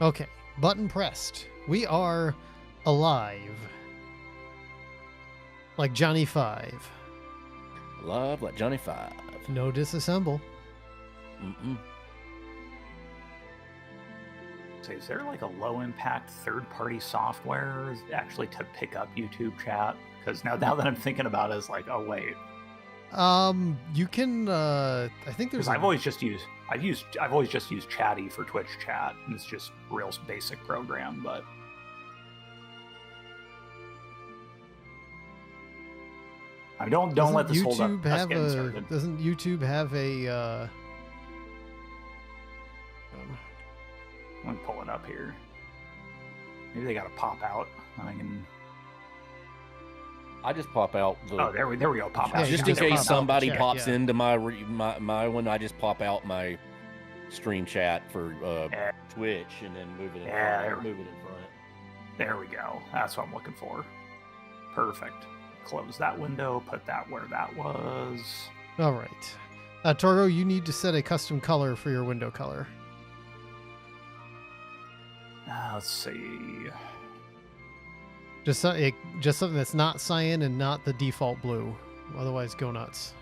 Okay, button pressed. We are alive. Like Johnny 5. Love like Johnny 5. No disassemble. Mm-mm. So is there like a low-impact third-party software actually to pick up YouTube chat? Because now that I'm thinking about it, it's like, oh wait. You can. I think there's. Because I've always just used Chatty for Twitch chat, and it's just real basic program. But I don't let this hold up. Doesn't YouTube have a? Let me pull it up here. Maybe they got to pop out. I just pop out the. Oh, there we go. Pop out. Just in case somebody pops into my one, I just pop out my stream chat for Twitch and then move it in front. Move it in front. There we go. That's what I'm looking for. Perfect. Close that window. Put that where that was. All right. Torgo, you need to set a custom color for your window color. Let's see. Just something that's not cyan and not the default blue. Otherwise, go nuts.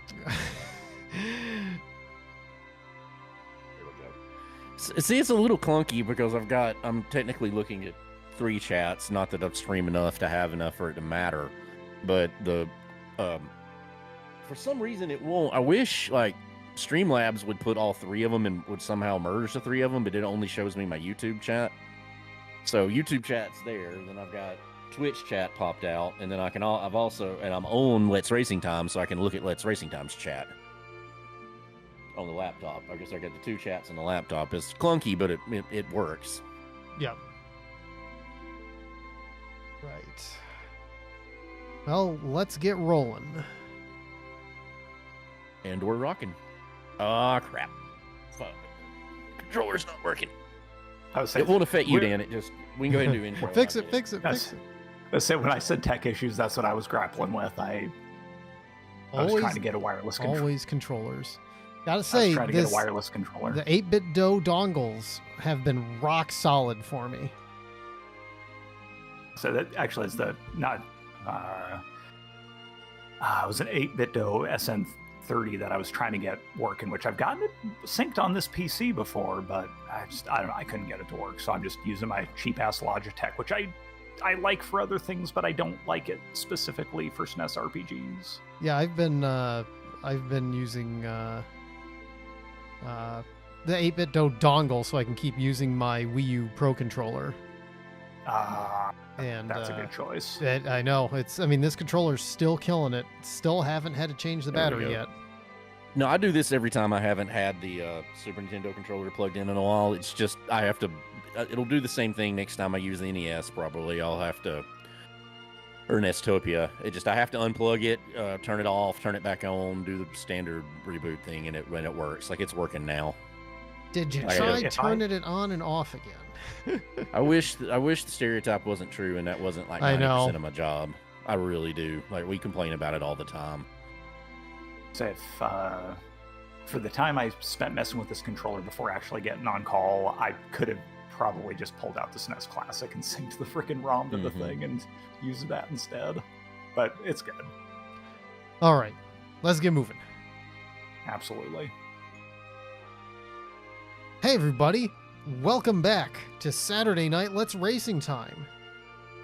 There we go. See, it's a little clunky because I'm technically looking at 3 chats. Not that I'm stream enough to have enough for it to matter, but for some reason it won't. I wish Streamlabs would put all 3 of them and would somehow merge the 3 of them, but it only shows me my YouTube chat. So YouTube chat's there, then I've got Twitch chat popped out, and then I'm on Let's Racing Time, so I can look at Let's Racing Time's chat on the laptop. I guess I got the 2 chats on the laptop. It's clunky, but it works. Yep. Right. Well, let's get rolling. And we're rocking. Oh, crap. Fuck. Controller's not working. It won't affect you, Dan. We can go ahead and do intro. Fix it. When I said tech issues, that's what I was grappling with. I was trying to get a wireless controller. Always controllers. Gotta say, to get a wireless controller. The 8-bit DOE dongles have been rock solid for me. So that actually is it was an 8-bit DOE SN30 that I was trying to get working, which I've gotten it synced on this PC before, but I don't know, I couldn't get it to work. So I'm just using my cheap ass Logitech, which I like for other things, but I don't like it specifically for SNES RPGs. Yeah, I've been using the 8-bit DOE dongle so I can keep using my Wii U Pro controller. And that's a good choice. I know. This controller's still killing it. Still haven't had to change the battery yet. No, I do this every time I haven't had the Super Nintendo controller plugged in a while. It's just, I have to, it'll do the same thing next time I use the NES, probably. I'll have to, or Nestopia. I have to unplug it, turn it off, turn it back on, do the standard reboot thing, and when it works. Like, it's working now. Did you try turning it on and off again? I wish the stereotype wasn't true and that wasn't like 90% of my job. I really do. Like, we complain about it all the time. So if for the time I spent messing with this controller before actually getting on call, I could have probably just pulled out the SNES Classic and synced the freaking ROM to the thing and used that instead. But it's good. All right, let's get moving. Absolutely. Hey everybody, welcome back to Saturday Night Let's Racing Time.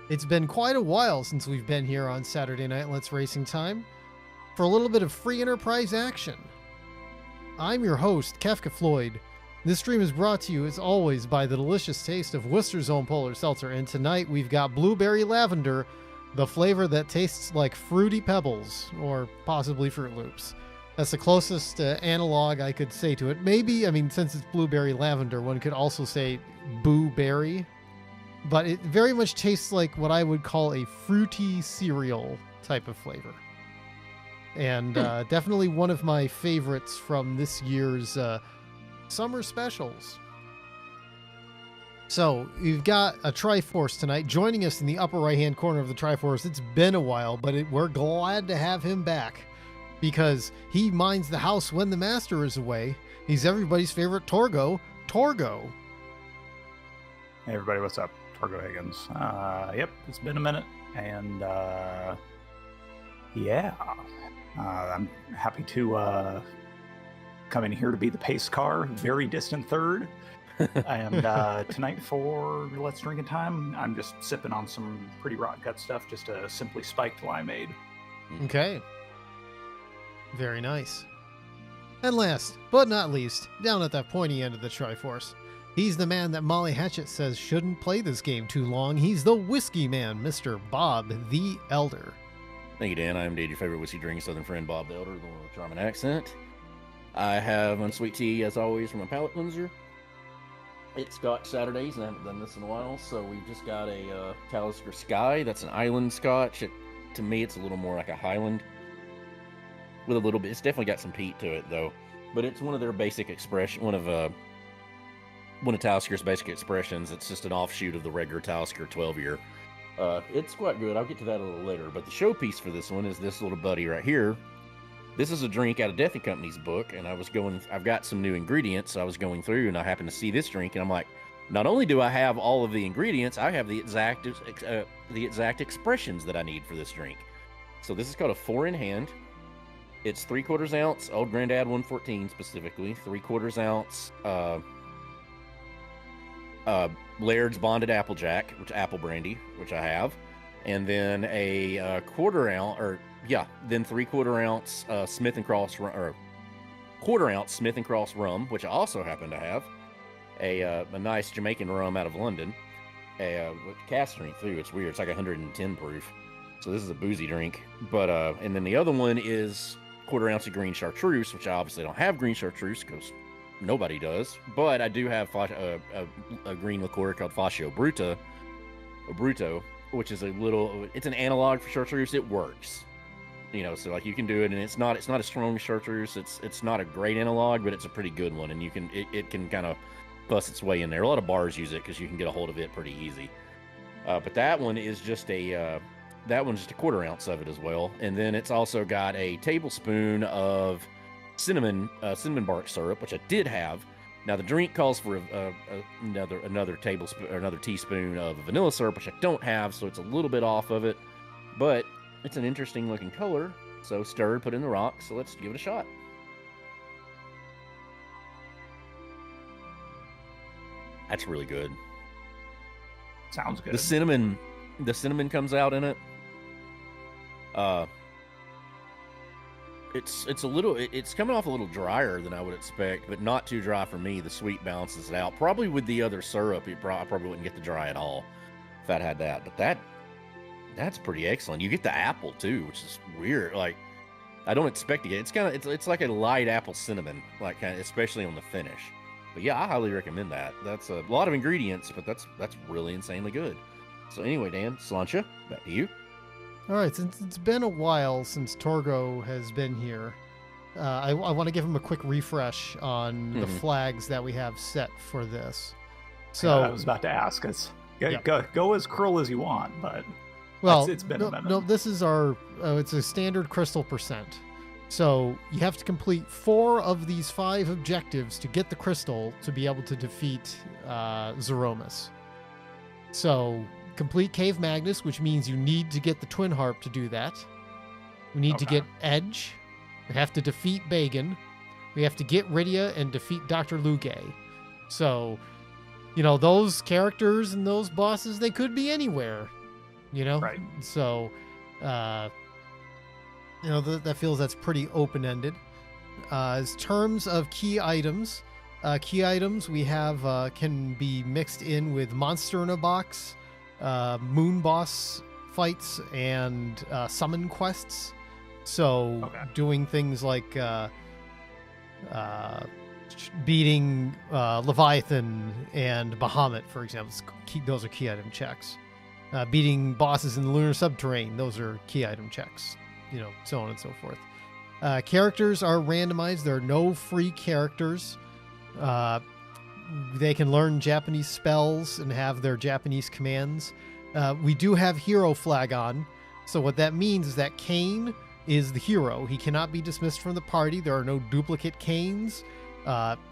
It's been quite a while since we've been here on Saturday Night Let's Racing Time for a little bit of free enterprise action. I'm your host, Kefka Floyd. This stream is brought to you, as always, by the delicious taste of Worcester's Own Polar Seltzer, and tonight we've got Blueberry Lavender, the flavor that tastes like Fruity Pebbles, or possibly Fruit Loops. That's the closest analog I could say to it. Maybe, since it's Blueberry Lavender, one could also say Boo Berry, but it very much tastes like what I would call a fruity cereal type of flavor. And definitely one of my favorites from this year's summer specials. So you've got a Triforce tonight joining us in the upper right hand corner of the Triforce. It's been a while, but we're glad to have him back. because he minds the house when the master is away. He's everybody's favorite Torgo, Torgo. Hey everybody, what's up? Torgo Higgins. Yep, it's been a minute, and yeah, I'm happy to come in here to be the pace car, very distant third. And tonight for Let's Drinking Time, I'm just sipping on some pretty rotten gut stuff, just a simply spiked limeade. Okay. Very nice. And last, but not least, down at that pointy end of the Triforce, he's the man that Molly Hatchet says shouldn't play this game too long. He's the whiskey man, Mr. Bob the Elder. Thank you, Dan. I'm Dave, your favorite whiskey drinking Southern friend, Bob the Elder, the one with a charming accent. I have unsweet tea, as always, from a palate cleanser. It's Scotch Saturdays, and I haven't done this in a while, so we've just got a Talisker Sky. That's an island Scotch. To me, it's a little more like a Highland, with a little bit. It's definitely got some peat to it, though. But it's one of their basic expression, one of Talisker's basic expressions. It's just an offshoot of the regular Talisker 12-year. It's quite good. I'll get to that a little later. But the showpiece for this one is this little buddy right here. This is a drink out of Death & Company's book, and I've got some new ingredients, so I was going through, and I happened to see this drink, and I'm like, not only do I have all of the ingredients, I have the exact expressions that I need for this drink. So this is called a 4-in-hand. It's 3/4 ounce, Old Grandad 114 specifically, 3/4 ounce Laird's Bonded Applejack, apple brandy, which I have, and then a then 3/4 ounce Smith & Cross or 1/4 ounce Smith & Cross rum, which I also happen to have, a nice Jamaican rum out of London, a cask drink too. It's weird. It's like 110 proof. So this is a boozy drink. But and then the other one is 1/4 ounce of green chartreuse, which I obviously don't have green chartreuse because nobody does. But I do have a green liqueur called Fascio Bruto, which is it's an analog for chartreuse. It works. So like you can do it, and it's not as strong as chartreuse. It's not a great analog, but it's a pretty good one, and it can kind of bust its way in there. A lot of bars use it because you can get a hold of it pretty easy. But that one is just that one's just a 1/4 ounce of it as well, and then it's also got a tablespoon of cinnamon bark syrup, which I did have. Now the drink calls for another tablespoon or another teaspoon of vanilla syrup, which I don't have, so it's a little bit off of it, but it's an interesting looking color. So stirred, put in the rocks. So let's give it a shot. That's really good. Sounds good. The cinnamon comes out in it. It's coming off a little drier than I would expect, but not too dry for me. The sweet balances it out. Probably with the other syrup, I probably wouldn't get the dry at all if I'd had that. But that's pretty excellent. You get the apple too, which is weird. Like I don't expect to get. It's like a light apple cinnamon, like especially on the finish. But yeah, I highly recommend that. That's a lot of ingredients, but that's really insanely good. So anyway, Dan, Slancha, back to you. All right, since it's been a while since Torgo has been here, I want to give him a quick refresh on the flags that we have set for this. So I was about to ask us. Go as cruel as you want, but it's been a minute. No, this is our. It's a standard crystal percent. So you have to complete 4 of these 5 objectives to get the crystal to be able to defeat Zeromus. So complete Cave Magnus, which means you need to get the Twin Harp to do that. We need to get Edge. We have to defeat Bagan. We have to get Rydia and defeat Dr. Lugay. So, those characters and those bosses, they could be anywhere, Right. So, that feels that's pretty open-ended. As terms of key items we have can be mixed in with Monster in a Box, moon boss fights, and summon quests. So doing things like beating Leviathan and Bahamut, for example, those are key item checks. Beating bosses in the Lunar Subterrane, those are key item checks. So on and so forth. Characters are randomized. There are no free characters. They can learn Japanese spells and have their Japanese commands. We do have Hero Flag on. So what that means is that Kane is the hero. He cannot be dismissed from the party. There are no duplicate Kanes.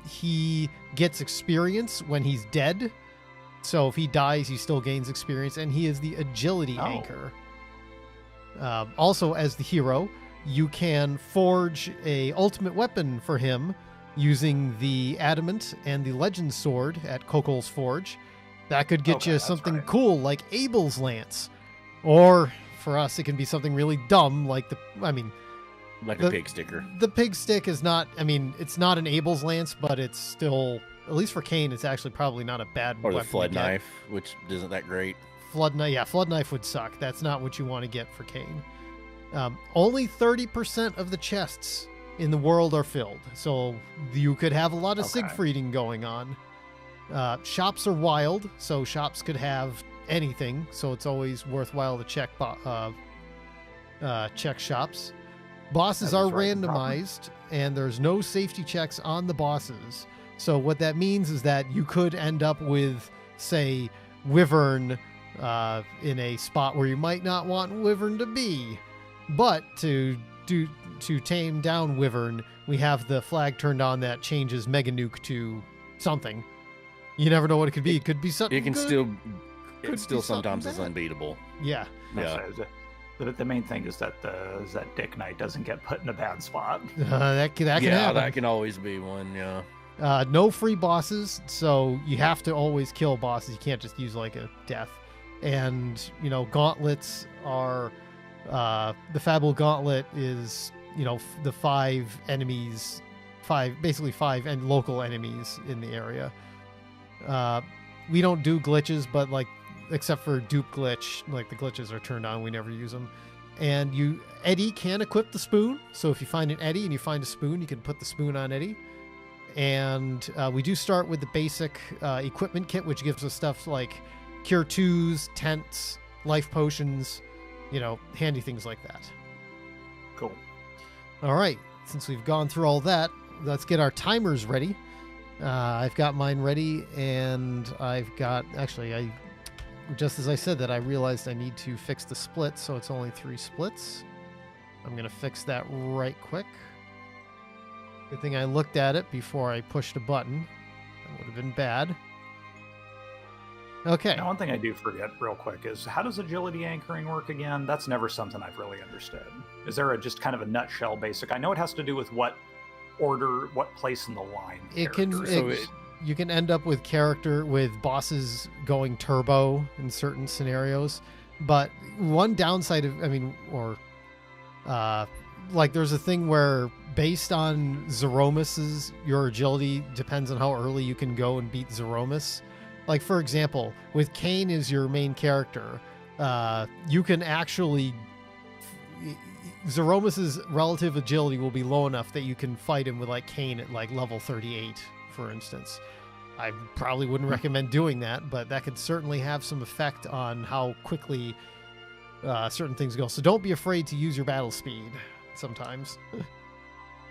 He gets experience when he's dead. So if he dies, he still gains experience, and he is the agility anchor. Also, as the hero, you can forge a ultimate weapon for him using the adamant and the legend sword at Kokol's Forge. That could get you something cool like Abel's Lance. Or for us, it can be something really dumb like a pig sticker. The pig stick is not, it's not an Abel's Lance, but it's still, at least for Kane, it's actually probably not a bad weapon. Or the flood knife, which isn't that great. Flood knife would suck. That's not what you want to get for Kane. Only 30% of the chests in the world are filled, so you could have a lot of Siegfrieding going on. Shops are wild, so shops could have anything, so it's always worthwhile to check shops. Bosses are randomized, and there's no safety checks on the bosses. So what that means is that you could end up with, say, Wyvern in a spot where you might not want Wyvern to be. But to tame down Wyvern, we have the flag turned on that changes Mega Nuke to something. You never know what it could be. It could be something. It still sometimes is unbeatable. Yeah. The main thing is that Dick Knight doesn't get put in a bad spot. That can happen. That can always be one. Yeah. No free bosses, so you have to always kill bosses. You can't just use like a death. And gauntlets are the Fable Gauntlet is the 5 enemies, basically 5 and local enemies in the area. We don't do glitches, but except for dupe glitch, the glitches are turned on. We never use them. And Eddie can equip the spoon. So if you find an Eddie and you find a spoon, you can put the spoon on Eddie. And we do start with the basic equipment kit, which gives us stuff like Cure 2s, tents, life potions, handy things like that. Cool. All right. Since we've gone through all that, let's get our timers ready. I've got mine ready, and just as I said that, I realized I need to fix the split, so it's only 3 splits. I'm going to fix that right quick. Good thing I looked at it before I pushed a button. That would have been bad. Okay. Now, one thing I do forget real quick is, how does agility anchoring work again? That's never something I've really understood. Is there just kind of a nutshell basic? I know it has to do with what place in the line. You can end up with bosses going turbo in certain scenarios, but one downside of, there's a thing where based on Zeromus's, your agility depends on how early you can go and beat Zeromus. Like, for example, with Kane as your main character, you can actually... Zeromus's relative agility will be low enough that you can fight him with, Kane at, level 38, for instance. I probably wouldn't recommend doing that, but that could certainly have some effect on how quickly certain things go. So don't be afraid to use your battle speed sometimes.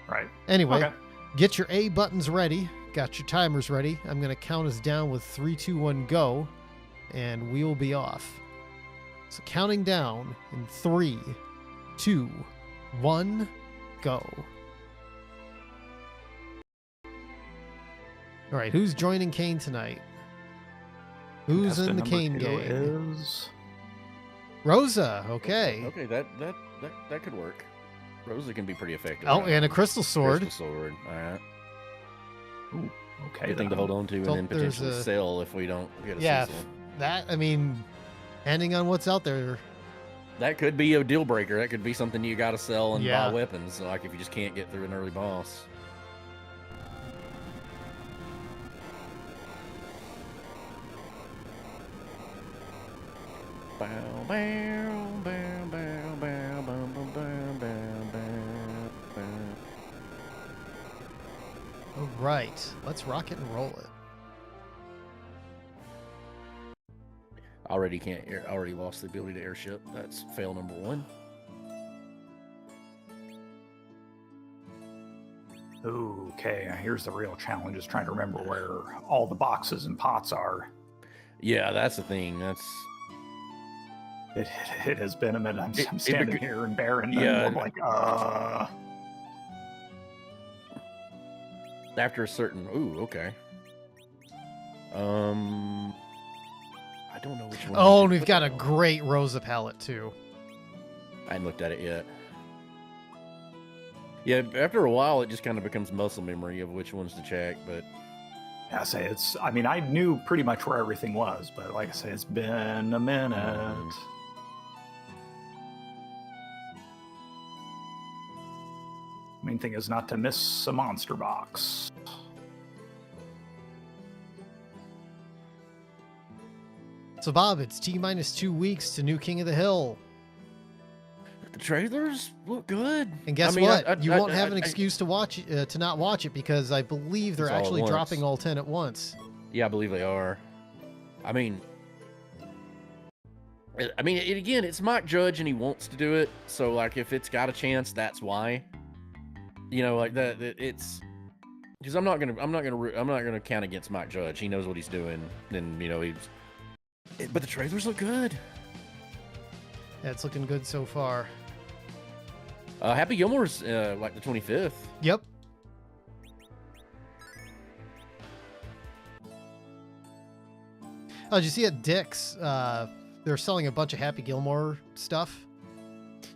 Right. Anyway, Get your A buttons ready. Got your timers ready. I'm going to count us down with 3, 2, 1, go, and we'll be off. So counting down in 3, 2, 1, go. All right, who's joining Kane tonight? Who's in the Kane gang? Rosa. Okay. Okay, that could work. Rosa can be pretty effective. Oh, and a crystal sword. Crystal sword. All right. Ooh, okay. Good thing to hold on to, and then potentially sell if we don't get a season. That, depending on what's out there. That could be a deal breaker. That could be something you got to sell and buy weapons, like if you just can't get through an early boss. Bow, bow, bow, bow, bow, bow, bow, bow, bow, bow. All right, let's rock it and roll it. Already lost the ability to airship. That's fail number 1. Okay, here's the real challenge: is trying to remember where all the boxes and pots are. Yeah, that's the thing. It has been a minute. I'm standing here and Baron. Yeah. I'm like, After a certain, okay. I don't know which one. Oh, and we've got a great Rosa palette too. I hadn't looked at it yet. Yeah, after a while, it just kind of becomes muscle memory of which ones to check, but... Yeah, I say I mean, I knew pretty much where everything was, but like I say, it's been a minute. Main thing is not to miss a monster box. So Bob, it's T-minus 2 weeks to new King of the Hill. The trailers look good. And guess what? You won't have an excuse to watch to not watch it, because I believe they're actually dropping all 10 at once. Yeah, I believe they are. I mean, again, it's Mike Judge and he wants to do it. So like, if it's got a chance, that's why. You know, like that. It's because I'm not gonna count against Mike Judge. He knows what he's doing, and you know but the trailers look good. Yeah, it's looking good so far. Happy Gilmore's like the 25th. Yep. Oh, did you see at Dick's? They're selling a bunch of Happy Gilmore stuff.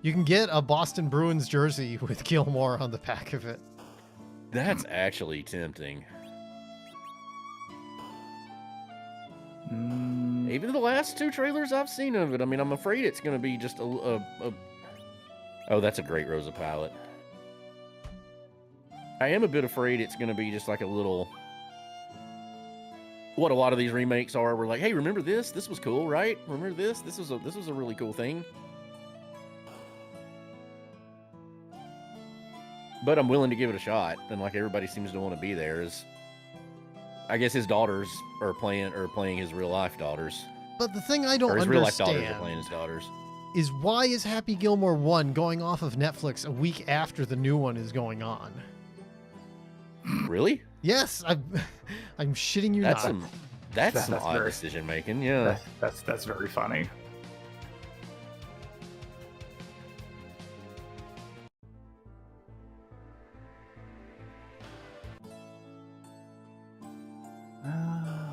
You can get a Boston Bruins jersey with Gilmore on the back of it. That's actually tempting. Even the last 2 trailers I've seen of it, I mean, I'm afraid it's going to be just a... Oh, that's a great Rosa palette. I am a bit afraid it's going to be just like a little... What a lot of these remakes are, we're like, hey, remember this? This was cool, right? Remember this? This was a really cool thing. But I'm willing to give it a shot, and like everybody seems to want to be there. I guess his daughters are playing his real life daughters. But the thing I don't understand, real life daughters are playing his daughters, is why is Happy Gilmore 1 going off of Netflix a week after the new one is going on? Really? Yes, I'm shitting you not. That's some odd decision making. Yeah, that's very funny.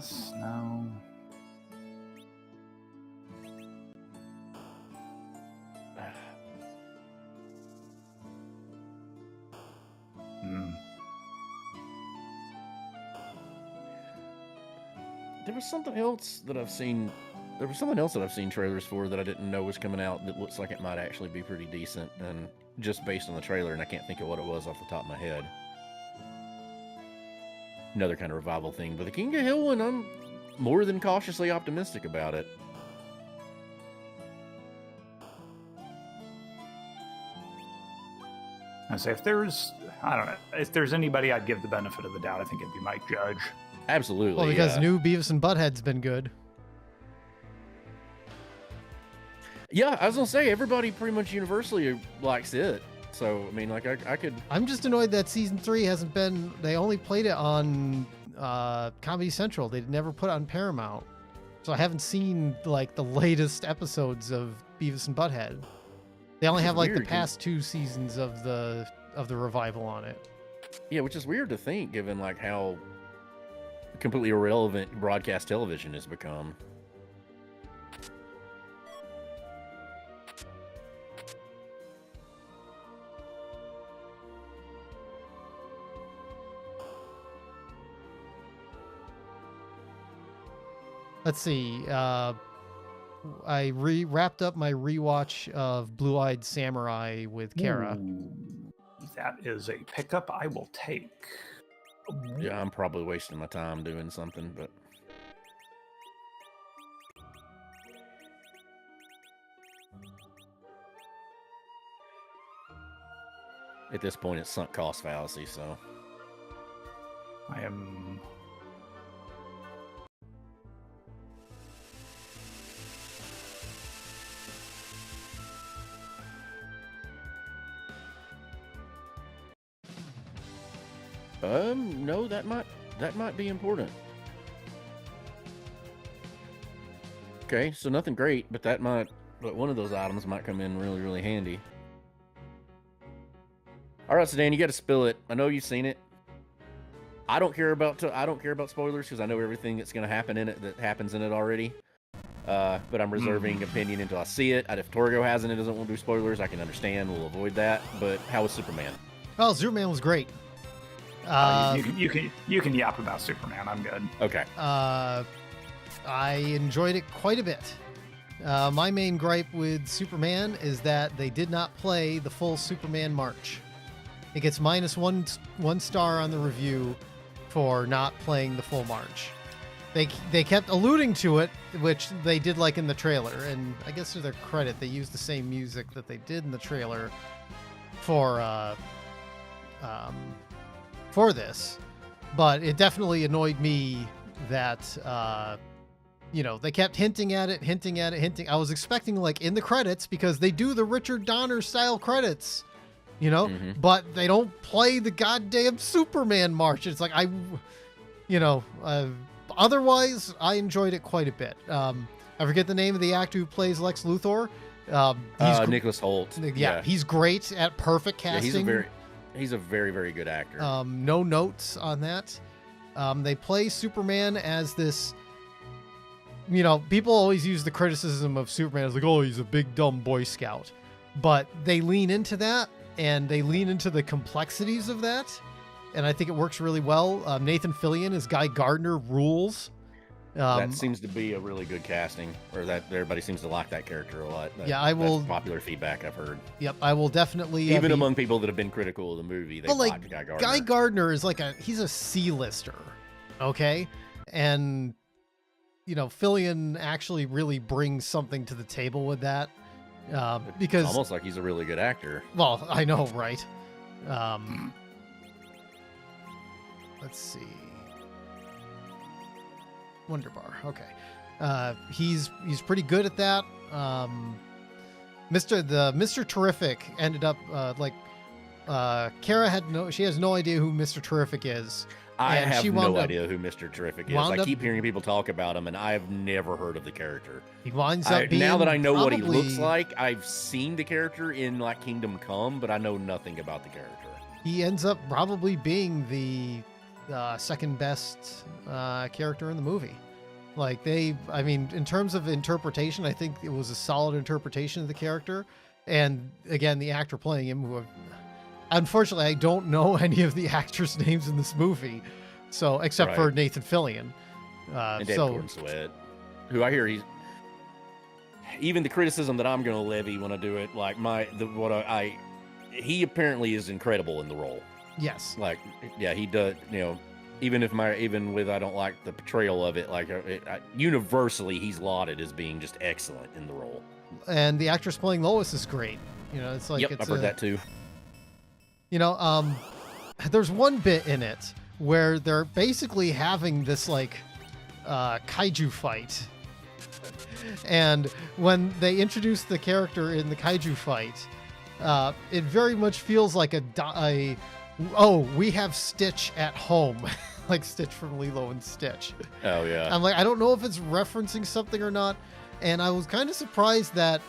Snow. There was something else that I've seen. There was something else that I've seen trailers for that I didn't know was coming out that looks like it might actually be pretty decent, and just based on the trailer, and I can't think of what it was off the top of my head. Another kind of revival thing, but the King of Hill one, I'm more than cautiously optimistic about it. I say, if there's anybody I'd give the benefit of the doubt, I think it'd be Mike Judge. Absolutely. Well, because new Beavis and Butthead's been good. Yeah, I was gonna say everybody pretty much universally likes it. So I mean, like I could. I'm just annoyed that season 3 hasn't been. They only played it on Comedy Central. They never put it on Paramount. So I haven't seen like the latest episodes of Beavis and Butthead. They only have like the past 2 seasons of the revival on it. Yeah, which is weird to think, given like how completely irrelevant broadcast television has become. Let's see. I wrapped up my rewatch of Blue-Eyed Samurai with Kara. Ooh, that is a pickup I will take. Yeah, I'm probably wasting my time doing something, but at this point it's sunk cost fallacy, so I am... no, that might be important. Okay, so nothing great, but that might but one of those items might come in really, really handy. All right, so Dan, you got to spill it. I know you've seen it. I don't care about spoilers because I know everything that's going to happen in it that happens in it already. But I'm reserving opinion until I see it. If Torgo hasn't and doesn't want to do spoilers, I can understand. We'll avoid that. But how was Superman? Oh, Superman was great. You can yap about Superman. I'm good. Okay. I enjoyed it quite a bit. My main gripe with Superman is that they did not play the full Superman march. It gets -1 star on the review for not playing the full march. They kept alluding to it, which they did like in the trailer, and I guess to their credit, they used the same music that they did in the trailer for this. But it definitely annoyed me that they kept hinting at it. I was expecting like in the credits, because they do the Richard Donner style credits, but they don't play the goddamn Superman march. It's like otherwise, I enjoyed it quite a bit. I forget the name of the actor who plays Lex Luthor. Nicholas Hoult. Yeah, he's great at perfect casting. Yeah, he's a very, very good actor. No notes on that. They play Superman as this. People always use the criticism of Superman as like, oh, he's a big dumb Boy Scout, but they lean into that and they lean into the complexities of that. And I think it works really well. Nathan Fillion as Guy Gardner rules. That seems to be a really good casting, or that everybody seems to like that character a lot. That's popular feedback I've heard. Yep, I will definitely. Even among people that have been critical of the movie, they like Guy Gardner. Guy Gardner is he's a C-lister, okay? And, Fillion actually really brings something to the table with that. Because it's almost like he's a really good actor. Well, I know, right? Let's see. Wonderbar. Okay. He's pretty good at that. Mr. Terrific ended up Kara has no idea who Mr. Terrific is. I have no idea who Mr. Terrific is. I keep hearing people talk about him, and I have never heard of the character. He winds up being now that I know what he looks like, I've seen the character in Kingdom Come, but I know nothing about the character. He ends up probably being the second best character in the movie. In terms of interpretation, I think it was a solid interpretation of the character. And again, the actor playing him, unfortunately, I don't know any of the actors' names in this movie, so except for Nathan Fillion. And Gordon Sweat, who I hear even the criticism that I'm going to levy when I do it, he apparently is incredible in the role. Yes. He does, even with I don't like the portrayal of it, universally he's lauded as being just excellent in the role. And the actress playing Lois is great. It's like, I've heard that too. There's one bit in it where they're basically having this kaiju fight. And when they introduce the character in the kaiju fight, it very much feels like we have Stitch at home, like Stitch from Lilo and Stitch. Oh yeah. I'm like, I don't know if it's referencing something or not, and I was kind of surprised that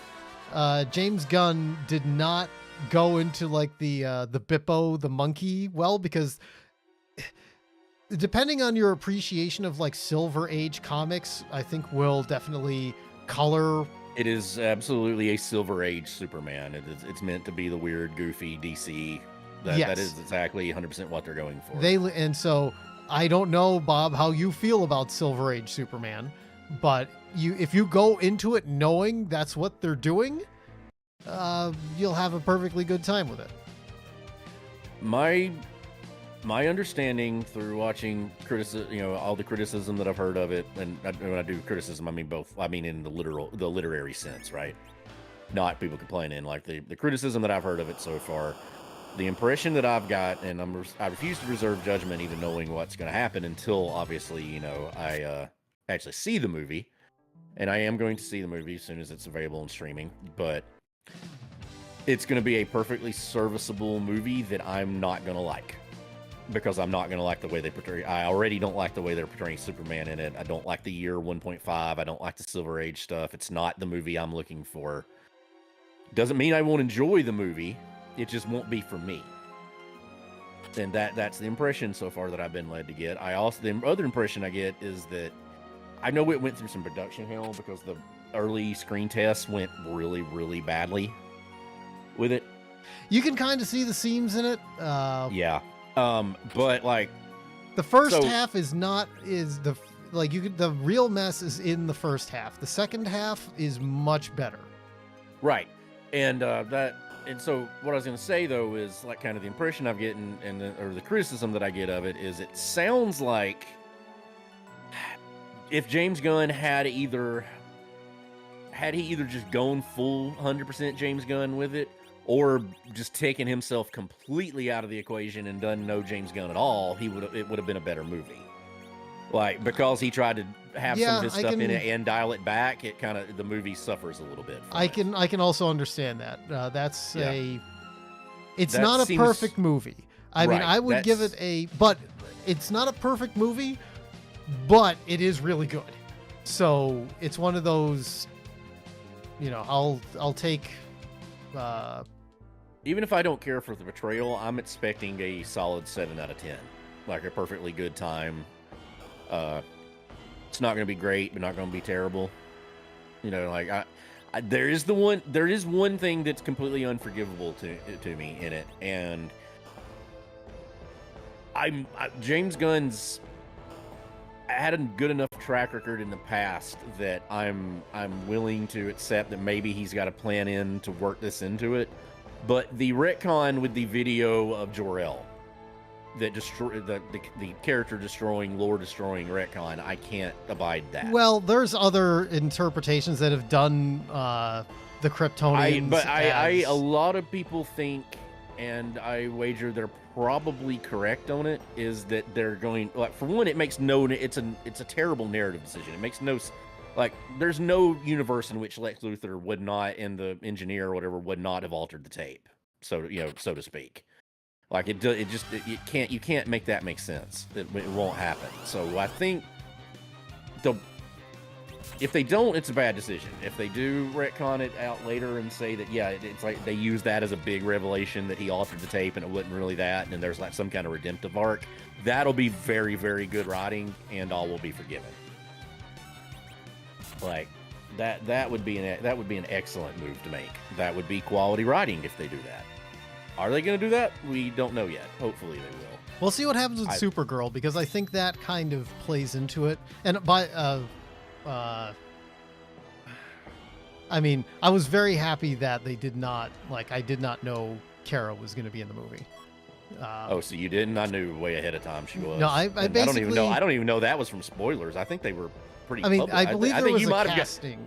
James Gunn did not go into the Bippo the monkey because depending on your appreciation of Silver Age comics, I think will definitely color. It is absolutely a Silver Age Superman. It's meant to be the weird, goofy DC. That is exactly 100% what they're going for. And so I don't know, Bob, how you feel about Silver Age Superman, but if you go into it knowing that's what they're doing, you'll have a perfectly good time with it. My understanding through watching all the criticism that I've heard of it, and when I do criticism, I mean both. I mean in the literary sense, right? Not people complaining. The criticism that I've heard of it so far, the impression that I've got, and I refuse to reserve judgment, even knowing what's going to happen until obviously I actually see the movie, and I am going to see the movie as soon as it's available and streaming, but it's going to be a perfectly serviceable movie that I'm not going to like. because I'm not going to like the way they portray. I already don't like the way they're portraying Superman in it. I don't like the year 1.5. I don't like the Silver Age stuff. It's not the movie I'm looking for. Doesn't mean I won't enjoy the movie. It just won't be for me. And that's the impression so far that I've been led to get. The other impression I get is that I know it went through some production hell because the early screen tests went really, really badly with it. You can kind of see the seams in it. Yeah. But like the first half the real mess is in the first half. The second half is much better. Right. And so what I was going to say though is like kind of the impression I'm getting or the criticism that I get of it is it sounds like if James Gunn had he either just gone full 100% James Gunn with it, or just taken himself completely out of the equation and done no James Gunn at all, it would have been a better movie. Like, because he tried to have some of his stuff in it and dial it back, the movie suffers a little bit. I can also understand that. It's not a perfect movie. I mean, I would give it but it's not a perfect movie, but it is really good. So it's one of those, I'll take, even if I don't care for the portrayal, I'm expecting a solid 7 out of 10, like a perfectly good time. It's not going to be great, but not going to be terrible. There is one thing that's completely unforgivable to me in it, and James Gunn's had a good enough track record in the past that I'm willing to accept that maybe he's got a plan in to work this into it. But the retcon with the video of Jor-El that the character destroying, lore destroying retcon, I can't abide that. Well, there's other interpretations that have done the Kryptonians. A lot of people think, and I wager they're probably correct on it, is that they're going, like, for one, it makes it's a terrible narrative decision. It makes no, like, there's no universe in which Lex Luthor would not, and the engineer or whatever would not have altered the tape, so to speak. Like, you can't make that make sense. It won't happen. So I think if they don't, it's a bad decision. If they do retcon it out later and say that, yeah, it's like they use that as a big revelation that he altered the tape and it wasn't really that, and there's like some kind of redemptive arc, that'll be very, very good writing, and all will be forgiven. Like that would be an excellent move to make. That would be quality writing if they do that. Are they going to do that? We don't know yet. Hopefully they will. We'll see what happens with Supergirl, because I think that kind of plays into it. And I mean, I was very happy that they did not, like, I did not know Kara was going to be in the movie. So you didn't? I knew way ahead of time she was. No, I basically... I don't even know that was from spoilers. I think they were pretty public. I believe there was a casting.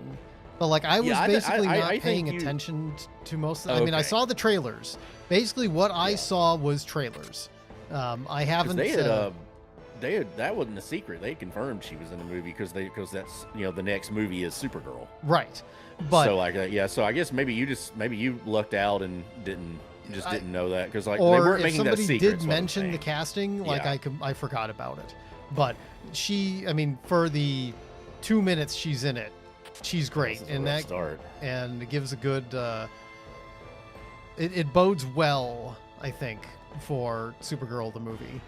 But, like, I was basically not paying attention to most of... I mean, I saw the trailers. Basically, what I saw was trailers. I haven't... That wasn't a secret. They confirmed she was in the movie because that's, the next movie is Supergirl. Right. But so so I guess maybe you lucked out and didn't know that, because like, or they weren't making that secret. Somebody did mention the casting, like, I forgot about it. But she, I mean, for the 2 minutes she's in it, she's great, and it gives a good. It bodes well, I think, for Supergirl the movie.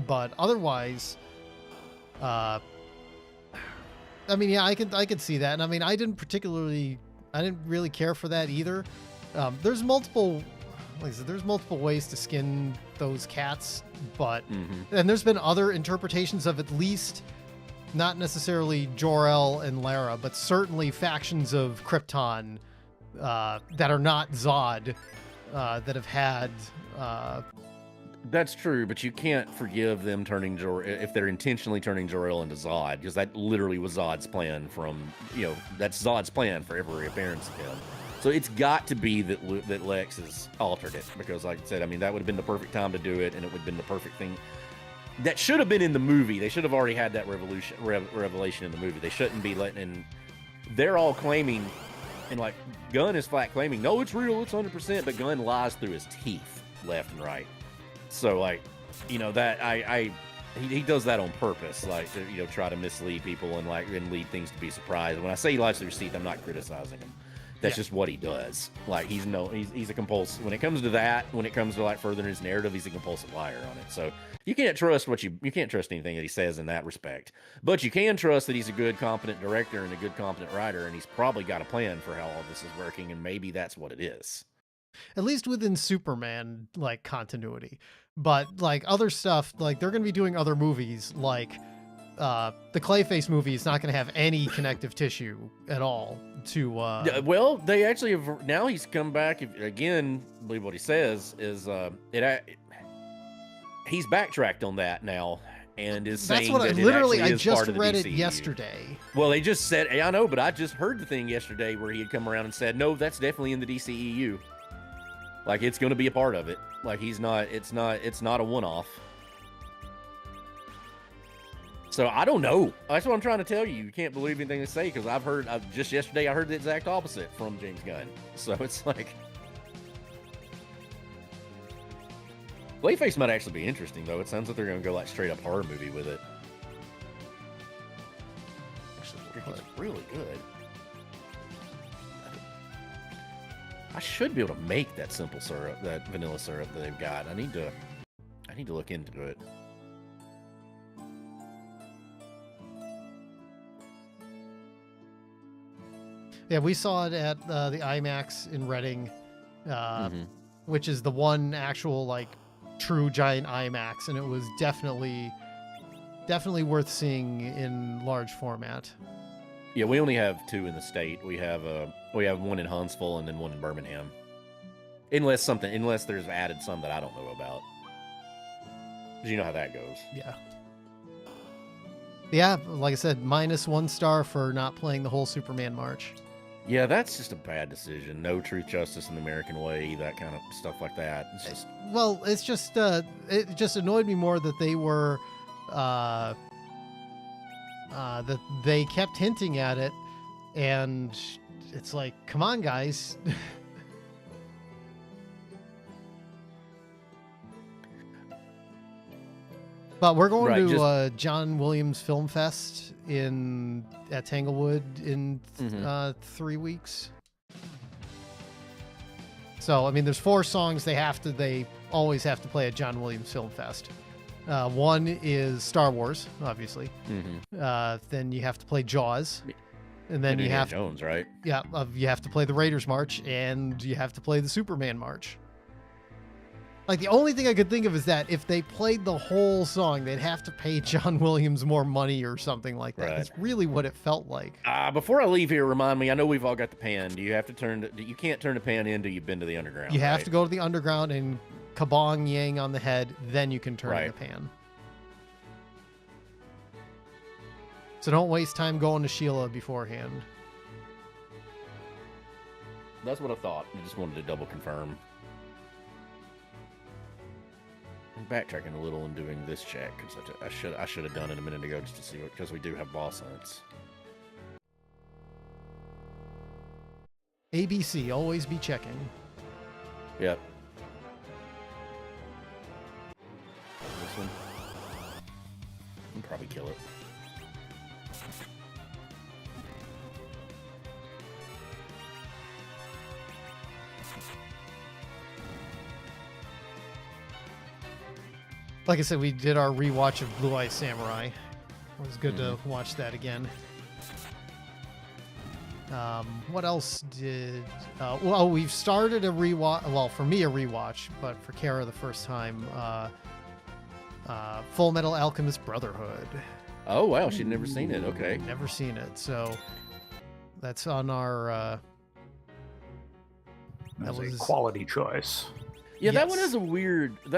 But otherwise, I mean, yeah, I could see that, and I mean, I didn't really care for that either. There's multiple, like I said, there's multiple ways to skin those cats, but and there's been other interpretations of at least. Not necessarily Jor-El and Lara, but certainly factions of Krypton that are not Zod that have had. That's true, but you can't forgive them turning if they're intentionally turning Jor-El into Zod, because that literally was Zod's plan that's Zod's plan for every appearance of him. So it's got to be that Lex has altered it, because, like I said, I mean, that would have been the perfect time to do it, and it would have been the perfect thing. That should have been in the movie. They should have already had that revelation in the movie. They shouldn't be letting. And they're all claiming, and like Gunn is flat claiming, no, it's real, it's 100%. But Gunn lies through his teeth, left and right. So like, that he does that on purpose, like to, try to mislead people and lead things to be surprised. When I say he lies to the receipt, I'm not criticizing him. That's just what he does. Like he's a compulsive when it comes to that. When it comes to like furthering his narrative, he's a compulsive liar on it. So you can't trust you can't trust anything that he says in that respect. But you can trust that he's a good, competent director and a good, competent writer, and he's probably got a plan for how all this is working, and maybe that's what it is. At least within Superman like continuity. But like other stuff, like they're going to be doing other movies, like the Clayface movie is not going to have any connective tissue at all to. Well, they actually have now. He's come back again. I believe what he says is he's backtracked on that now and is saying that's what that I just read it yesterday. Well, they just said I know, but I just heard the thing yesterday where he had come around and said no, that's definitely in the DCEU. Like it's going to be a part of it. Like it's not a one-off. So I don't know. That's what I'm trying to tell you. You can't believe anything they say because just yesterday I heard the exact opposite from James Gunn. So it's like Clayface might actually be interesting though. It sounds like they're going to go like straight up horror movie with it. Actually, it's really good. I should be able to make that simple syrup, that vanilla syrup that they've got. I need to look into it. Yeah, we saw it at the IMAX in Reading, which is the one actual like true giant IMAX, and it was definitely worth seeing in large format. Yeah, we only have 2 in the state. We have one in Huntsville and then one in Birmingham. Unless there's added some that I don't know about. 'Cause you know how that goes. Yeah. Yeah, like I said, -1 star for not playing the whole Superman march. Yeah, that's just a bad decision. No truth, justice, and the American way, that kind of stuff like that. It's just it's just it just annoyed me more that they were that they kept hinting at it, and it's like, come on, guys. But we're going to John Williams Film Fest at Tanglewood in 3 weeks. So I mean, there's 4 songs they always have to play at John Williams Film Fest. One is Star Wars, obviously. Then you have to play Jaws, and then you have Jones, right? Yeah, you have to play the Raiders March, and you have to play the Superman March. Like the only thing I could think of is that if they played the whole song, they'd have to pay John Williams more money or something like that. Right. That's really what it felt like. Before I leave here, remind me. I know we've all got the pan. Do you have to you can't turn the pan in until you've been to the underground? You have to go to the underground and kabong yang on the head, then you can turn the pan. So don't waste time going to Sheila beforehand. That's what I thought. I just wanted to double confirm. I'm backtracking a little and doing this check because I should have done it a minute ago just to see what, because we do have boss hunts. ABC, always be checking. Yep. This one. I'll probably kill it. Like I said, we did our rewatch of Blue Eye Samurai. It was good to watch that again. What else did... well, we've started a rewatch... Well, for me, a rewatch, but for Kara, the first time. Full Metal Alchemist Brotherhood. Oh, wow. She'd never seen it. Okay. Never seen it. So that's on our... that was a quality choice. Yeah, yes. That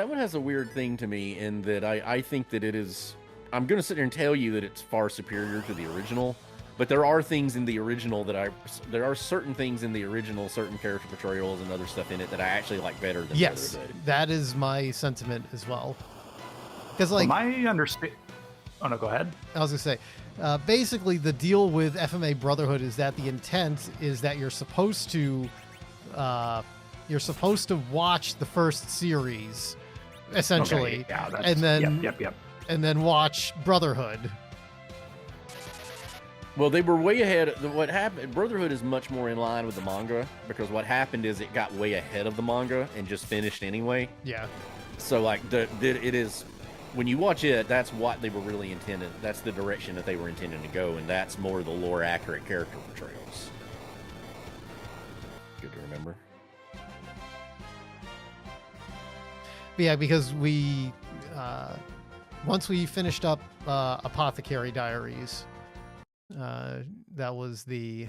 one has a weird thing to me in that I think that it is... I'm going to sit there and tell you that it's far superior to the original, but there are things in the original there are certain things in the original, certain character portrayals and other stuff in it that I actually like better than yes, Brotherhood. That is my sentiment as well. Because like... my understanding... Oh, no, go ahead. I was going to say, basically the deal with FMA Brotherhood is that the intent is that you're supposed to watch the first series essentially. Okay, yeah, that's, and then yep. and then watch Brotherhood. Well, they were way ahead. What happened? Brotherhood is much more in line with the manga because what happened is it got way ahead of the manga and just finished anyway. Yeah. So like it is, when you watch it, that's what they were really intended. That's the direction that they were intending to go, and that's more the lore accurate character portrayals. Good to remember. But yeah, because we once we finished up Apothecary Diaries, that was the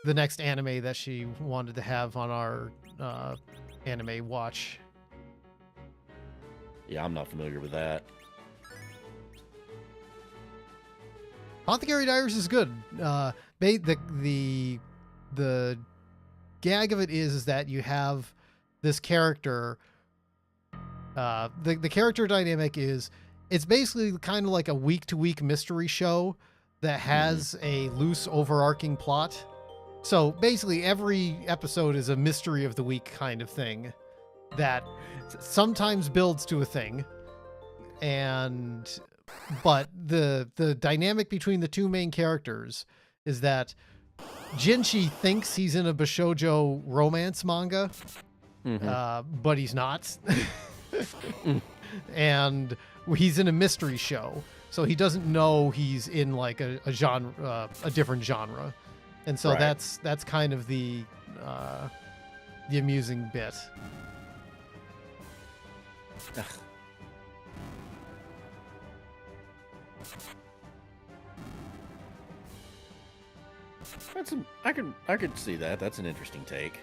next anime that she wanted to have on our anime watch. Yeah, I'm not familiar with that. Apothecary Diaries is good. The gag of it is that you have this character. The character dynamic is, it's basically kind of like a week-to-week mystery show that has a loose overarching plot. So basically every episode is a mystery of the week kind of thing that sometimes builds to a thing. But the dynamic between the two main characters is that Jinchi thinks he's in a Bashoujo romance manga, but he's not. And he's in a mystery show, so he doesn't know he's in like a genre, a different genre, and so Right. that's kind of the amusing bit. Ugh. I could see that. That's an interesting take.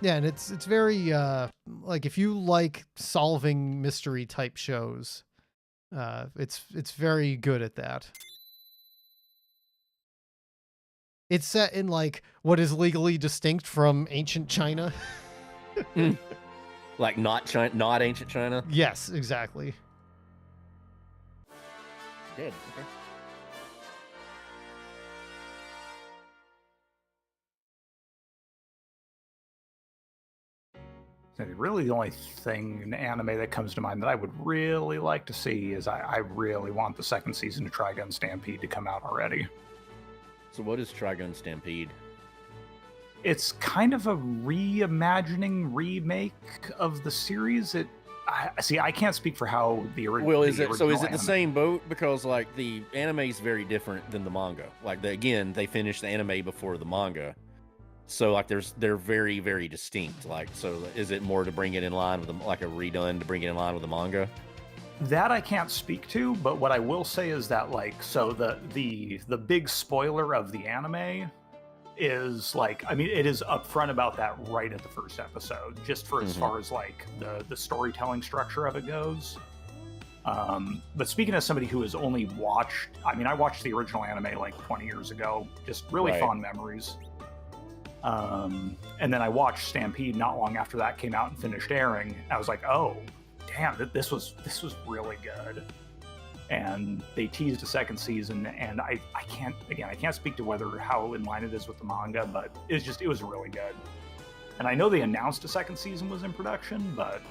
Yeah, and it's very like, if you like solving mystery type shows, it's very good at that. It's set in like what is legally distinct from ancient China. Like not ancient China. Yes, exactly. Good. Okay. Really, the only thing in anime that comes to mind that I would really like to see is I really want the second season of Trigun Stampede to come out already. So what is Trigun Stampede? It's kind of a reimagining, remake of the series. I can't speak for how the original. Well, is it the same boat? Because like the anime is very different than the manga. Like they finished the anime before the manga. So like they're very, very distinct. Like, so is it more to bring it in line with like a redone to bring it in line with the manga? That I can't speak to, but what I will say is that like, so the big spoiler of the anime is like, I mean, it is upfront about that right at the first episode, just for as far as like the storytelling structure of it goes. But speaking as somebody who has only watched, I mean, I watched the original anime like 20 years ago, just really fond memories. And then I watched Stampede not long after that came out and finished airing. I was like, oh, damn, this was really good. And they teased a second season, and I can't speak to how in line it is with the manga, but it was really good. And I know they announced a second season was in production, but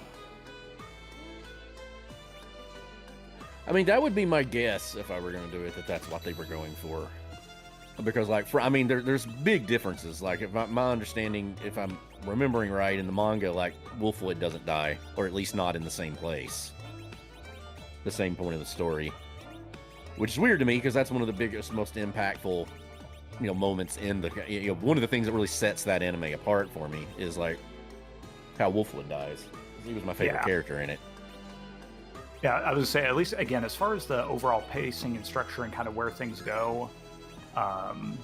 I mean, that would be my guess if I were going to do it, that's what they were going for. Because like, there's big differences. Like, if my understanding, if I'm remembering right, in the manga, like Wolfwood doesn't die, or at least not in the same place, the same point of the story, which is weird to me because that's one of the biggest, most impactful, moments in the, one of the things that really sets that anime apart for me is like how Wolfwood dies. He was my favorite character in it. Yeah, I was gonna say, at least again, as far as the overall pacing and structure and kind of where things go.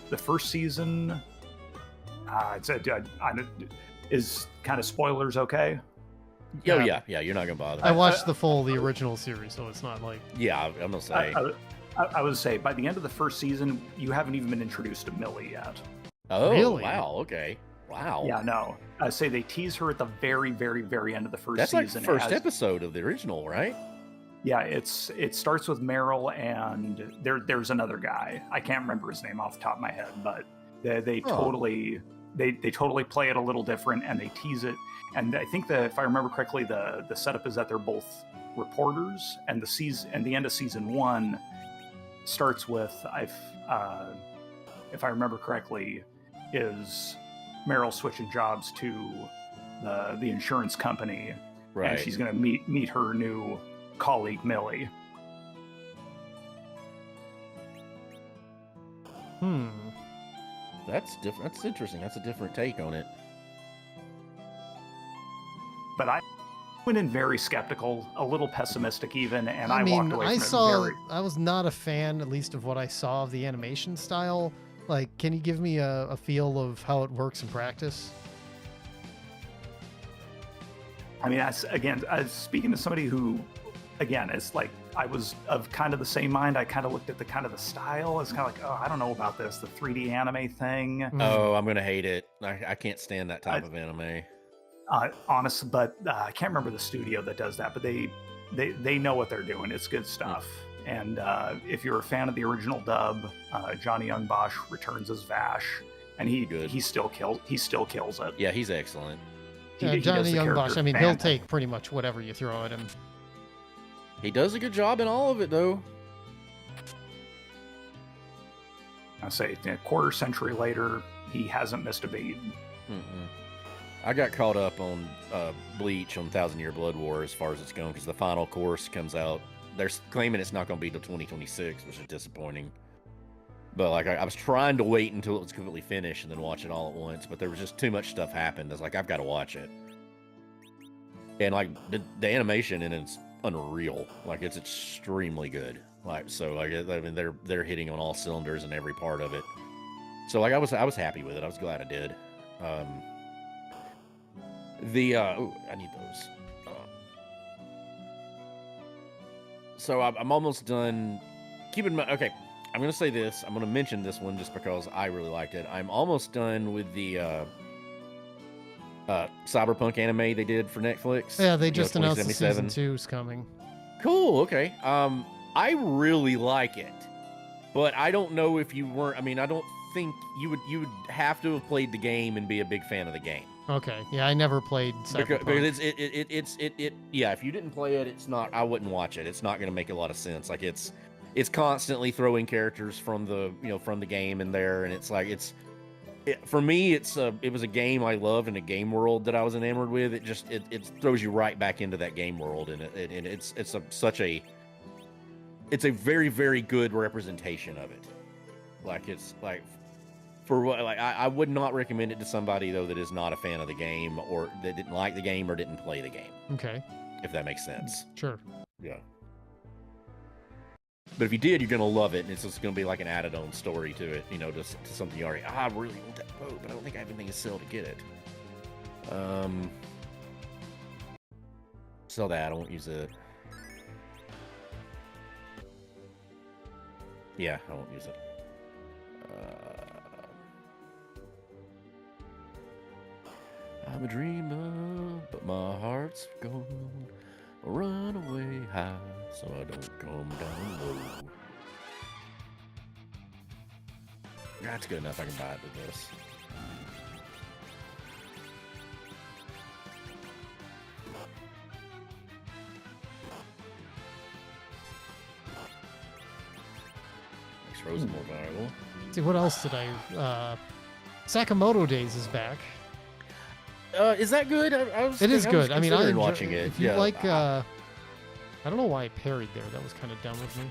The first season, is kind of spoilers okay? Oh yeah, you're not gonna bother. I watched the original series, so it's not like. Yeah, I'm gonna say. I would say by the end of the first season, you haven't even been introduced to Millie yet. Oh, really? Wow. Okay. Wow. Yeah, no. I say they tease her at the very, very, very end of the first season. That's like the first episode of the original, right? Yeah, it starts with Meryl and there's another guy. I can't remember his name off the top of my head, but they totally they totally play it a little different, and they tease it. And I think that if I remember correctly, the setup is that they're both reporters, and the end of season 1 starts with if I remember correctly, is Meryl switching jobs to the insurance company, Right. and she's going to meet her new colleague Millie. That's different. That's interesting. That's a different take on it. But I went in very skeptical, a little pessimistic even, and I mean, walked away from I was not a fan, at least of what I saw of the animation style. Like, can you give me a feel of how it works in practice? I mean, I was speaking to somebody who, again, it's like I was of kind of the same mind. I kind of looked at the style. It's kind of like, oh, I don't know about this, the 3D anime thing. Oh, I'm gonna hate it. I can't stand that type of anime. Honest, but I can't remember the studio that does that, but they know what they're doing. It's good stuff. And if you're a fan of the original dub, Johnny Young Bosch returns as Vash, and he still kills it. Yeah, he's excellent. Johnny Young Bosch. I mean, he'll take pretty much whatever you throw at him. He does a good job in all of it, though. I say a quarter century later, he hasn't missed a beat. I got caught up on Bleach on 1,000 Year Blood War as far as it's going, because the final course comes out. They're claiming it's not going to be till 2026, which is disappointing. But like, I was trying to wait until it was completely finished and then watch it all at once, but there was just too much stuff happened. I was like, I've got to watch it. And like the animation in it's unreal. Like, it's extremely good. Like, so like, I mean, they're hitting on all cylinders in every part of it. So like, I was happy with it. I was glad I did. I need those. So I'm almost done. Keep in mind, okay, I'm going to say this. I'm going to mention this one just because I really liked it. I'm almost done with the Cyberpunk anime they did for Netflix. Yeah, they just announced the season 2's coming. Cool, okay. I really like it, but I don't know if you weren't. I mean, I don't think you would have to have played the game and be a big fan of the game. Okay, yeah, I never played Cyberpunk. Because yeah, if you didn't play it, it's not. I wouldn't watch it. It's not going to make a lot of sense. Like, it's constantly throwing characters from the game in there, and it's like for me, it was a game I loved and a game world that I was enamored with. It throws you right back into that game world, and it's a very, very good representation of it. Like, it's like, for what, like, I would not recommend it to somebody though that is not a fan of the game, or that didn't like the game or didn't play the game. Okay. If that makes sense. Sure. Yeah. But if you did, you're gonna love it, and it's just gonna be like an added-on story to it, just to something you already. I really want that boat, but I don't think I have anything to sell to get it. Sell that. I won't use it. Yeah, I won't use it. I'm a dreamer, but my heart's gone. Run away high, so I don't come down low. That's good enough. I can buy it with this. Makes Frozen more valuable. See, what else did I... Sakamoto Days is back. Is that good? It is good. I mean, I enjoy watching it. If you like, I don't know why I parried there. That was kind of dumb of me.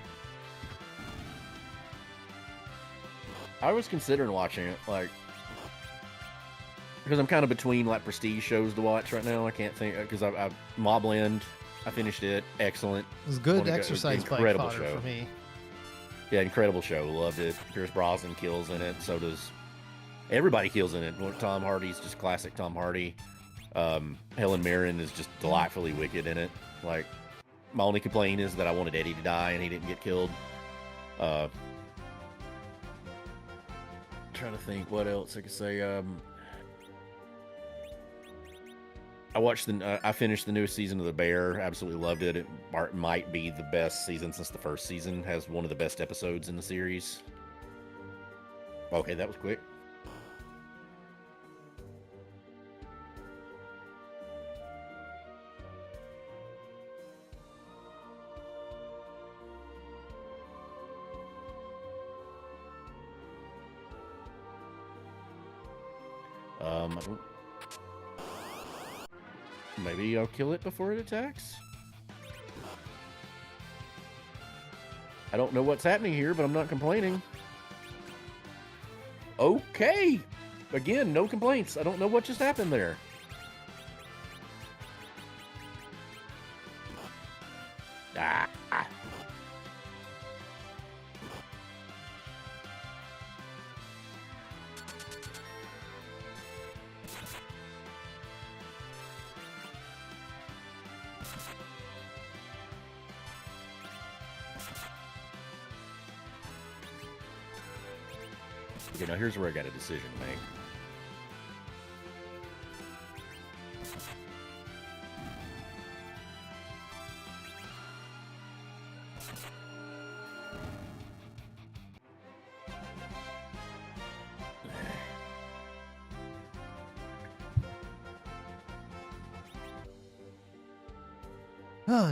I was considering watching it, like, because I'm kind of between like prestige shows to watch right now. I can't think because I Mobland. I finished it. Excellent. It was good exercise bike fodder show for me. Yeah, incredible show. Loved it. Pierce Brosnan kills in it. So does everybody. Kills in it. Tom Hardy's just classic Tom Hardy. Helen Mirren is just delightfully wicked in it. Like, my only complaint is that I wanted Eddie to die and he didn't get killed. Trying to think what else I could say. I finished the newest season of The Bear. Absolutely loved it. It might be the best season since the first season. Has one of the best episodes in the series. Okay, that was quick. I don't... Maybe I'll kill it before it attacks? I don't know what's happening here, but I'm not complaining. Okay! Again, no complaints. I don't know what just happened there. Ah. Okay, now here's where I got a decision to make.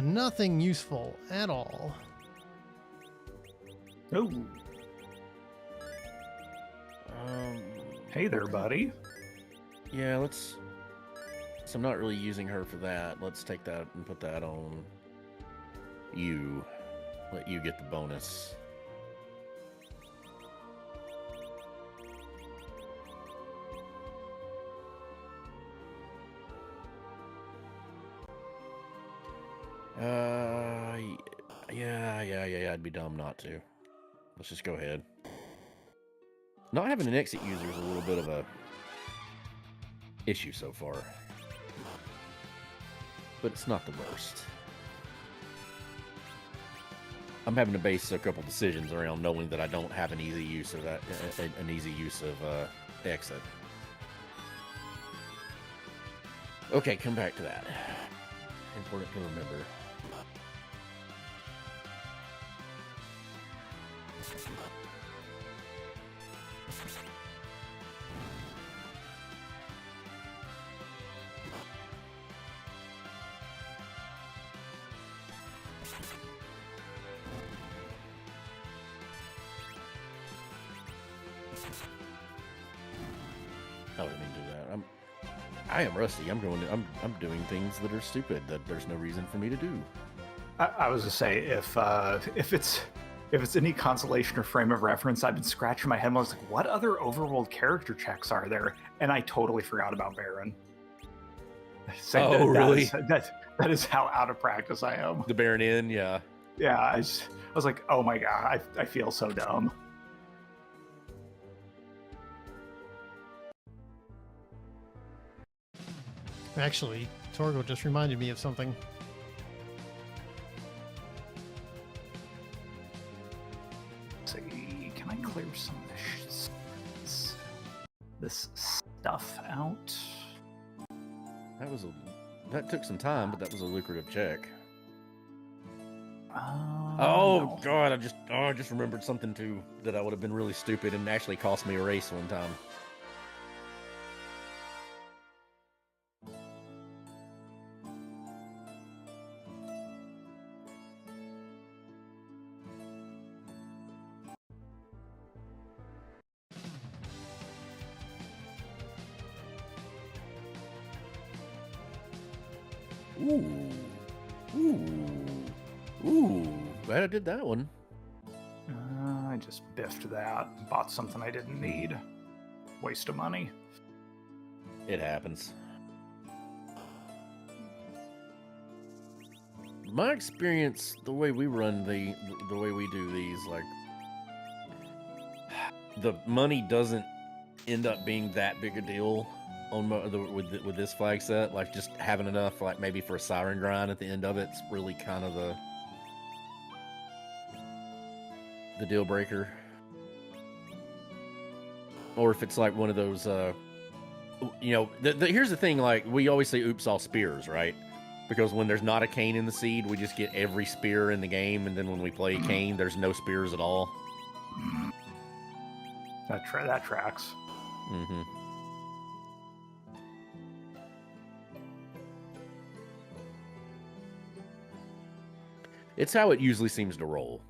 Nothing useful at all. Oh. Hey there, buddy. Yeah, let's... So I'm not really using her for that. Let's take that and put that on you. Let you get the bonus. Yeah, I'd be dumb not to. Let's just go ahead. Not having an exit user is a little bit of a issue so far. But it's not the worst. I'm having to base a couple decisions around knowing that I don't have an easy use of that, an easy use of exit. Okay, come back to that. Important to remember. I didn't mean to do that. I am rusty. I'm doing things that are stupid that there's no reason for me to do. I was to say, if it's any consolation or frame of reference, I've been scratching my head and I was like, what other overworld character checks are there? And I totally forgot about Baron. So really? That is how out of practice I am. The Baron Inn, yeah. Yeah, I was like, oh my god, I feel so dumb. Actually, Torgo just reminded me of something. Let's see, can I clear some of this stuff out? That took some time, but that was a lucrative check. No. God, I just remembered something too that I would have been really stupid and actually cost me a race one time. Ooh, glad I did that one. I just biffed that. Bought something I didn't need. Waste of money. It happens. My experience, the way we run the way we do these, like, the money doesn't end up being that big a deal on with this flag set. Like, just having enough, like, maybe for a siren grind at the end of it's really kind of the deal breaker. Or if it's like one of those, you know, here's the thing, like, we always say oops all spears, right? Because when there's not a cane in the seed, we just get every spear in the game, and then when we play cane, there's no spears at all. That tracks. Mm-hmm. It's how it usually seems to roll.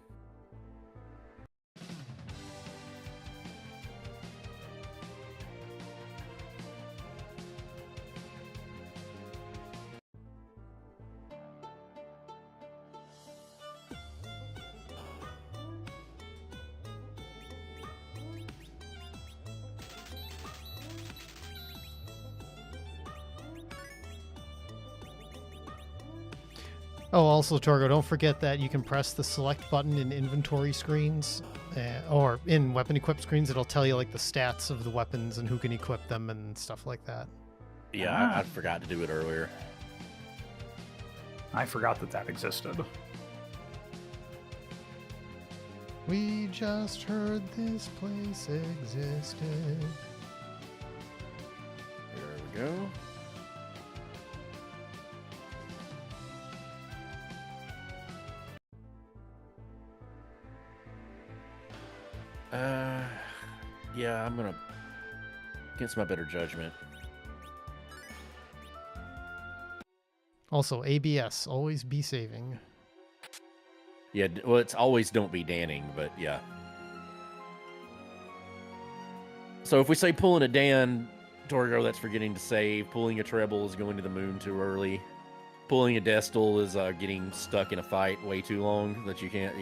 Oh, also, Torgo, don't forget that you can press the select button in inventory screens or in weapon equip screens. It'll tell you like the stats of the weapons and who can equip them and stuff like that. Yeah, I forgot to do it earlier. I forgot that existed. We just heard this place existed. There we go. Yeah, I'm gonna against my better judgment. Also, ABS, always be saving. Yeah, well, it's always don't be Danning, but yeah. So if we say pulling a Dan, Torgo, that's forgetting to save. Pulling a treble is going to the moon too early. Pulling a Destil is getting stuck in a fight way too long that you can't,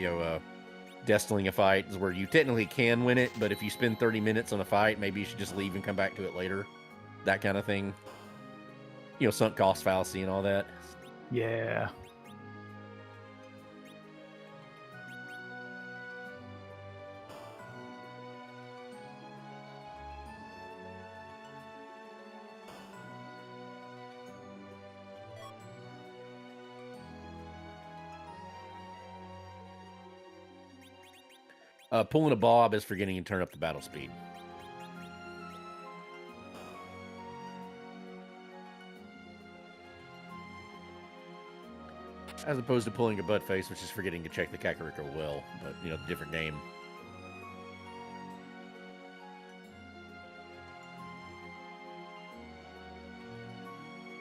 Destiling a fight is where you technically can win it, but if you spend 30 minutes on a fight, maybe you should just leave and come back to it later. That kind of thing. Sunk cost fallacy and all that. Yeah. Pulling a Bob is forgetting to turn up the battle speed. As opposed to pulling a Buttface, which is forgetting to check the Kakariko well, but, different game.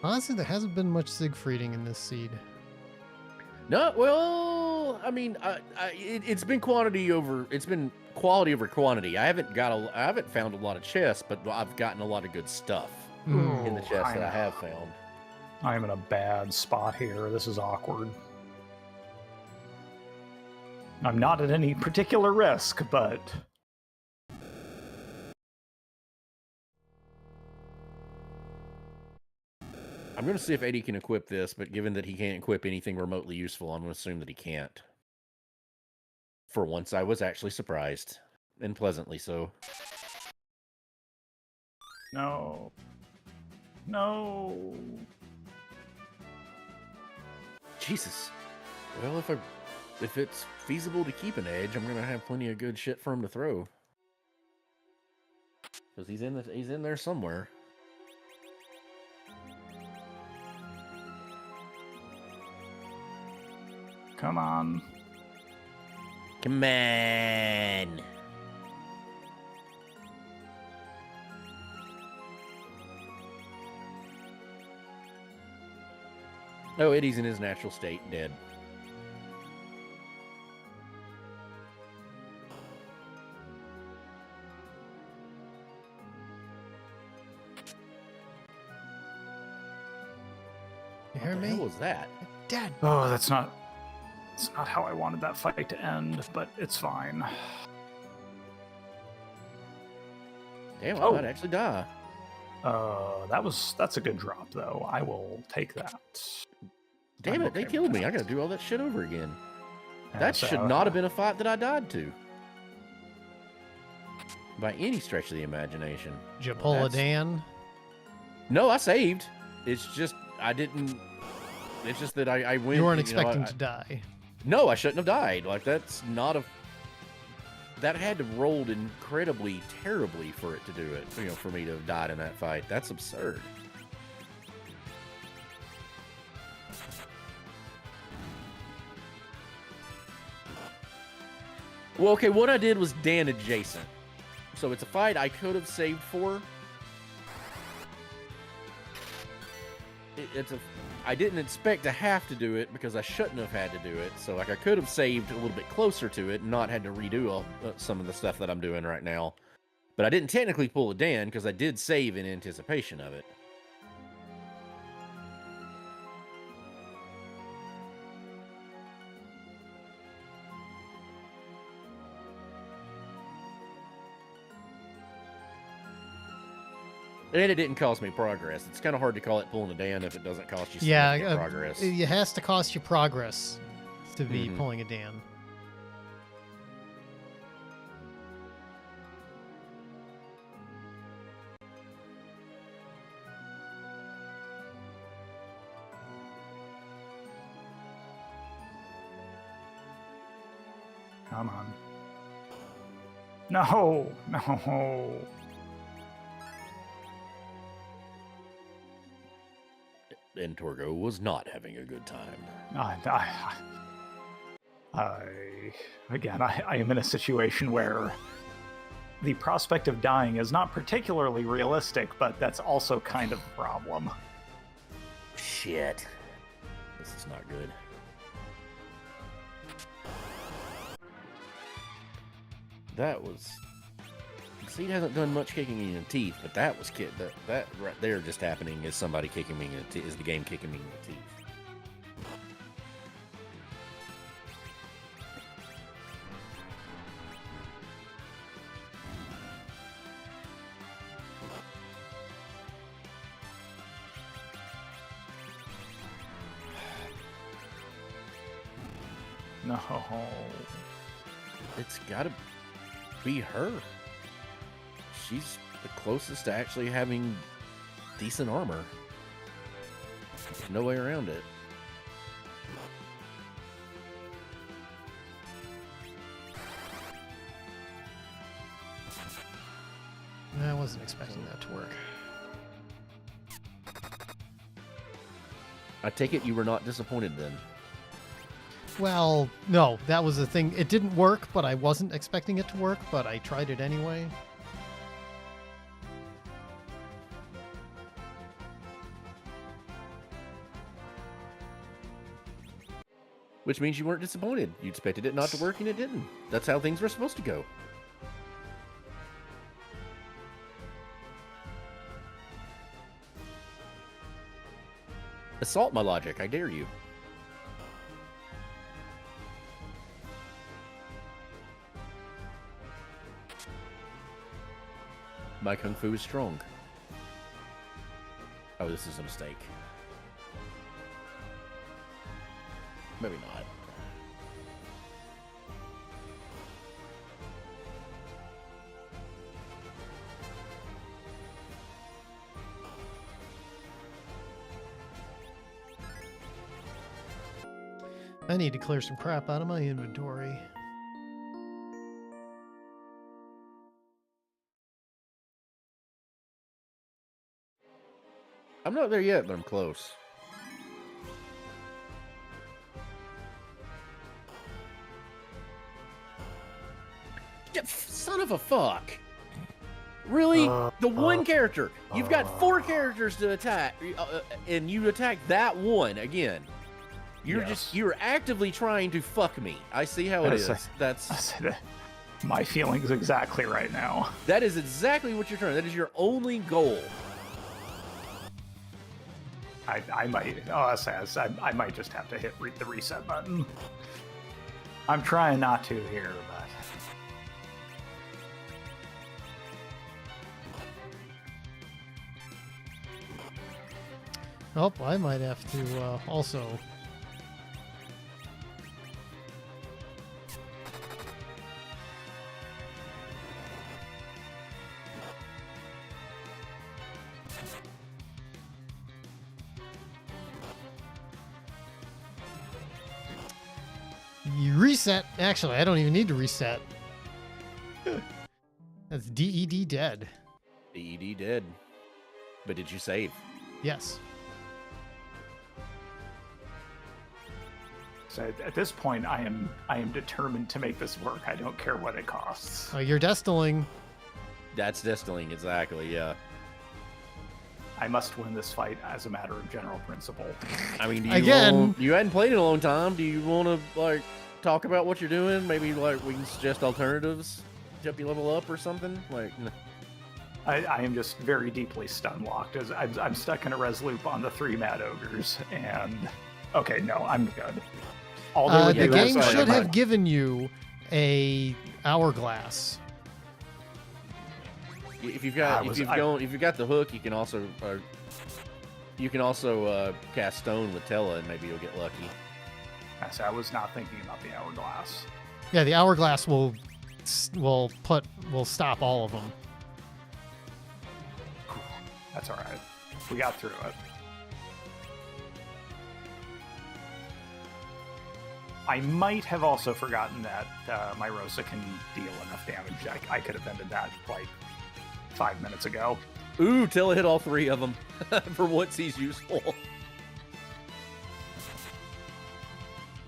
Honestly, there hasn't been much Siegfrieding in this seed. No, well, I mean, it's been quantity over. It's been quality over quantity. I haven't found a lot of chests, but I've gotten a lot of good stuff in the chests that I have found. I am in a bad spot here. This is awkward. I'm not at any particular risk, but I'm going to see if Eddie can equip this, but given that he can't equip anything remotely useful, I'm going to assume that he can't. For once, I was actually surprised, and pleasantly so. no. No. Jesus. Well, if it's feasible to keep an edge, I'm going to have plenty of good shit for him to throw. Because he's in there somewhere. Come on. Come on. Oh, Eddie's in his natural state, dead. You hear What the me? hell was that? Dead. Oh, that's not how I wanted that fight to end, but it's fine. Damn, I might actually die. That's a good drop though. I will take that. Damn it, they killed me. I gotta do all that shit over again. That should not have been a fight that I died to. By any stretch of the imagination. Did you pull a Dan? No, I saved. It's just, I didn't... It's just that I went... You weren't expecting to die. No, I shouldn't have died. Like, that's not a... That had to have rolled incredibly, terribly for it to do it. For me to have died in that fight. That's absurd. Well, okay, what I did was Dan adjacent. So it's a fight I could have saved for. I didn't expect to have to do it because I shouldn't have had to do it. So like I could have saved a little bit closer to it and not had to redo some of the stuff that I'm doing right now. But I didn't technically pull a Dan because I did save in anticipation of it. And it didn't cost me progress. It's kind of hard to call it pulling a Dan if it doesn't cost you Yeah, significant progress. it has to cost you progress to be Mhm. pulling a Dan. Come on. No, no. And Torgo was not having a good time. I am in a situation where the prospect of dying is not particularly realistic, but that's also kind of a problem. Shit. This is not good. That was... Seed hasn't done much kicking me in the teeth, but that was that right there just happening is somebody kicking me in the teeth. Is the game kicking me in the teeth? No. It's gotta be her. She's the closest to actually having decent armor. There's no way around it. I wasn't expecting that to work. I take it you were not disappointed then. Well, no, that was the thing. It didn't work, but I wasn't expecting it to work, but I tried it anyway. Which means you weren't disappointed. You expected it not to work and it didn't. That's how things were supposed to go. Assault my logic, I dare you. My kung fu is strong. Oh, this is a mistake. Maybe not. I need to clear some crap out of my inventory. I'm not there yet, but I'm close. Son of a fuck. Really? The one character. You've got 4 characters to attack, and you attack that one again. You're actively trying to fuck me. I see how it is. That's my feelings exactly right now. That is exactly what you're trying. That is your only goal. I might. I might just have to hit the reset button. I'm trying not to here, but. Oh, I might have to also. You reset. Actually, I don't even need to reset. That's DED dead. DED dead. But did you save? Yes. So at this point, I am determined to make this work. I don't care what it costs. You're destiling. That's destiling, exactly, yeah. I must win this fight as a matter of general principle. I mean, you hadn't played in a long time. Do you want to, like, talk about what you're doing? Maybe, like, we can suggest alternatives? Help you level up or something? Like, no. I am just very deeply stun locked as I'm stuck in a res loop on the 3 mad ogres, and okay, no, I'm good. The game should have given you a hourglass. If you've got if you've got the hook, you can also cast stone with Tella, and maybe you'll get lucky. I was not thinking about the hourglass. Yeah, the hourglass will stop all of them. That's all right. We got through it. I might have also forgotten that my Rosa can deal enough damage. I could have ended that like 5 minutes ago. Ooh, Tella hit all 3 of them. For once, he's useful.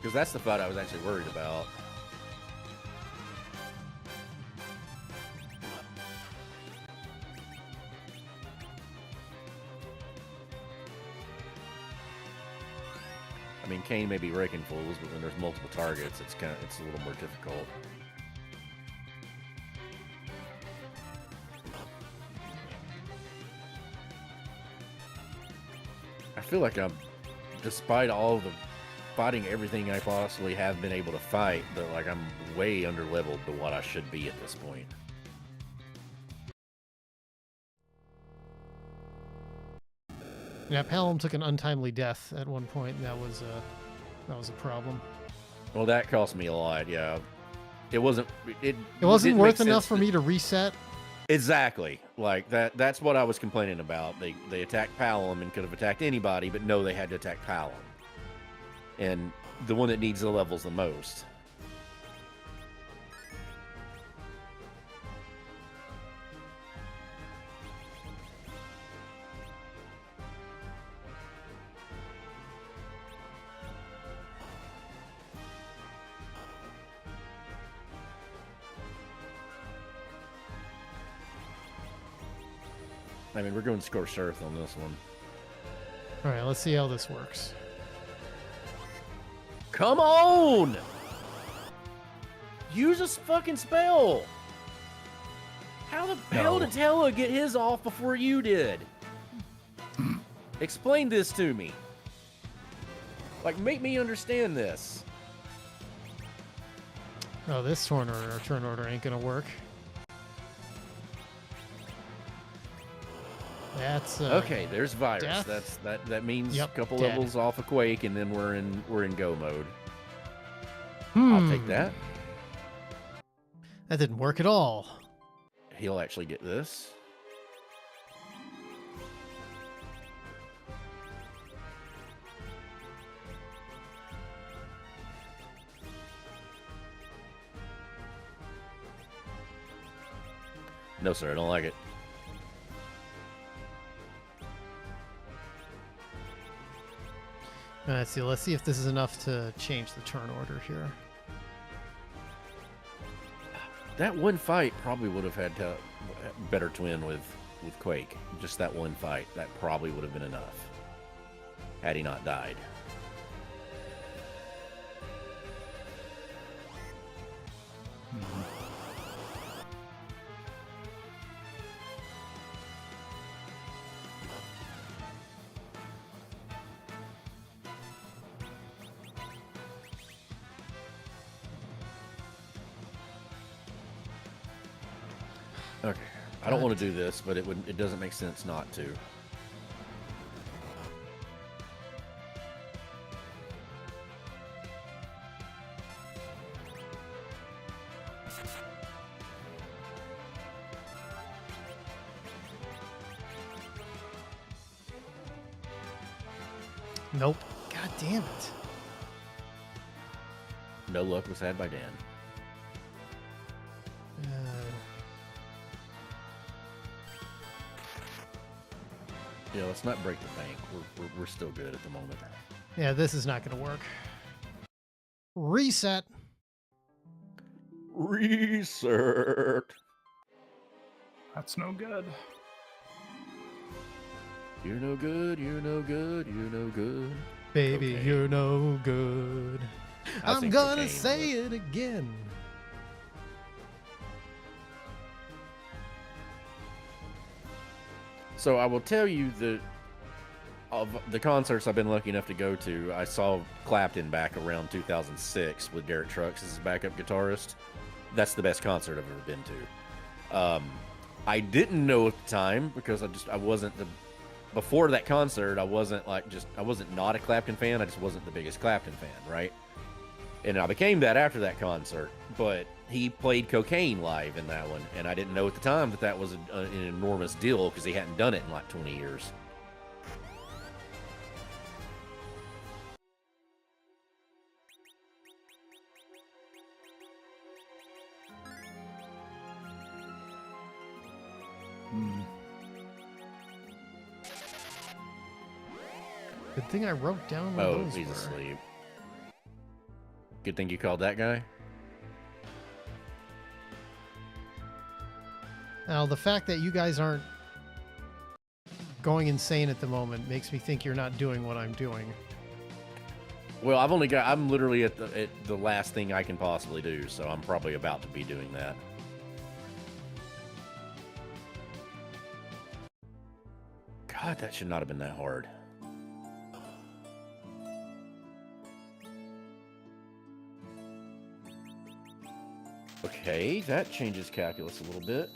Because that's the fight I was actually worried about. I mean, Kane may be raking fools, but when there's multiple targets, it's a little more difficult. I feel like despite all the fighting everything I possibly have been able to fight, but like I'm way underleveled to what I should be at this point. Yeah, Palom took an untimely death at one point, and that was a problem. Well, that cost me a lot. Yeah, it wasn't worth enough for me to reset. Exactly, like that. That's what I was complaining about. They attacked Palom and could have attacked anybody, but no, they had to attack Palom, and the one that needs the levels the most. I mean, we're going Scorched Earth on this one. All right, let's see how this works. Come on! Use a fucking spell! How the hell did Tella get his off before you did? Explain this to me. Like, make me understand this. Oh, this turn order ain't gonna work. That's okay. There's virus. Death. That means a couple dead. levels off of Quake, and then we're in go mode. I'll take that. That didn't work at all. He'll actually get this. No, sir. I don't like it. Let's see if this is enough to change the turn order here. That one fight probably would have had better twin with Quake. Just that one fight, that probably would have been enough. Had he not died. Okay, I don't want to do this, but it doesn't make sense not to. Nope. God damn it. No luck was had by Dan. Yeah, let's not break the bank. We're still good at the moment. Yeah, this is not going to work. Reset. Reset. That's no good. You're no good. You're no good. You're no good. Baby, Cocaine. you're no good. I'm gonna say it again. So I will tell you that of the concerts I've been lucky enough to go to, I saw Clapton back around 2006 with Derek Trucks as his backup guitarist. That's the best concert I've ever been to. I didn't know at the time because I wasn't before that concert. I wasn't not a Clapton fan. I just wasn't the biggest Clapton fan, right? And I became that after that concert. But he played Cocaine live in that one, and I didn't know at the time that was an enormous deal because he hadn't done it in like 20 years. Good thing I wrote down what Oh, those he's were. asleep. Good thing you called that guy. Now, the fact that you guys aren't going insane at the moment makes me think you're not doing what I'm doing. Well, I'm literally at the last thing I can possibly do, so I'm probably about to be doing that. God, that should not have been that hard. Okay, that changes calculus a little bit.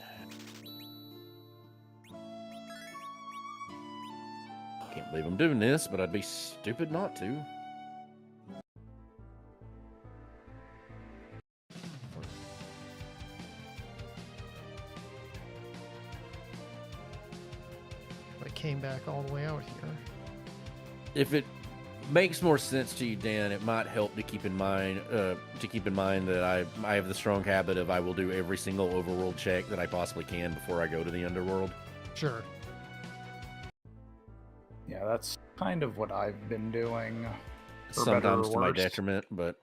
Can't believe I'm doing this, but I'd be stupid not to. I came back all the way out here. If it makes more sense to you, Dan, it might help to keep in mind that I have the strong habit of I will do every single overworld check that I possibly can before I go to the underworld. Sure. Yeah, that's kind of what I've been doing. For better Sometimes or to my worse. detriment, but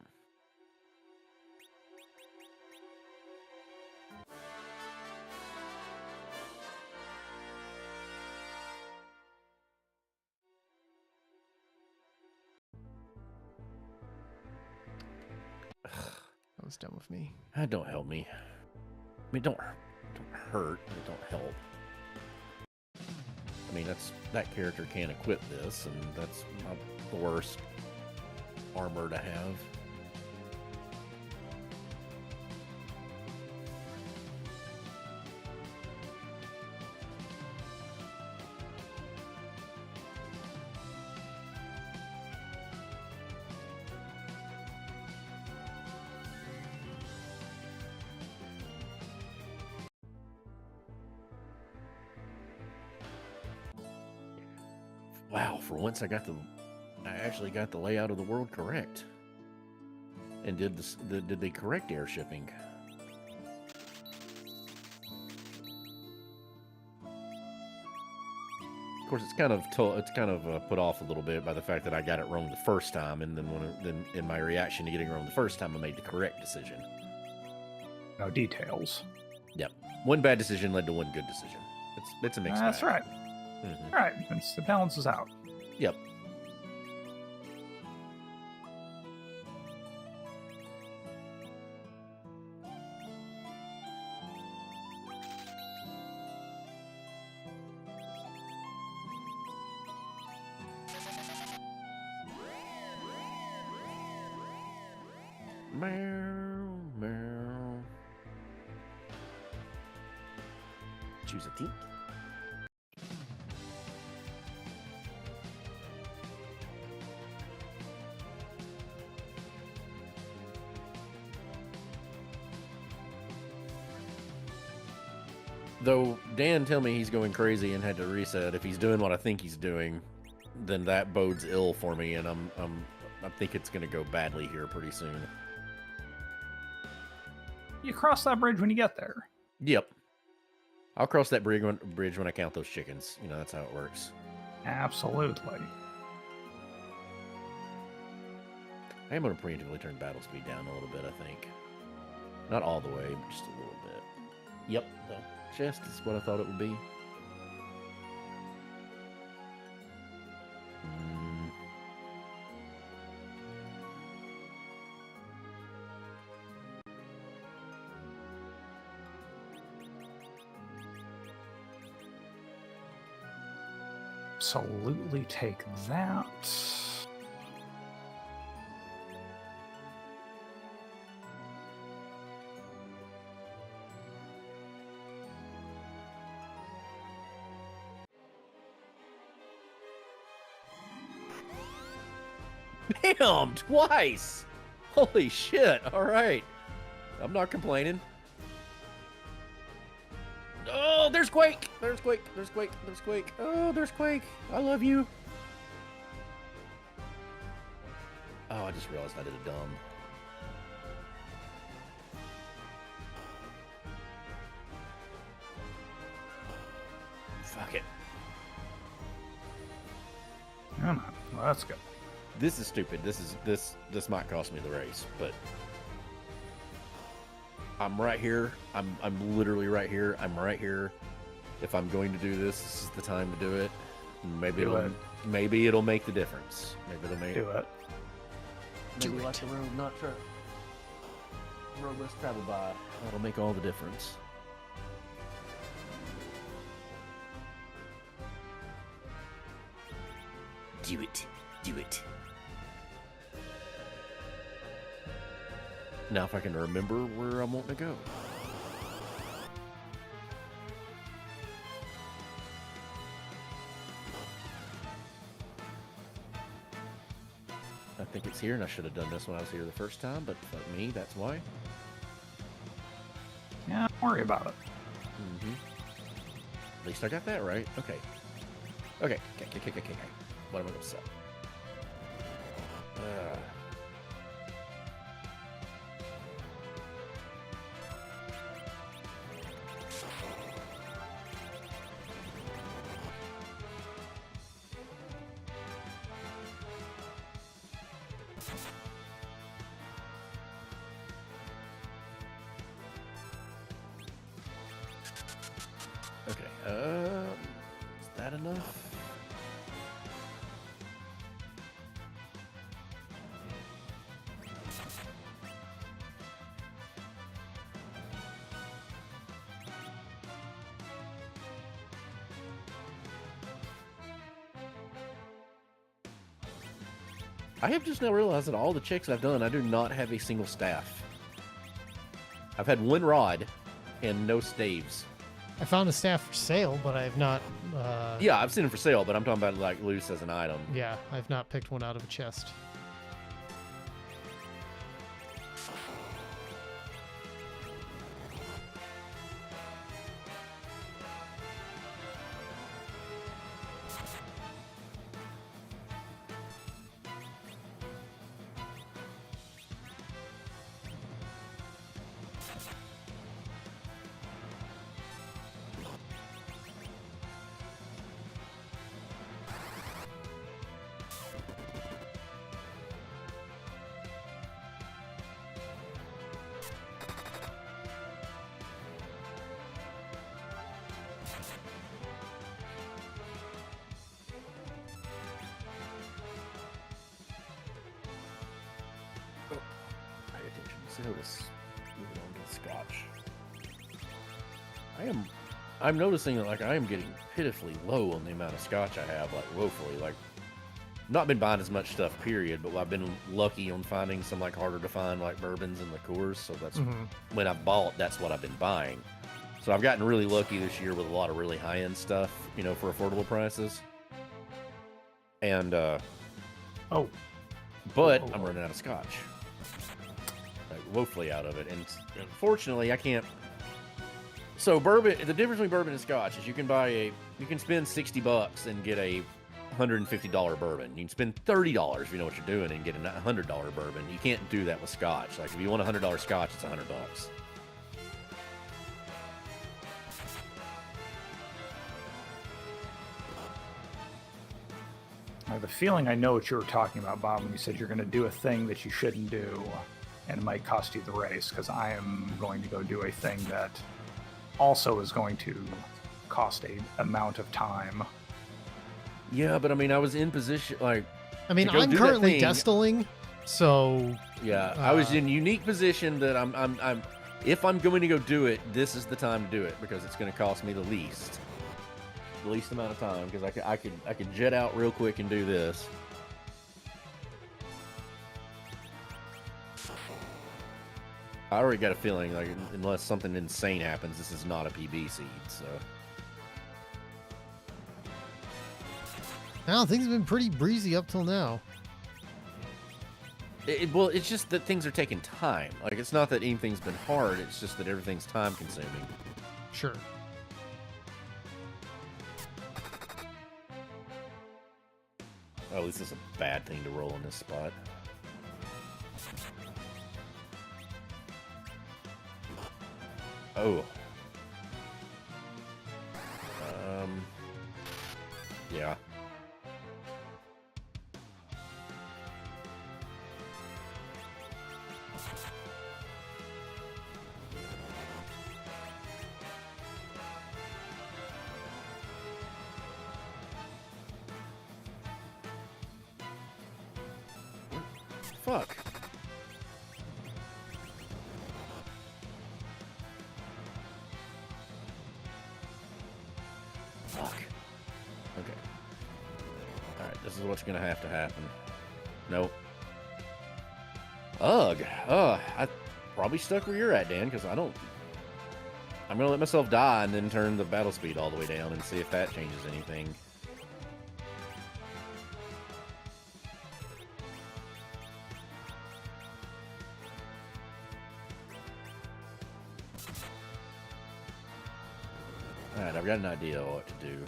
That was dumb of me. that don't help me. I mean, don't hurt, but it don't help. I mean, that character can't equip this, and that's not the worst armor to have. Wow, for once I actually got the layout of the world correct. And did the correct air shipping. Of course, it's kind of put off a little bit by the fact that I got it wrong the first time, and then in my reaction to getting it wrong the first time, I made the correct decision. No details. Yep, one bad decision led to one good decision. It's a mixed That's bag. right. Mm-hmm. All right, it balances out. Yep. Meow, meow. Choose a team. Though Dan tell me he's going crazy and had to reset. If he's doing what I think he's doing, then that bodes ill for me, and I think it's going to go badly here pretty soon. You cross that bridge when you get there. Yep. I'll cross that bridge when I count those chickens. You know, that's how it works. Absolutely. I am going to preemptively turn battle speed down a little bit, I think. Not all the way, but just a little bit. Yep, the chest is what I thought it would be. Absolutely take that. Damn, twice. Holy shit. All right. I'm not complaining. Oh, there's Quake. There's Quake. There's Quake. There's Quake. Oh, there's Quake. I love you. Oh, I just realized I did a dumb. Fuck it. Well, that's good. This is stupid. This might cost me the race, but I'm right here. I'm literally right here. I'm right here. If I'm going to do this, this is the time to do it. Maybe it'll make the difference. Maybe it'll make Do it. Maybe like the road less traveled by. That'll make all the difference. Do it. Do it. Now if I can remember where I'm wanting to go. I think it's here, and I should have done this when I was here the first time, but fuck me, that's why. Yeah, don't worry about it. Mm-hmm. At least I got that right. Okay. Okay. What am I going to say? Okay, is that enough? I have just now realized that all the checks I've done, I do not have a single staff. I've had one rod and no staves. I found a staff for sale, but I have not. Yeah, I've seen them for sale, but I'm talking about like loose as an item. Yeah, I've not picked one out of a chest. Moving on to the scotch. I'm noticing that like I am getting pitifully low on the amount of scotch I have, like woefully. Like, not been buying as much stuff, period, but I've been lucky on finding some like harder to find like bourbons and liqueurs. So that's when I've bought, that's what I've been buying. So I've gotten really lucky this year with a lot of really high end stuff, you know, for affordable prices. And but I'm running out of scotch. Woefully out of it, and unfortunately I can't. So bourbon, the difference between bourbon and scotch is you can spend $60 and get a $150 bourbon. You can spend $30 if you know what you're doing and get a $100 bourbon. You can't do that with scotch. Like if you want a $100 scotch, it's $100. I have a feeling I know what you were talking about, Bob, when you said you're going to do a thing that you shouldn't do. And it might cost you the race, because I am going to go do a thing that also is going to cost a amount of time. Yeah, but I mean, I was in position, like... I mean, I'm currently destilling, so... Yeah, I was in unique position that I'm if I'm going to go do it, this is the time to do it, because it's going to cost me the least amount of time, because I could jet out real quick and do this. I already got a feeling, like, unless something insane happens, this is not a PB seed, so... Now, things have been pretty breezy up till now. Well, it's just that things are taking time. Like, it's not that anything's been hard, it's just that everything's time consuming. Sure. Oh, this is a bad thing to roll in this spot. Oh. Yeah. Fuck. Fuck. Okay. Alright, this is what's gonna have to happen. Nope. Ugh. I probably stuck where you're at, Dan, because I don't... I'm gonna let myself die and then turn the battle speed all the way down and see if that changes anything. Alright, I've got an idea of what to do.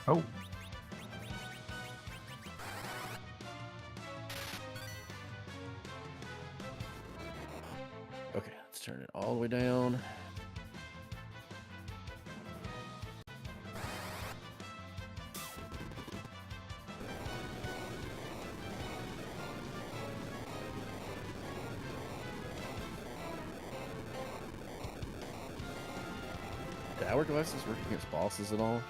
Oh. Okay, let's turn it all the way down. Do hourglasses work against bosses at all?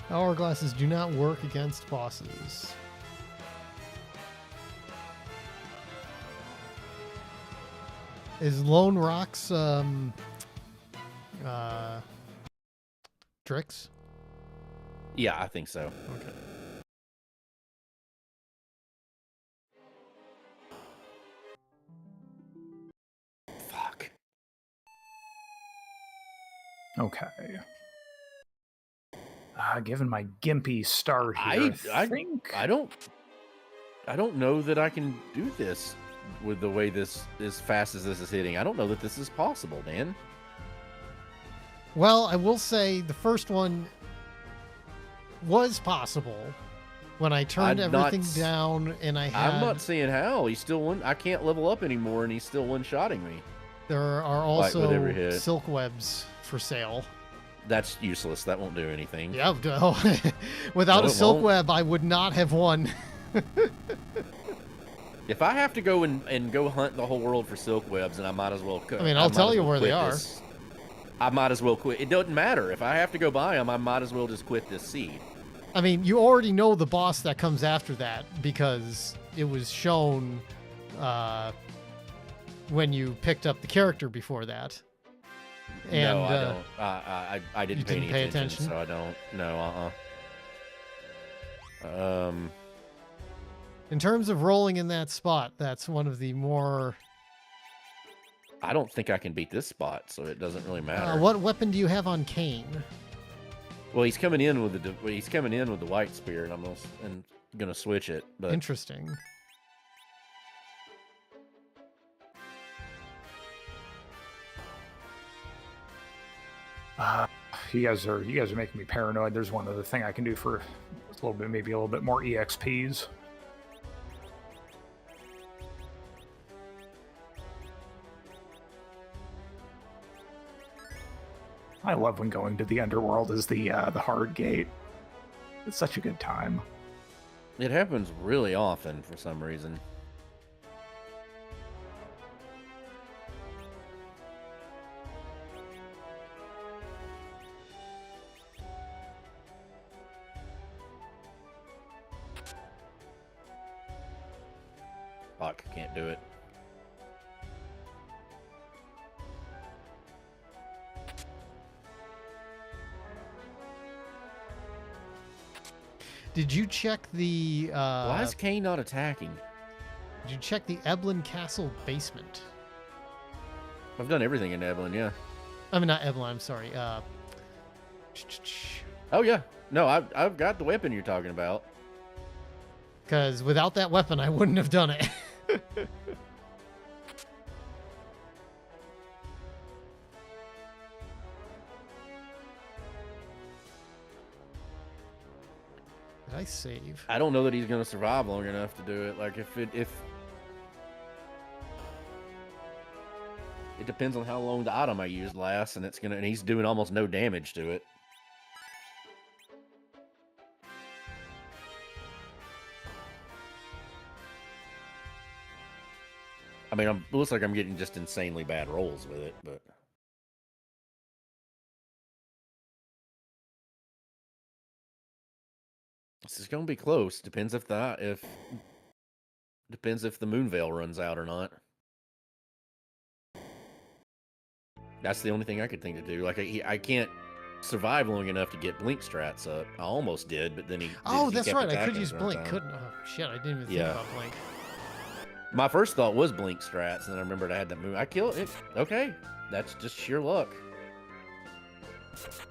Hourglasses do not work against bosses. Is Lone Rock's tricks? Yeah, I think so. Okay. Fuck. Okay. Given my gimpy start here, I think I don't know that I can do this with the way this as fast as this is hitting. I don't know that this is possible, Dan. Well, I will say the first one was possible when I turned everything down and I had... I'm not seeing how. He's still one. I can't level up anymore and he's still one-shotting me. There are also with every hit. silk webs for sale. That's useless. That won't do anything. Yeah, without a silk web, I would not have won. If I have to go and go hunt the whole world for silk webs, then I might as well. I mean, I'll tell you where they are. I might as well quit. It doesn't matter. If I have to go buy them, I might as well just quit this seed. I mean, you already know the boss that comes after that because it was shown when you picked up the character before that. And, no, I don't. I didn't pay any attention, so I don't. No, in terms of rolling in that spot, that's one of the more... I don't think I can beat this spot, so it doesn't really matter. What weapon do you have on Kane? Well, he's coming in with the white spear, and I'm gonna switch it. But interesting. You guys are making me paranoid. There's one other thing I can do for maybe a little bit more EXPs. I love when going to the underworld is the hard gate. It's such a good time. It happens really often for some reason. Fuck, can't do it. Did you check the... Why is Kane not attacking? Did you check the Eblin Castle basement? I've done everything in Eblin, yeah. I mean, not Eblin, I'm sorry. Oh yeah, no, I've got the weapon you're talking about. Because without that weapon, I wouldn't have done it. Did I save? I don't know that he's gonna survive long enough to do it. Like if it depends on how long the item I used lasts, and he's doing almost no damage to it. I mean, it looks like I'm getting just insanely bad rolls with it, but this is gonna be close. Depends if the Moonveil runs out or not. That's the only thing I could think to do. Like I can't survive long enough to get blink strats up. I almost did, but then he. Oh, he that's kept right. I could attacking use us blink. time. Couldn't. Oh shit! I didn't even think Yeah. about blink. My first thought was blink strats, and then I remembered I had that move. I killed it. Okay, that's just sheer luck.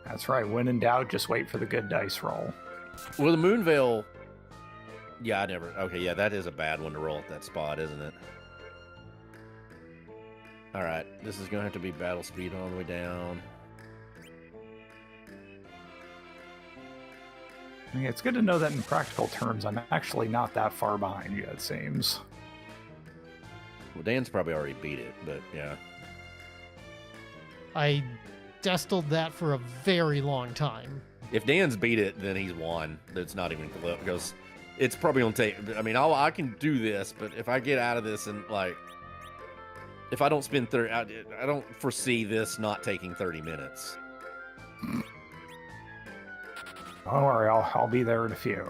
That's right. When in doubt, just wait for the good dice roll. Well, the Moonveil. Yeah, I never. Okay, yeah, that is a bad one to roll at that spot, isn't it? All right, this is gonna have to be battle speed all the way down. I mean, it's good to know that in practical terms, I'm actually not that far behind you, it seems. Well, Dan's probably already beat it, but yeah. I destiled that for a very long time. If Dan's beat it, then he's won. It's not even close because it's probably gonna take. I mean, I can do this, but if I get out of this and like, if I don't spend 30, I don't foresee this not taking 30 minutes. Don't worry, I'll be there in a few.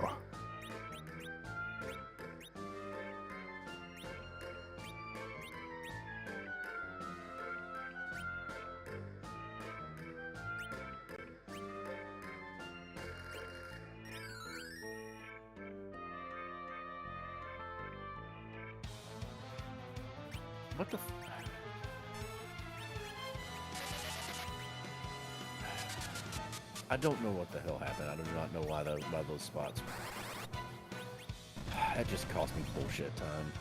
What the? I don't know what the hell happened. I do not know why those spots. That just cost me bullshit time.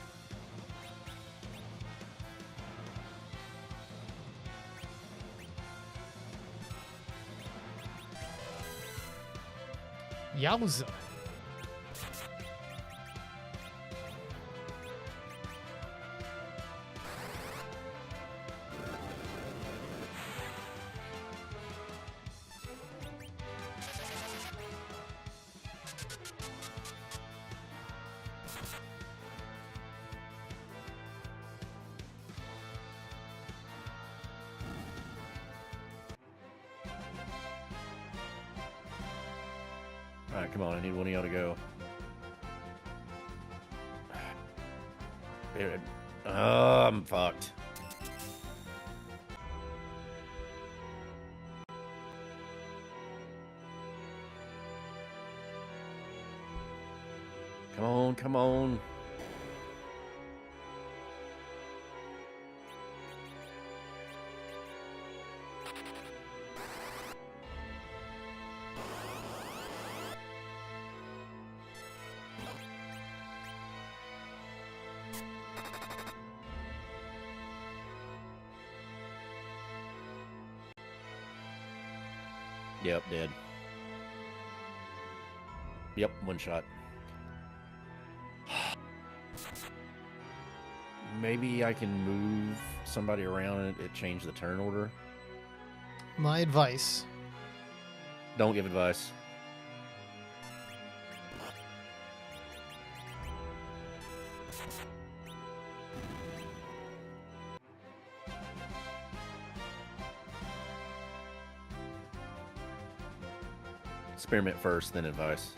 Yowza. All right, come on. I need one of y'all to go. I'm fucked. Come on, come on. Yep, dead. Yep, one shot. Maybe I can move somebody around and it change the turn order. My advice. Don't give advice. Experiment first, then advice.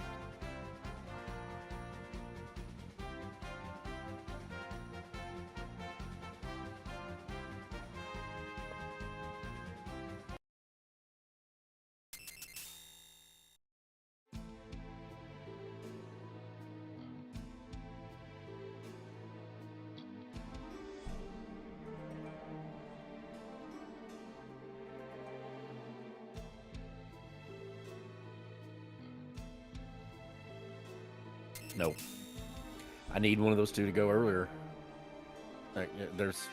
No. I need one of those two to go earlier. Like, there's...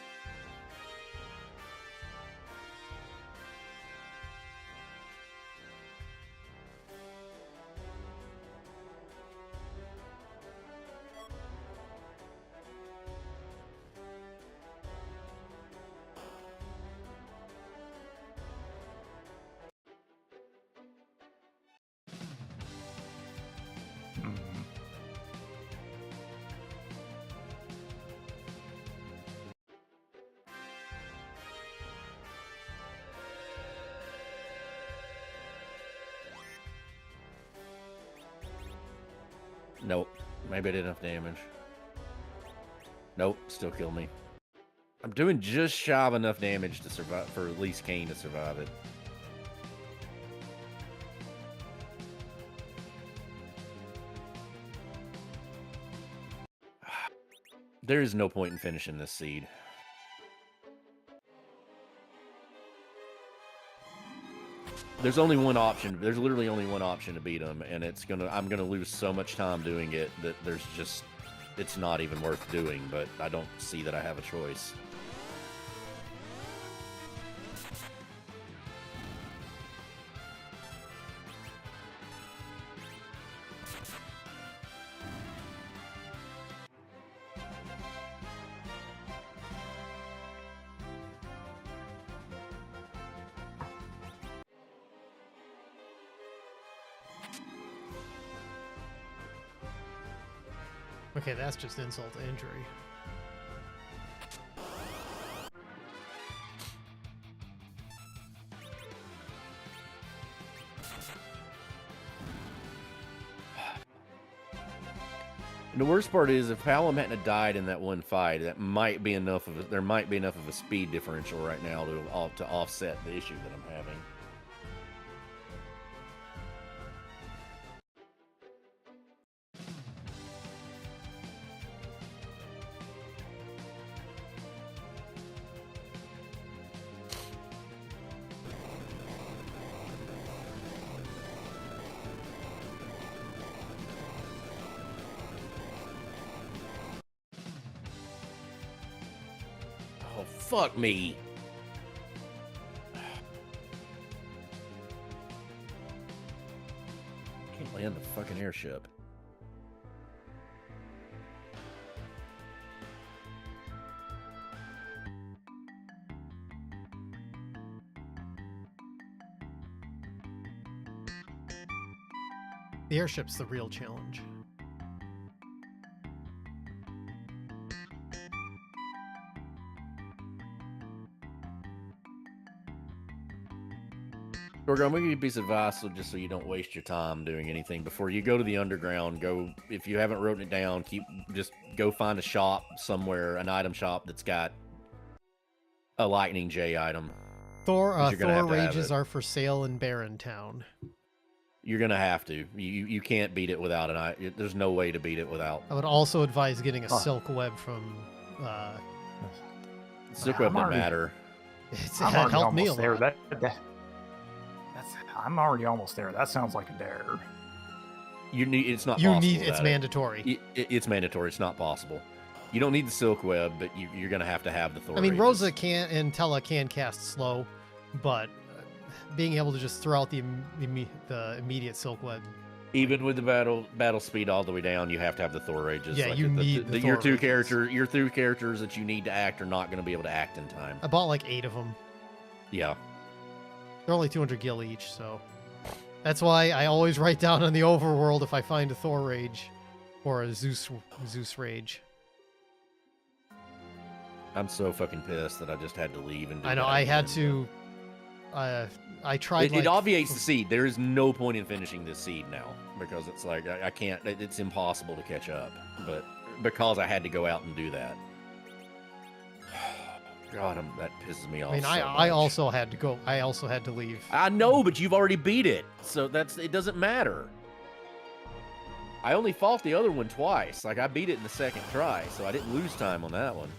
Nope. Maybe I did enough damage. Nope. Still killed me. I'm doing just shy of enough damage to survive for at least Kane to survive it. There is no point in finishing this seed. There's only one option. There's literally only one option to beat him, and I'm gonna lose so much time doing it that it's not even worth doing. But I don't see that I have a choice. Okay, that's just insult to injury. And the worst part is, if Hallam hadn't have died in that one fight, that might be enough of there might be enough of a speed differential right now to offset the issue that I'm having. Oh, fuck me. Can't land the fucking airship. The airship's the real challenge. Torgo, I'm going to give you a piece of advice just so you don't waste your time doing anything. Before you go to the underground, if you haven't written it down, just go find a shop somewhere, an item shop that's got a Lightning J item. Thor Rages are for sale in Barren Town. You're going to have to. You can't beat it without it. There's no way to beat it without. I would also advise getting a silk web from... silk web doesn't matter. It helped me a lot. I'm already almost there. That sounds like a dare. It's not possible. It's mandatory. It's mandatory. It's not possible. You don't need the silk web, but you're going to have the Thor. I mean, Rages. Rosa and Tella can cast slow, but being able to just throw out the immediate silk web. Even with the battle speed all the way down, you have to have the Thor Rages. Yeah, you need the Thor Rages. Your two characters that you need to act are not going to be able to act in time. I bought like 8 of them. Yeah. They're only 200 gil each, so that's why I always write down on the overworld if I find a Thor Rage or a Zeus Rage. I'm so fucking pissed that I just had to leave and do I know, that I again. had to... I tried It obviates the seed. There is no point in finishing this seed now because it's like I can't. It's impossible to catch up. But because I had to go out and do that, God, that pisses me off. I mean, so I much. also had to go. I also had to leave. I know, but you've already beat it, so it doesn't matter. I only fought the other one twice. Like I beat it in the second try, so I didn't lose time on that one.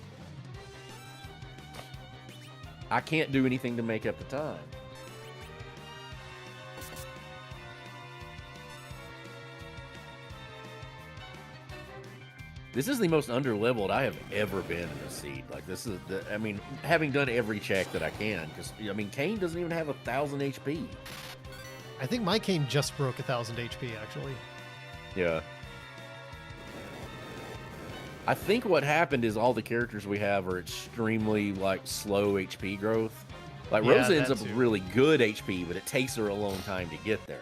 I can't do anything to make up the time. This is the most underleveled I have ever been in this seed. Like, this is I mean, having done every check that I can, because, I mean, Kane doesn't even have 1,000 HP. I think my Kane just broke 1,000 HP, actually. Yeah. I think what happened is all the characters we have are extremely, like, slow HP growth. Like, Yeah, Rosa ends that up with too. really good HP, but it takes her a long time to get there.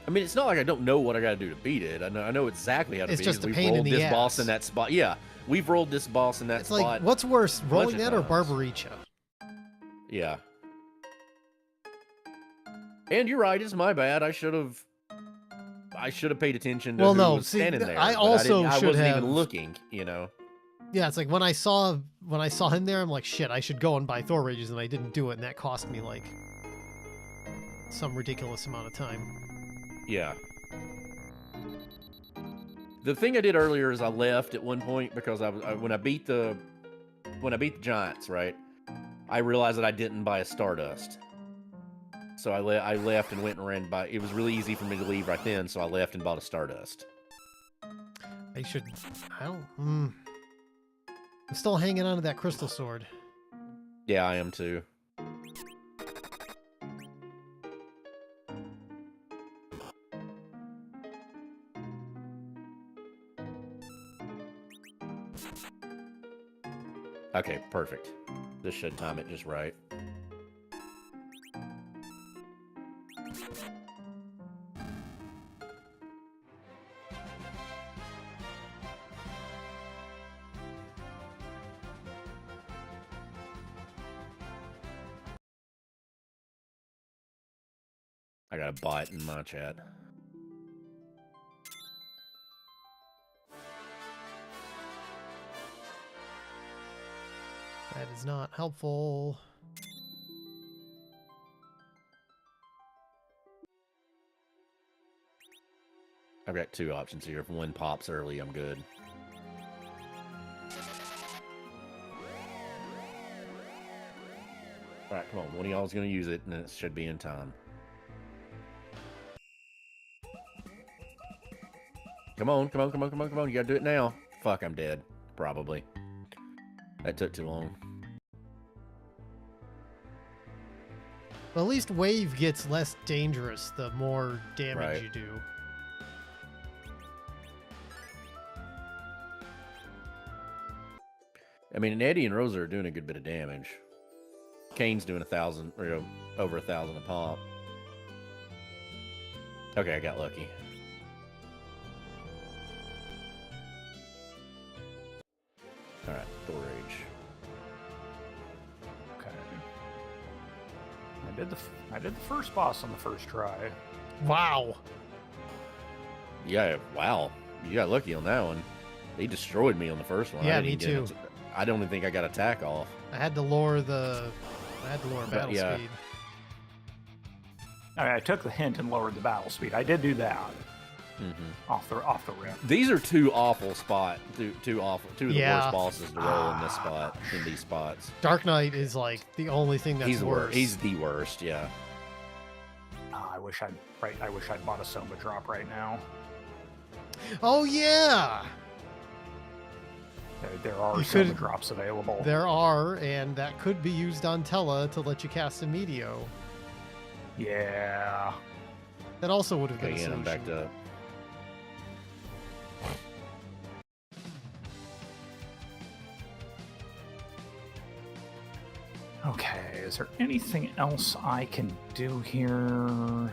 I mean, it's not like I don't know what I got to do to beat it. I know exactly how to It's beat just it. a We've pain in rolled the this boss in ass. that spot. Yeah, we've rolled this boss in that It's spot. like, what's worse, rolling of that or times. Barbaricha? Yeah. And you're right, it's my bad. I should have paid attention to Well, who no, was see, standing there. I but also I should wasn't have- even looking, you know. Yeah, it's like when I saw him there, I'm like, shit, I should go and buy Thor Rages, and I didn't do it, and that cost me like some ridiculous amount of time. Yeah. The thing I did earlier is I left at one point because when I beat the giants, right? I realized that I didn't buy a Stardust. So I left and went and ran by. It was really easy for me to leave right then, so I left and bought a Stardust. I should. I don't. I'm still hanging on to that crystal sword. Yeah, I am too. Okay, perfect. This should time it just right. I got a bot in my chat. That is not helpful. I've got two options here. If one pops early, I'm good. Alright, come on. One of y'all's gonna use it, and it should be in time. Come on, come on, come on, come on, come on. You gotta do it now. Fuck, I'm dead. Probably. That took too long. Well, at least wave gets less dangerous the more damage Right. you do. I mean, and Eddie and Rosa are doing a good bit of damage. Kane's doing 1,000, or over 1,000 a pop. Okay, I got lucky. All right, Thor Rage. Okay. I did the first boss on the first try. Wow. Yeah, wow. You got lucky on that one. He destroyed me on the first one. Yeah, I didn't me even too. I don't even think I got attack off. I had to lower battle yeah. speed. I mean, I took the hint and lowered the battle speed. I did do that off the rip. These are two awful two of the Yeah. worst bosses to roll in this spot, in these spots. Dark Knight is like the only thing that's He's the worse. worst. He's the worst, yeah. I wish I'd bought a Soma drop right now. Oh yeah, There are You Soma could- drops available. there are, and that could be used on Tella to let you cast a Meteor. Yeah. That also would have been Okay, a again, I'm solution. backed up. Okay, is there anything else I can do here I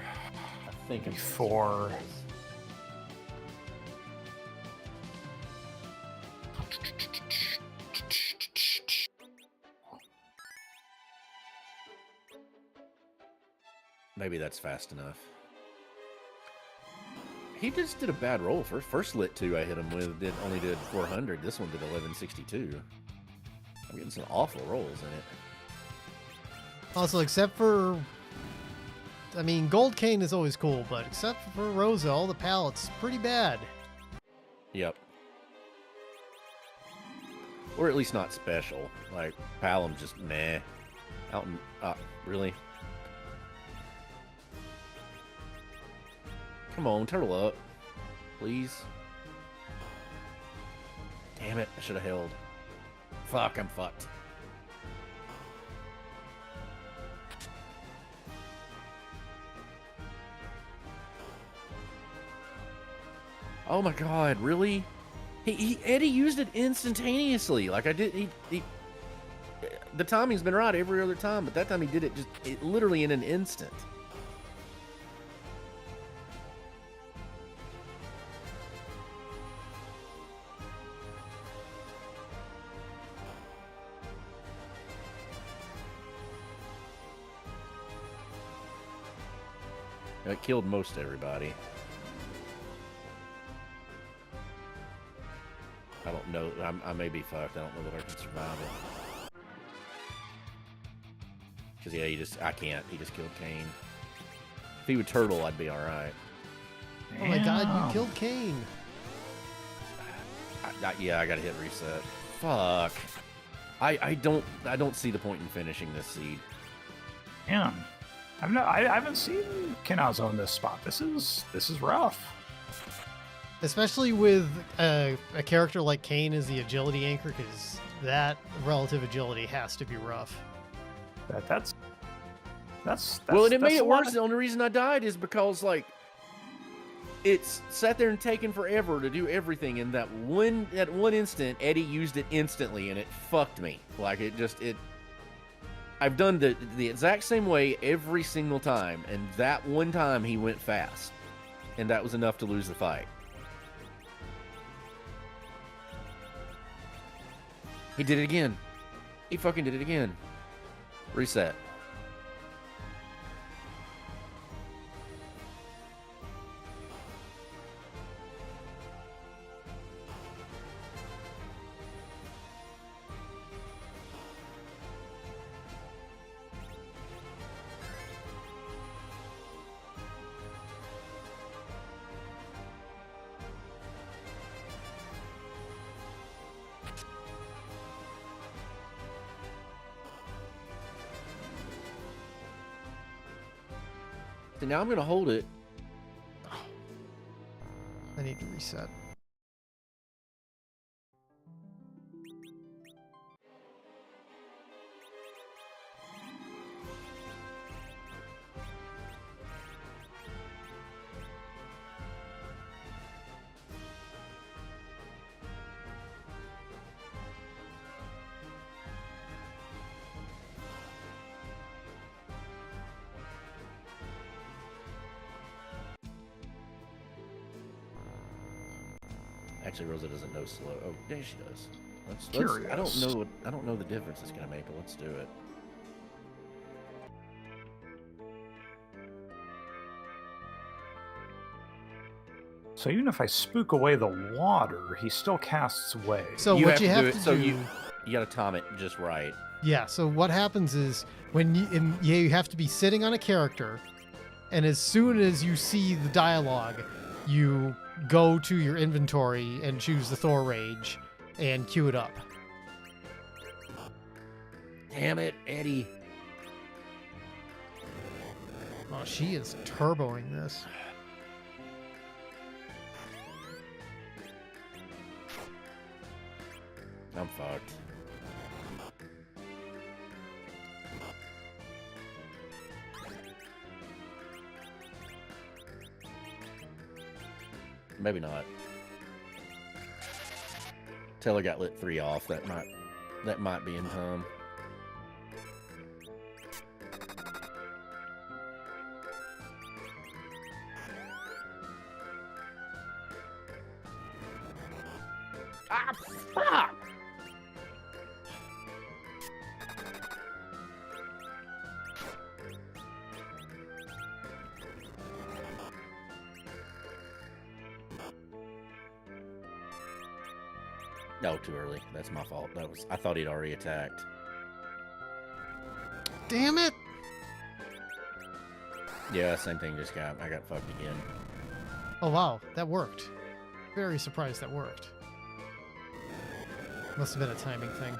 think I'm before? Maybe that's fast enough. He just did a bad roll. First lit 2 I hit him with only did 400. This one did 1162. I'm getting some awful rolls in it. Also, except for, I mean, Gold Cane is always cool, but except for Rosa, all the palettes pretty bad. Yep. Or at least not special. Like, Palam's just meh. Out in, really? Come on, turtle up. Please. Damn it, I should have held. Fuck, I'm fucked. Oh my god, really? Eddie used it instantaneously. Like I did, the timing's been right every other time, but that time he did it literally in an instant. It killed most everybody. I don't know. I may be fucked. I don't know that I can survive it. Because, yeah, I can't. He just killed Kane. If he would turtle, I'd be alright. Oh my god, you killed Kane. Yeah, I gotta hit reset. Fuck. I don't see the point in finishing this seed. Yeah. I haven't seen Kinazo in this spot. This is rough. Especially with a character like Kane as the agility anchor, because that relative agility has to be rough. That's well, and it made it worse. The only reason I died is because, like, it's sat there and taken forever to do everything. And at one instant, Eddie used it instantly, and it fucked me. Like, I've done the exact same way every single time, and that one time he went fast, and that was enough to lose the fight. He did it again. He fucking did it again. Reset. So now I'm going to hold it. I need to reset. Actually, Rosa doesn't know slow. Oh, yeah, she does. Let's Curious. I don't know the difference it's gonna make, but let's do it. So even if I spook away the water, he still casts away. So what you have to do, so you gotta time it just right. yeah. So what happens is when you have to be sitting on a character, and as soon as you see the dialogue, you go to your inventory and choose the Thor Rage and queue it up. Damn it, Eddie. Oh, she is turboing this. I'm fucked. Maybe not. Taylor got lit 3 off. That might be in time. Ah, fuck! No, too early. That's my fault. I thought he'd already attacked. Damn it! Yeah, same thing. I got fucked again. Oh wow, that worked. very surprised that worked. Must have been a timing thing.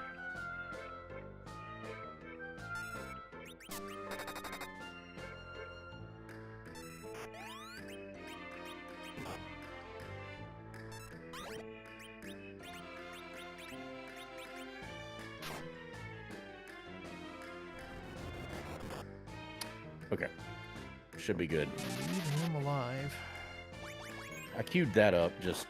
Okay. Should be good. Leaving him alive. I queued that up just...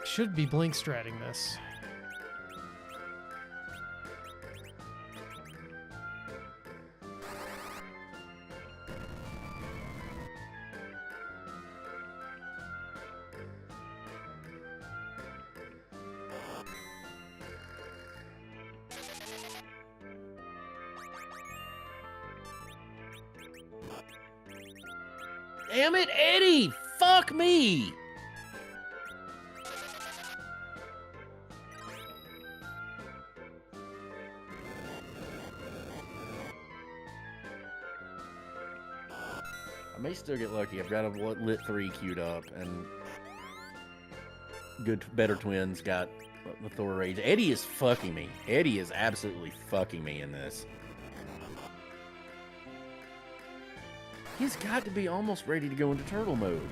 Should be blink stratting this. Damn it, Eddie! Fuck me! I may still get lucky. I've got a lit 3 queued up, and better twins got the Thor Rage. Eddie is fucking me. Eddie is absolutely fucking me in this. He's got to be almost ready to go into turtle mode.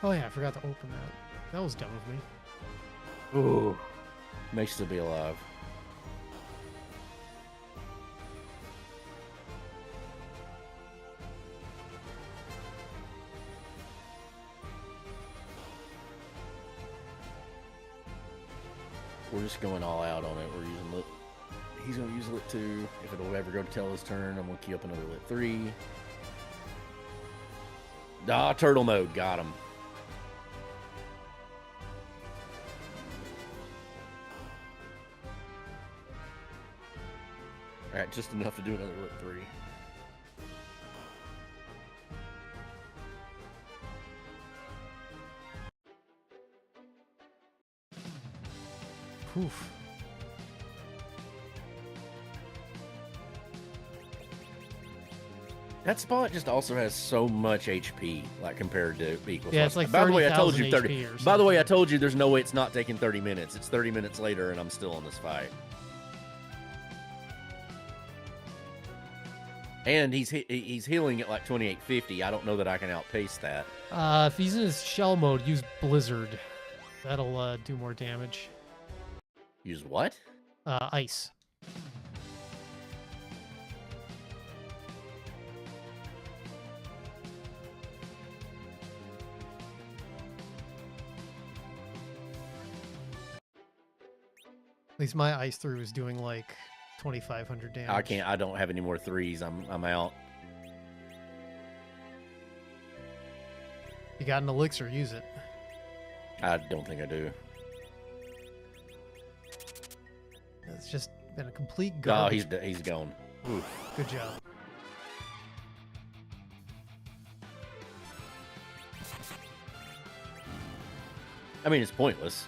Oh yeah, I forgot to open that. That was dumb of me. Ooh. May still be alive. We're just going all out on it. We're using lit. He's gonna use lit 2. If it'll ever go to tell his turn, I'm gonna queue up another lit 3. Ah, turtle mode, got him. Alright, just enough to do another lit 3. Poof. That spot just also has so much HP, like compared to equals. Yeah, it's like By the way, I told you 30,000 30. HP or By the way, I something. told you there's no way it's not taking 30 minutes. It's 30 minutes later, and I'm still in this fight. And he's healing at like 2850. I don't know that I can outpace that. If he's in his shell mode, use Blizzard. That'll do more damage. Use what? Ice. At least my ice through is doing like 2,500 damage. I can't. I don't have any more 3s. I'm out. You got an elixir, use it. I don't think I do. It's just been a complete Oh, garbage. he's gone. Oof. Good job. I mean, it's pointless,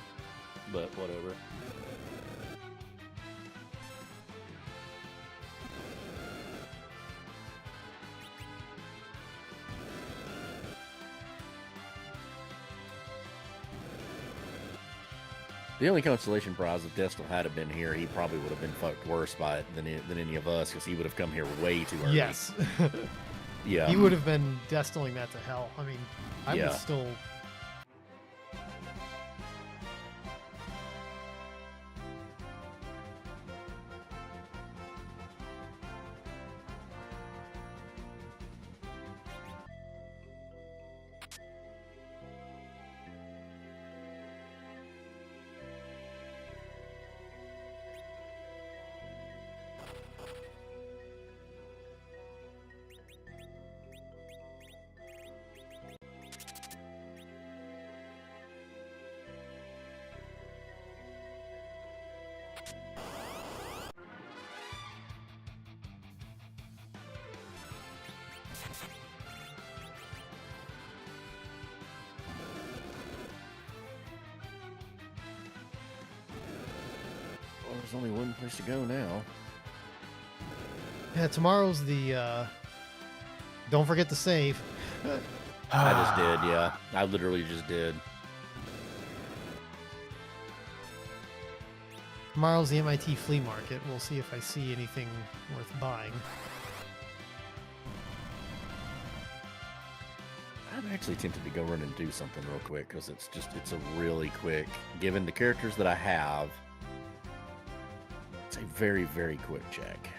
but whatever. The only consolation prize if Destel had been here, he probably would have been fucked worse by it than any of us, because he would have come here way too early. Yes. Yeah. He would have been destiling that to hell. I mean, I Yeah. was still... there's only one place to go now. Yeah, tomorrow's the, don't forget to save. I just did, yeah. I literally just did. Tomorrow's the MIT flea market. We'll see if I see anything worth buying. I'm actually tempted to go run and do something real quick because it's a really quick, given the characters that I have, it's a very, very quick check.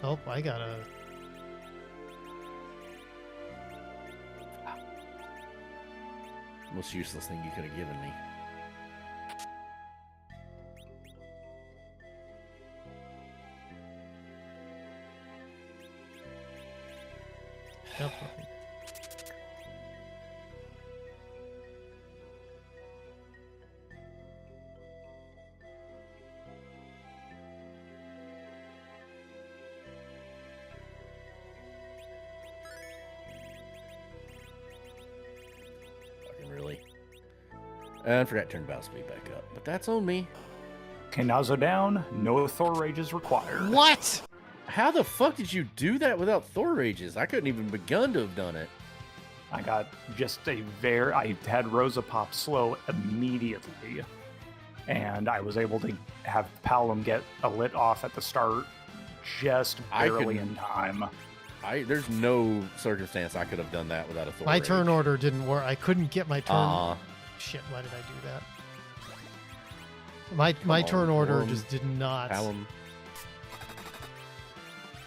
Oh, I gotta... Most useless thing you could have given me. Yep. Really. And I forgot to turn battle speed back up, but that's on me. Okay, Nazo down. No Thor rages required. What? How the fuck did you do that without Thor rages? I couldn't even begun to have done it. I got just I had Rosa pop slow immediately, and I was able to have Palom get a lit off at the start just barely in time. There's no circumstance I could have done that without a Thor My rage. turn order didn't work. I couldn't get my turn. Shit, why did I do that? My turn order just did not. Palom.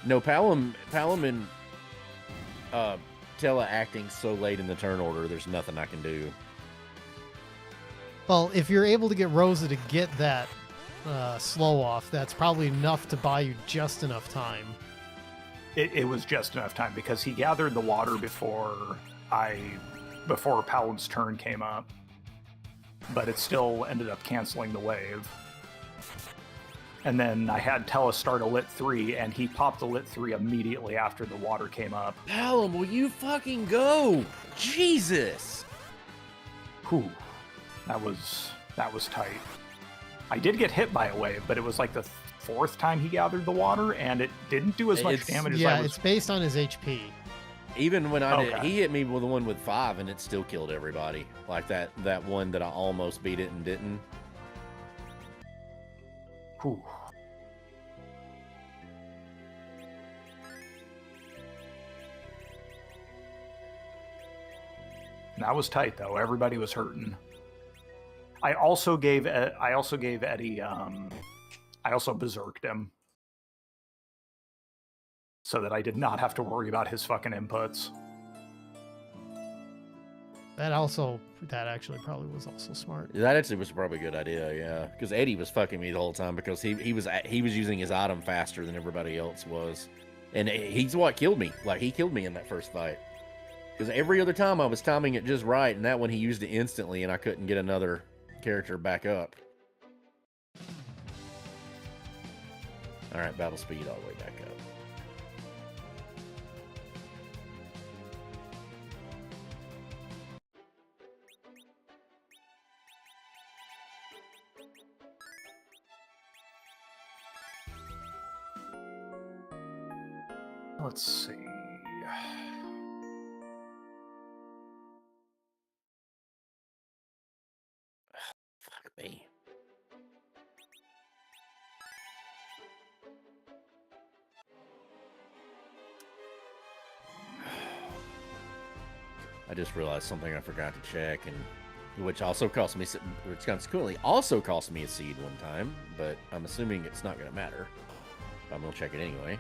No, Palom and Tella acting so late in the turn order, there's nothing I can do. Well, if you're able to get Rosa to get that slow off, that's probably enough to buy you just enough time. It was just enough time because he gathered the water before Palom's turn came up, but it still ended up canceling the wave. And then I had Tella start a lit 3, and he popped a lit 3 immediately after the water came up. Palom, will you fucking go? Jesus! Whew. That was tight. I did get hit by a wave, but it was like the fourth time he gathered the water, and it didn't do as much damage as I was... it's based on his HP. Even when I did, he hit me with the one with 5, and it still killed everybody. Like that one that I almost beat it and didn't. Whew. That was tight, though. Everybody was hurting. I also gave Eddie. I also berserked him, so that I did not have to worry about his fucking inputs. That actually probably was also smart. That actually was probably a good idea, yeah. Because Eddie was fucking me the whole time because he was using his item faster than everybody else was, and he's what killed me. Like he killed me in that first fight. Because every other time I was timing it just right, and that one he used it instantly, and I couldn't get another character back up. All right, battle speed all the way back up. Let's see. Fuck me. I just realized something I forgot to check, and which consequently also cost me a seed one time, but I'm assuming it's not going to matter. I'm going to check it anyway.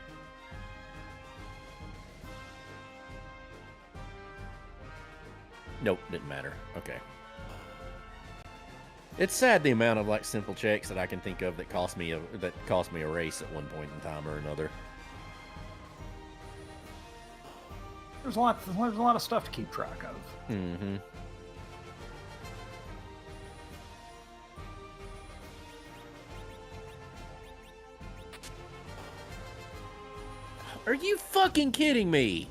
Nope, didn't matter. Okay. It's sad the amount of like simple checks that I can think of that cost me a race at one point in time or another. There's a lot of stuff to keep track of. Mm-hmm. Are you fucking kidding me?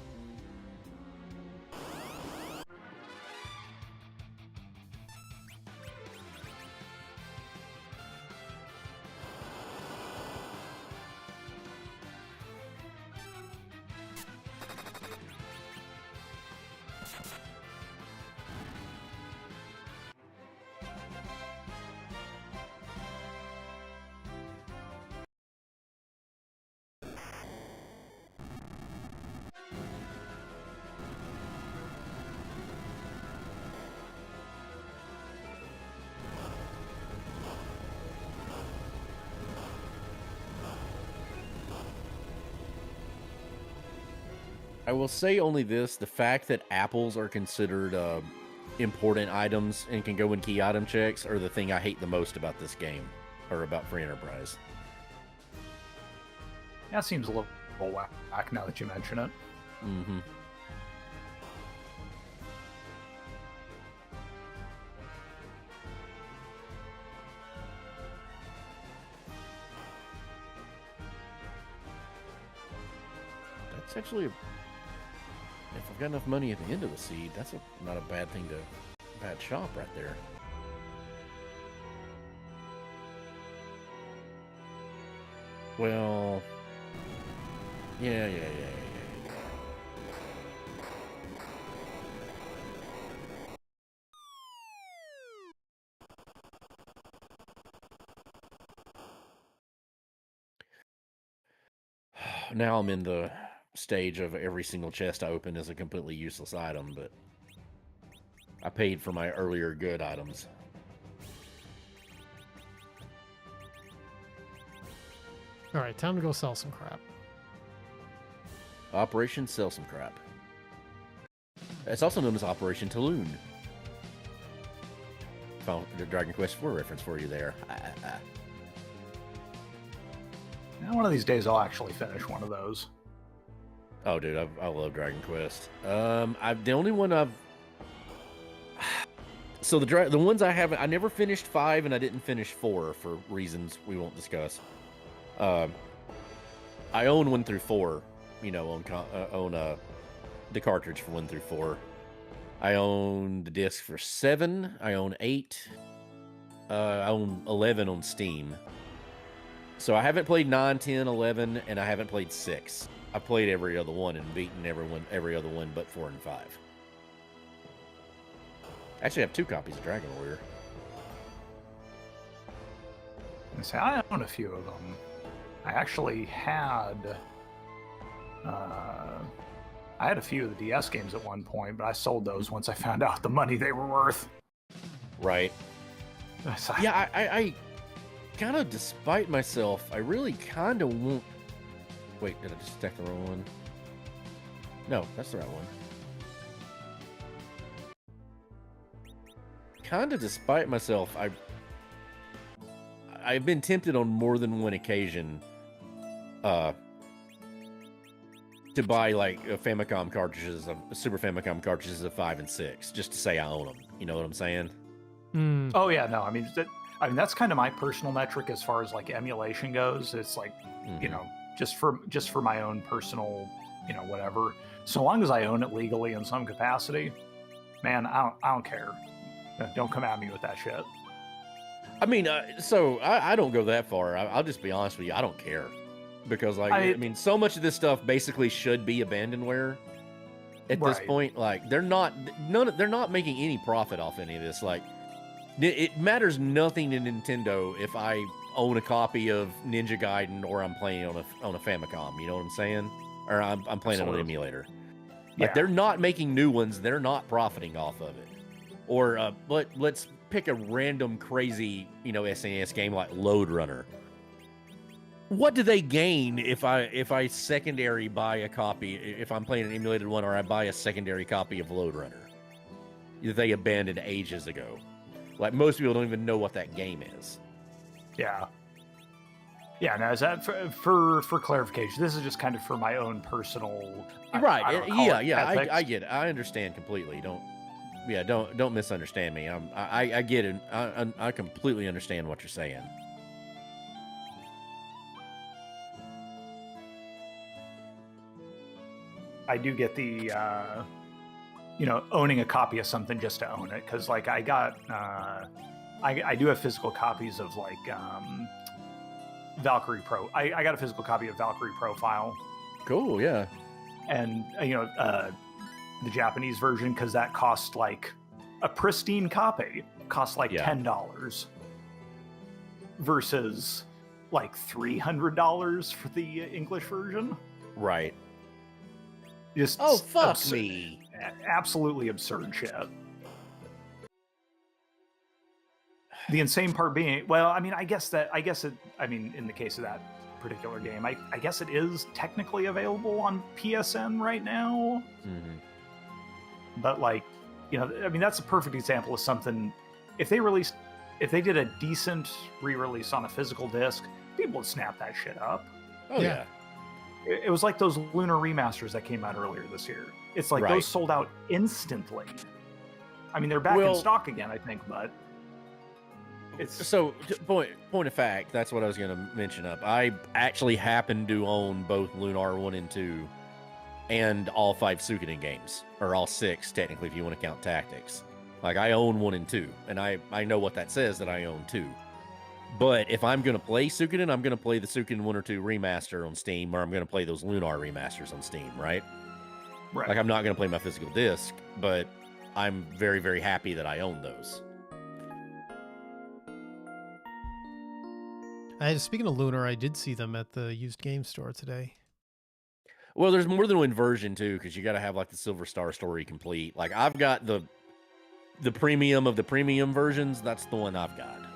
I will say only this, the fact that apples are considered important items and can go in key item checks are the thing I hate the most about this game, or about Free Enterprise. That seems a little whack now that you mention it. Mm-hmm. That's actually if I've got enough money at the end of the seed, that's not a bad thing bad shop right there. Well, yeah. Now I'm in the stage of every single chest I open is a completely useless item, but I paid for my earlier good items. All right, time to go sell some crap. Operation Sell Some Crap. It's also known as Operation Talon. Found the Dragon Quest IV reference for you there. Now, one of these days, I'll actually finish one of those. Oh, dude, I love Dragon Quest. The only one I've... So the ones I haven't... I never finished 5 and I didn't finish 4 for reasons we won't discuss. I own 1 through 4, you know, on the cartridge for 1 through 4. I own the disc for 7. I own 8. I own 11 on Steam. So I haven't played 9, 10, 11, and I haven't played 6. I've played every other one and beaten every other one but 4 and 5. Actually, I have 2 copies of Dragon Warrior. See, I own a few of them. I actually had... I had a few of the DS games at one point, but I sold those once I found out the money they were worth. Right. Yeah, I kind of, despite myself, I really kind of want... Wait, did I just stack the wrong one? No, that's the right one. Kind of despite myself, I've been tempted on more than one occasion to buy like Famicom cartridges, Super Famicom cartridges of 5 and 6, just to say I own them. You know what I'm saying? Mm. Oh yeah, no, I mean that's kind of my personal metric as far as like emulation goes. It's like, you know, just for my own personal, you know, whatever. So long as I own it legally in some capacity, man, I don't care. Don't come at me with that shit. I mean, so I don't go that far. I'll just be honest with you. I don't care. Because, like, I mean, so much of this stuff basically should be abandonware at this point. Like, they're not making any profit off any of this. Like, it matters nothing to Nintendo if I own a copy of Ninja Gaiden or I'm playing on a Famicom. You know what I'm saying? Or I'm playing on an emulator. Like, they're not making new ones. They're not profiting off of it. Or let's pick a random crazy, you know, SNES game like Load Runner. What do they gain if I secondary buy a copy, if I'm playing an emulated one, or I buy a secondary copy of Load Runner? they abandoned ages ago. Like, most people don't even know what that game is. Yeah. Yeah, now is that for clarification? This is just kind of for my own personal. Right? Yeah. I get it. I understand completely. Don't misunderstand me. I get it. I completely understand what you're saying. I do get the owning a copy of something just to own it, because like I got I do have physical copies of like Valkyrie Pro. I got a physical copy of Valkyrie Profile. Cool, yeah. And the Japanese version, because that cost like a pristine copy cost like $10 versus like $300 for the English version. Right. Just fuck me. Absolutely absurd shit. The insane part being, well, I mean, I guess in the case of that particular game, I guess it is technically available on PSN right now. Mm-hmm. But like, I mean, that's a perfect example of something. If they did a decent re-release on a physical disc, people would snap that shit up. Oh yeah. It was like those Lunar remasters that came out earlier this year. It's like those sold out instantly. I mean, they're back in stock again, I think, but it's so point of fact. That's what I was going to mention up. I actually happen to own both Lunar 1 and 2 and all 5 Suikoden games, or all 6 technically if you want to count Tactics. Like, I own 1 and 2, and I know what that says, that I own 2. But if I'm going to play Suikoden, I'm going to play the Suikoden 1 or 2 remaster on Steam, or I'm going to play those Lunar remasters on Steam, right? Right. Like, I'm not going to play my physical disc, but I'm very, very happy that I own those. Speaking of Lunar, I did see them at the used game store today. Well, there's more than one version, too, because you got to have, like, the Silver Star story complete. Like, I've got the premium of the premium versions. That's the one I've got.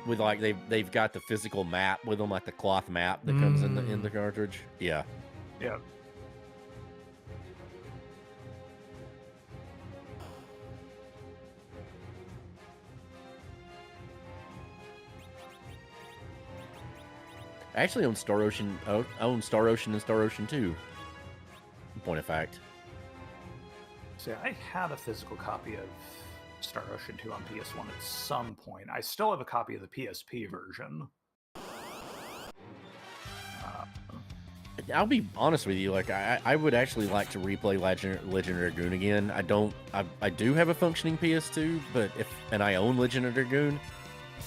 With like they've got the physical map with them, like the cloth map that comes in the cartridge. Yeah. Yeah. I actually own Star Ocean. I own Star Ocean and Star Ocean 2. Point of fact. See, I had a physical copy of Star Ocean 2 on PS1 at some point. I still have a copy of the PSP version. I'll be honest with you. Like, I would actually like to replay Legend of Dragoon again. I do have a functioning PS2, and I own Legend of Dragoon.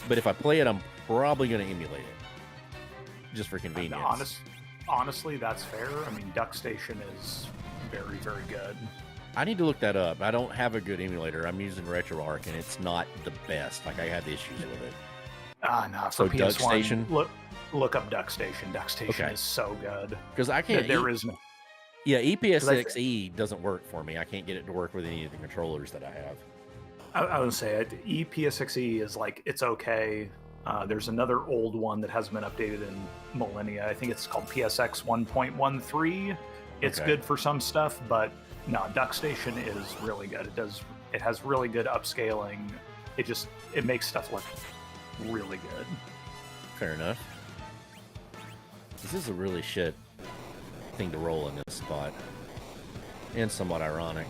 But if I play it, I'm probably going to emulate it, just for convenience. Honestly, that's fair. I mean, DuckStation is very, very good. I need to look that up. I don't have a good emulator. I'm using RetroArch, and it's not the best. Like, I had issues with it. No, for PS1, DuckStation? Look up DuckStation. DuckStation is so good. Because I can't... There is no... Yeah, EPSXE doesn't work for me. I can't get it to work with any of the controllers that I have. I would say EPSXE is like, it's okay. There's another old one that hasn't been updated in millennia. I think it's called PSX 1.13. It's good for some stuff, but no, DuckStation is really good. It has really good upscaling. It makes stuff look really good. Fair enough. This is a really shit thing to roll in this spot, and somewhat ironic.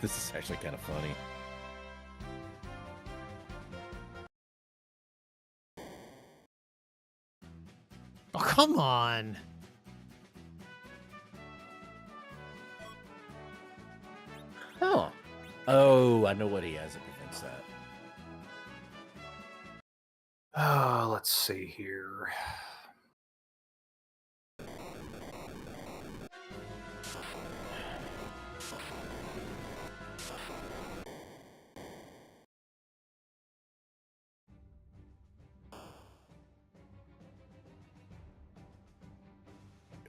This is actually kind of funny. Oh, come on. Huh. Oh, I know what he has that prevents that. Oh, let's see here.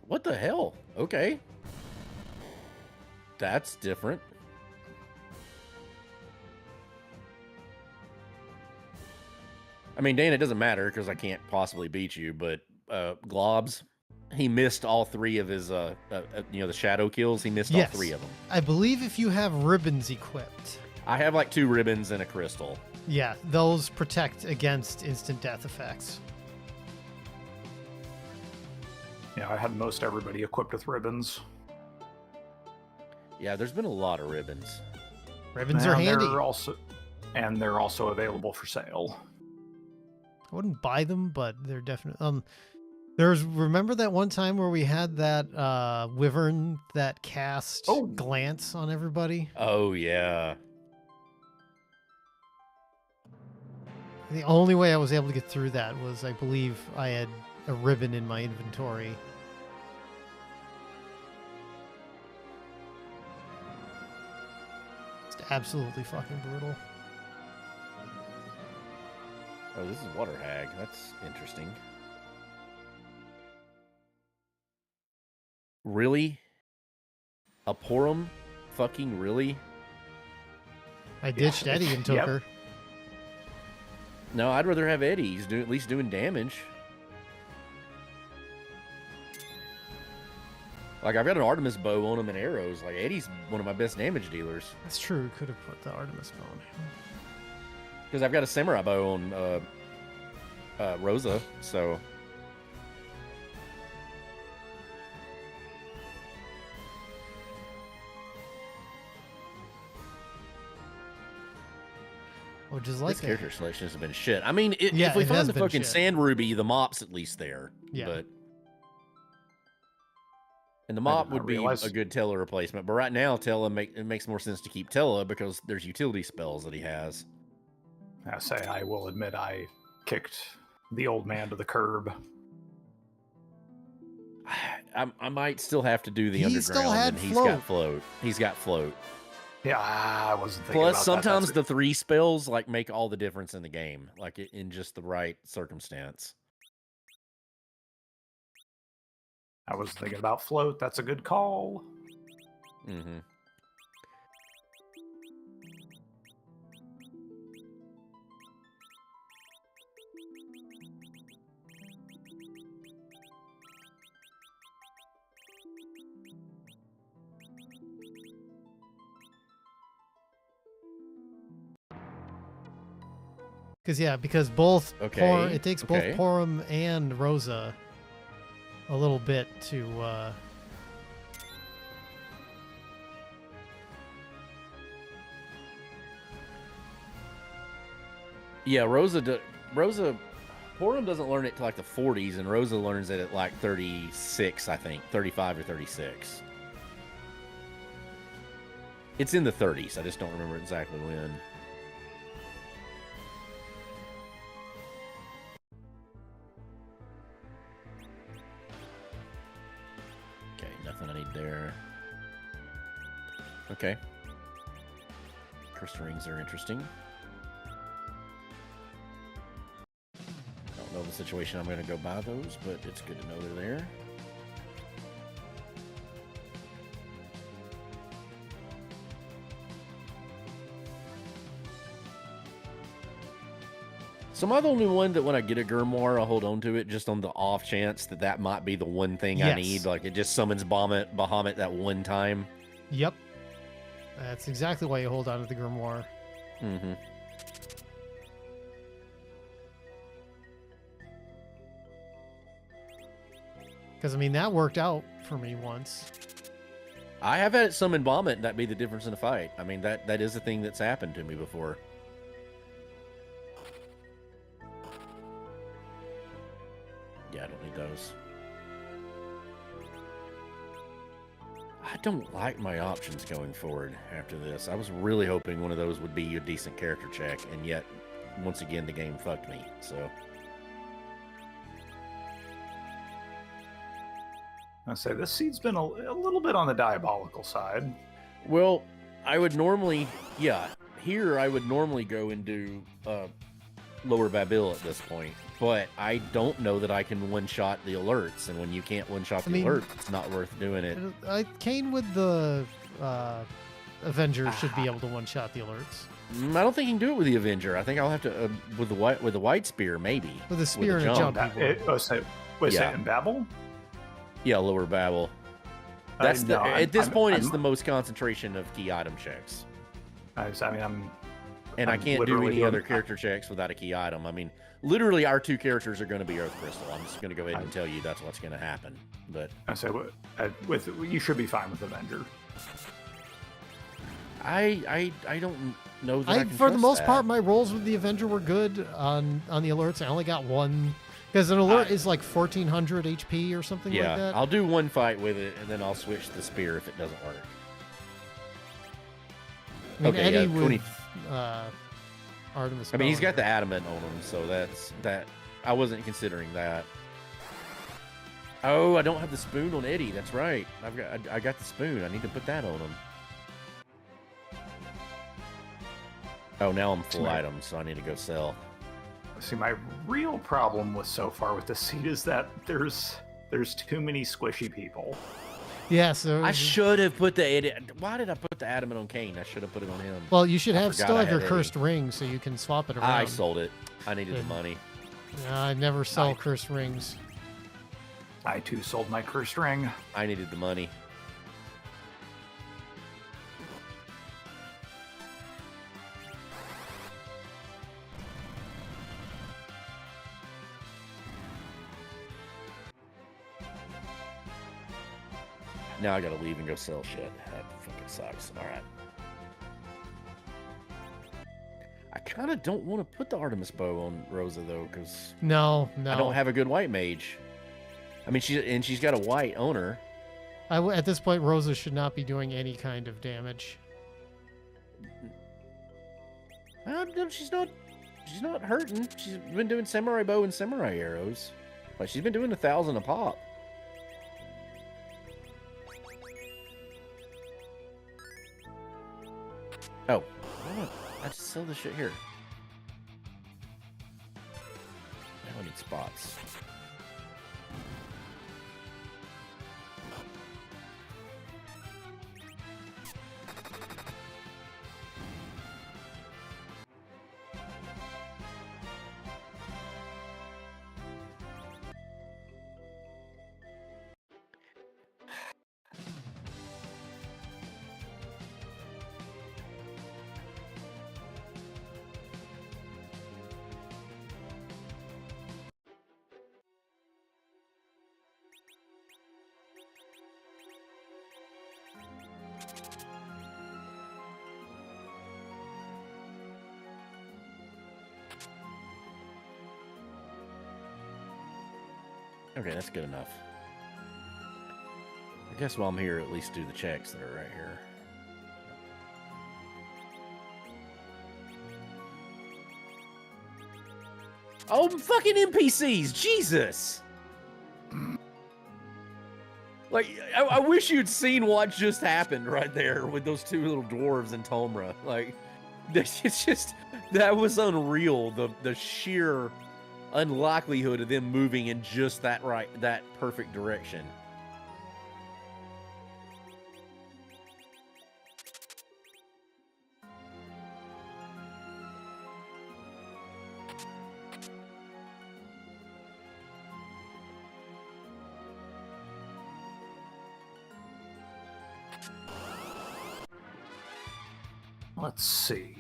What the hell? Okay. That's different. I mean, Dan, it doesn't matter because I can't possibly beat you, but Globs, he missed all 3 of his, the shadow kills. He missed all 3 of them. I believe if you have ribbons equipped. I have like 2 ribbons and a crystal. Yeah, those protect against instant death effects. Yeah, I had most everybody equipped with ribbons. Yeah, there's been a lot of ribbons. Ribbons are handy. They're also available for sale. I wouldn't buy them, but they're definitely. Remember that one time where we had that wyvern that cast glance on everybody? Oh yeah. The only way I was able to get through that was, I believe, I had a ribbon in my inventory. It's absolutely fucking brutal. Oh, this is Water Hag. That's interesting. Really? A Porum? Fucking really? I ditched Eddie and took her. No, I'd rather have Eddie. He's at least doing damage. Like, I've got an Artemis bow on him and arrows. Like, Eddie's one of my best damage dealers. That's true. Could have put the Artemis bow on him. Because I've got a samurai bow on Rosa, so... Oh, just like this character selection has been shit. I mean, if we find the fucking sand ruby, the mop's at least there. Yeah. And the mop would be a good Tella replacement. But right now, it makes more sense to keep Tella because there's utility spells that he has. I will admit I kicked the old man to the curb. I might still have to do the underground, and he's got float. Yeah, I wasn't thinking Plus, about sometimes the 3 spells make all the difference in the game, in just the right circumstance. I was thinking about float. That's a good call. Mm-hmm. Because both it takes both Okay. Porum and Rosa a little bit to Yeah, Porum doesn't learn it to the 40s, and Rosa learns it at 36, I think, 35 or 36. It's in the 30s. I just don't remember exactly when. Okay, nothing I need there. Okay. Crystal rings are interesting. Don't know the situation I'm going to go buy those, but it's good to know they're there. So am I the only one that when I get a grimoire, I'll hold on to it just on the off chance that might be the one thing I need? It just summons Bahamut that one time? Yep. That's exactly why you hold on to the grimoire. Mm-hmm. Because, that worked out for me once. I have had it summon Bahamut, and that be the difference in a fight. That is a thing that's happened to me before. Yeah, I don't need those. I don't like my options going forward after this. I was really hoping one of those would be a decent character check, and yet, once again, the game fucked me, so... I say this seed's been a little bit on the diabolical side. Well, I would normally, here I would normally go and do Lower Babil at this point, but I don't know that I can one-shot the alerts, and when you can't one-shot the alerts, it's not worth doing it. Kane with the Avenger should be able to one-shot the alerts. I don't think you can do it with the Avenger. I think I'll have to with the white spear, maybe. With a spear and a jump. Was it in Babel? Yeah, lower Babel. That's at this point, it's the most concentration of key item checks. I mean, I can't do any other character checks without a key item. I mean, literally, our 2 characters are going to be Earth Crystal. I'm just going to go ahead and tell you that's what's going to happen. But I say, you should be fine with Avenger. I don't know that I can for the most that. part, my rolls with the Avenger were good on the alerts. I only got one. Because an alert is like 1,400 HP or something like that. I'll do one fight with it, and then I'll switch the spear if it doesn't work. I mean, Eddie with Artemis. I mean, he's got the adamant on him, so that. I wasn't considering that. Oh, I don't have the spoon on Eddie. That's right. I got the spoon. I need to put that on him. Oh, now I'm full items, so I need to go sell. See, my real problem with so far with the seat is that there's too many squishy people. Yeah, so I should have put the. Why did I put the adamant on Kane? I should have put it on him. Well, you should still have your cursed ring, so you can swap it around. I sold it. I needed the money. I never sell cursed rings. I too sold my cursed ring. I needed the money. Now I gotta leave and go sell shit. That fucking sucks. Alright. I kind of don't want to put the Artemis bow on Rosa, though, because... No. I don't have a good white mage. I mean, she's got a white owner. At this point, Rosa should not be doing any kind of damage. She's not hurting. She's been doing samurai bow and samurai arrows. Like, she's been doing 1,000 a pop. Oh, I just sell this shit here. Now I need spots. Okay, that's good enough. I guess while I'm here, at least do the checks that are right here. Oh, fucking NPCs! Jesus! Like, I wish you'd seen what just happened right there with those 2 little dwarves in Tomra. Like, it's just, that was unreal. The sheer unlikelihood of them moving in just that perfect direction. Let's see.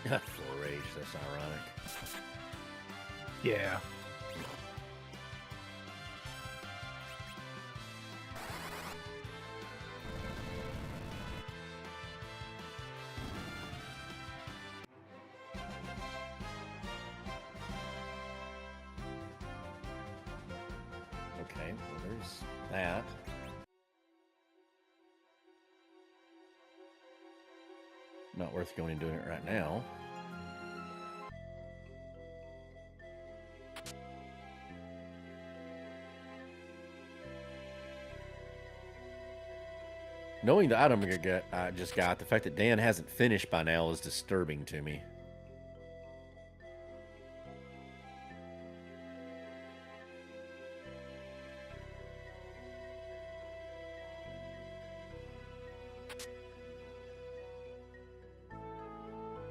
Full rage, that's ironic. Yeah. Okay, well there's that. Not worth going and doing it right now. Knowing the item I just got, the fact that Dan hasn't finished by now is disturbing to me.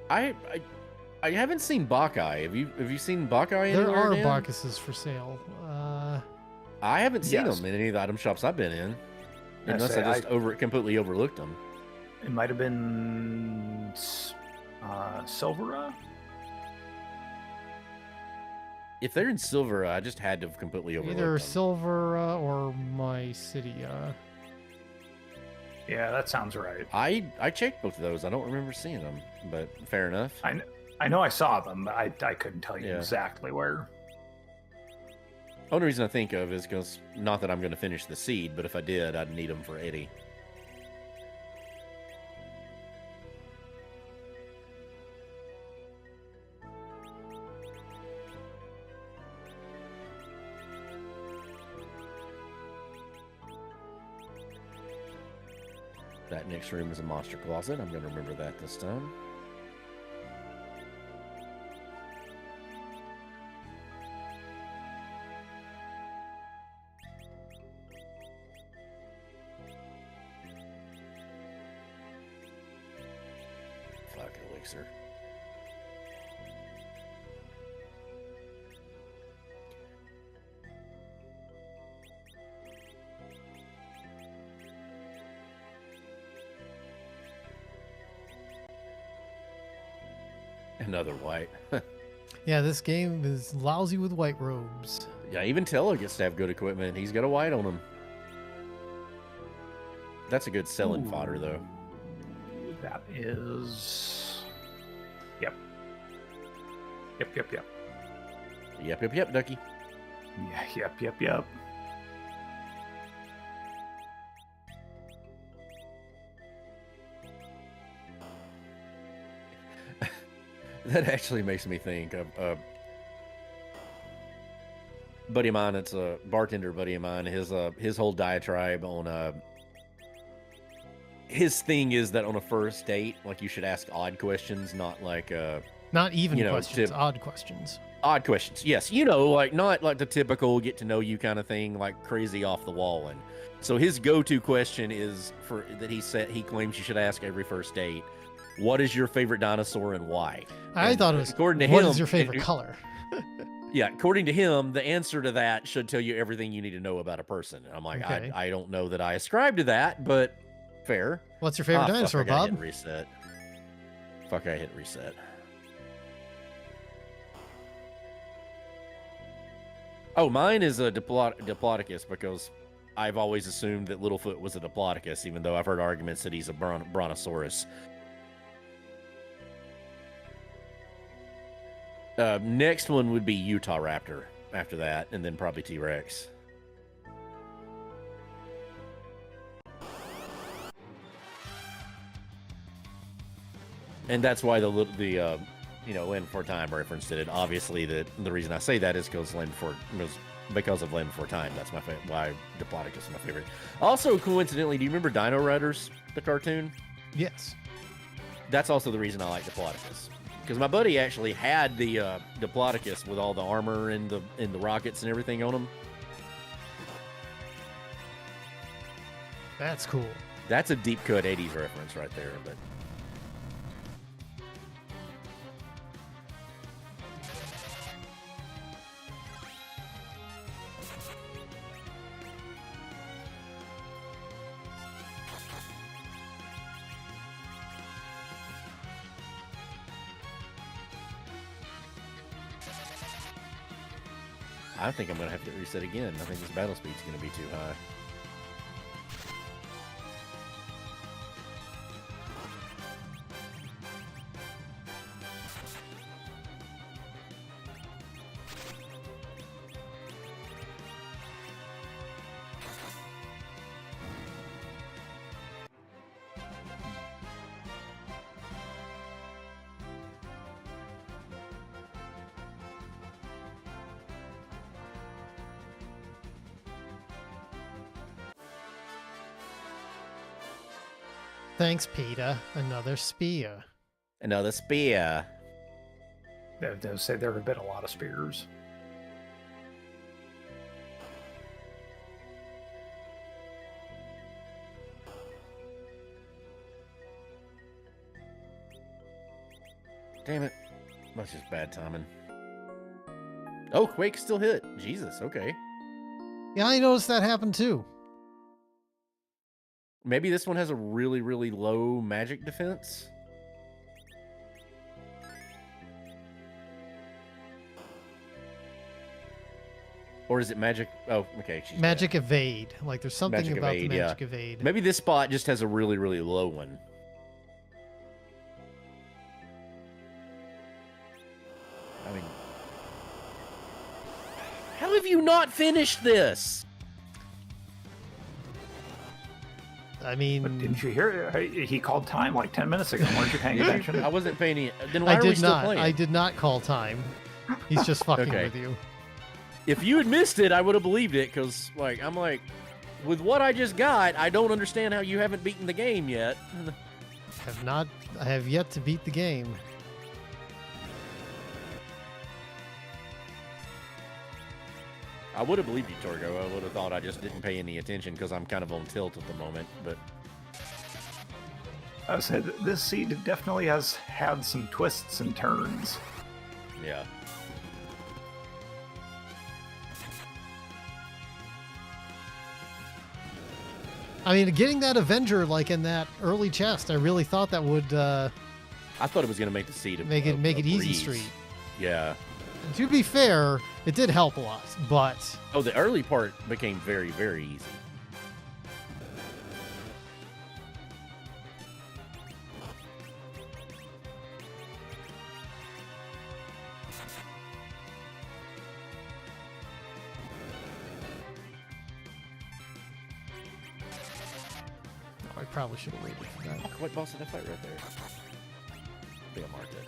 I haven't seen Bacchae. Have you seen Bacchae anywhere? There are Dan? Bacchuses for sale. I haven't seen Yes. them in any of the item shops I've been in. I Unless say, I just completely overlooked them. It might have been Silvera. If they're in silver, I just had to have completely overlooked Either them. Silver or My City. Yeah, that sounds right. I checked both of those. I don't remember seeing them, but fair enough. I know I saw them, but I couldn't tell you Yeah. exactly where. Only reason I think of is because, not that I'm going to finish the seed, but if I did, I'd need them for Eddie. That next room is a monster closet. I'm going to remember that this time. Fuck, elixir. Another white. Yeah, this game is lousy with white robes. Yeah, even Tello gets to have good equipment. He's got a white on him. That's a good selling fodder, though. That is. Yep. Yep. Yep, Ducky. Yeah, yep. That actually makes me think of buddy of mine. It's a bartender buddy of mine. His whole diatribe on his thing is that on a first date, like, you should ask odd questions, not like Not even You know, questions, odd questions. odd questions. Yes, you know, like, not like the typical get to know you kind of thing, like crazy off the wall. And so his go-to question is he claims you should ask every first date: what is your favorite dinosaur and why? I And thought it was, according to what him, is your favorite color? Yeah, according to him, the answer to that should tell you everything you need to know about a person. And I'm like, Okay. I don't know that I ascribe to that, but fair. What's your favorite dinosaur, fuck, I gotta Bob? hit reset. Fuck, I hit reset. Oh, mine is a Diplodocus, because I've always assumed that Littlefoot was a Diplodocus, even though I've heard arguments that he's a Brontosaurus. Next one would be Utah Raptor after that, and then probably T-Rex. And that's why the Land Before Time reference did it. Obviously, the reason I say that is because of Land Before Time. That's why Diplodocus is my favorite. Also, coincidentally, do you remember Dino Riders, the cartoon? Yes. That's also the reason I like Diplodocus. Because my buddy actually had the Diplodocus with all the armor and the rockets and everything on him. That's cool. That's a deep cut 80s reference right there. But I think I'm going to have to reset again. I think this battle speed's going to be too high. Thanks, Peter. Another spear. Another spear. They say there have been a lot of spears. Damn it. That's just bad timing. Oh, Quake still hit. Jesus, okay. Yeah, I noticed that happen too. Maybe this one has a really, really low magic defense. Or is it magic? Oh, okay. She's Magic dead. evade. Like there's something Magic about evade, the magic yeah. evade. Maybe this spot just has a really, really low one. I mean, how have you not finished this? I mean, But didn't you hear it? He called time like 10 minutes ago. Weren't you paying attention? I wasn't paying any. Then why I are we did still not. playing? I did not call time. He's just fucking Okay. with you. If you had missed it, I would have believed it, because, like, I'm like, with what I just got, I don't understand how you haven't beaten the game yet. I have yet to beat the game. I would have believed you, Torgo. I would have thought I just didn't pay any attention because I'm kind of on tilt at the moment, but... I said this seed definitely has had some twists and turns. yeah. I mean, getting that Avenger like in that early chest, I really thought that would I thought it was going to make the seed make it easy breeze. street. Yeah. And to be fair, it did help a lot, but Oh, the early part became very, very easy. I probably should have waited for that. What boss did I fight right there? I think I marked it.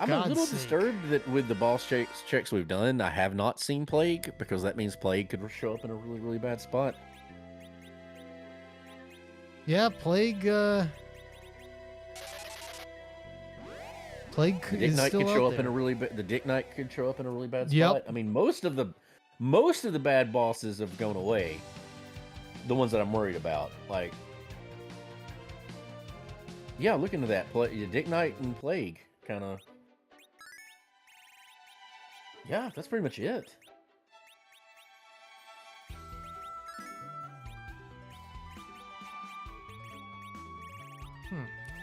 I'm a God's little sake. disturbed that with the boss checks we've done, I have not seen Plague, because that means Plague could show up in a really, really bad spot. Yeah, Plague. Plague The Dick is Knight still could out show up there. in a really bad. The Dick Knight could show up in a really bad Yep. spot. I mean, most of the bad bosses have gone away. The ones that I'm worried about, like, yeah, look into that. Dick Knight and Plague, kind of. Yeah, that's pretty much it.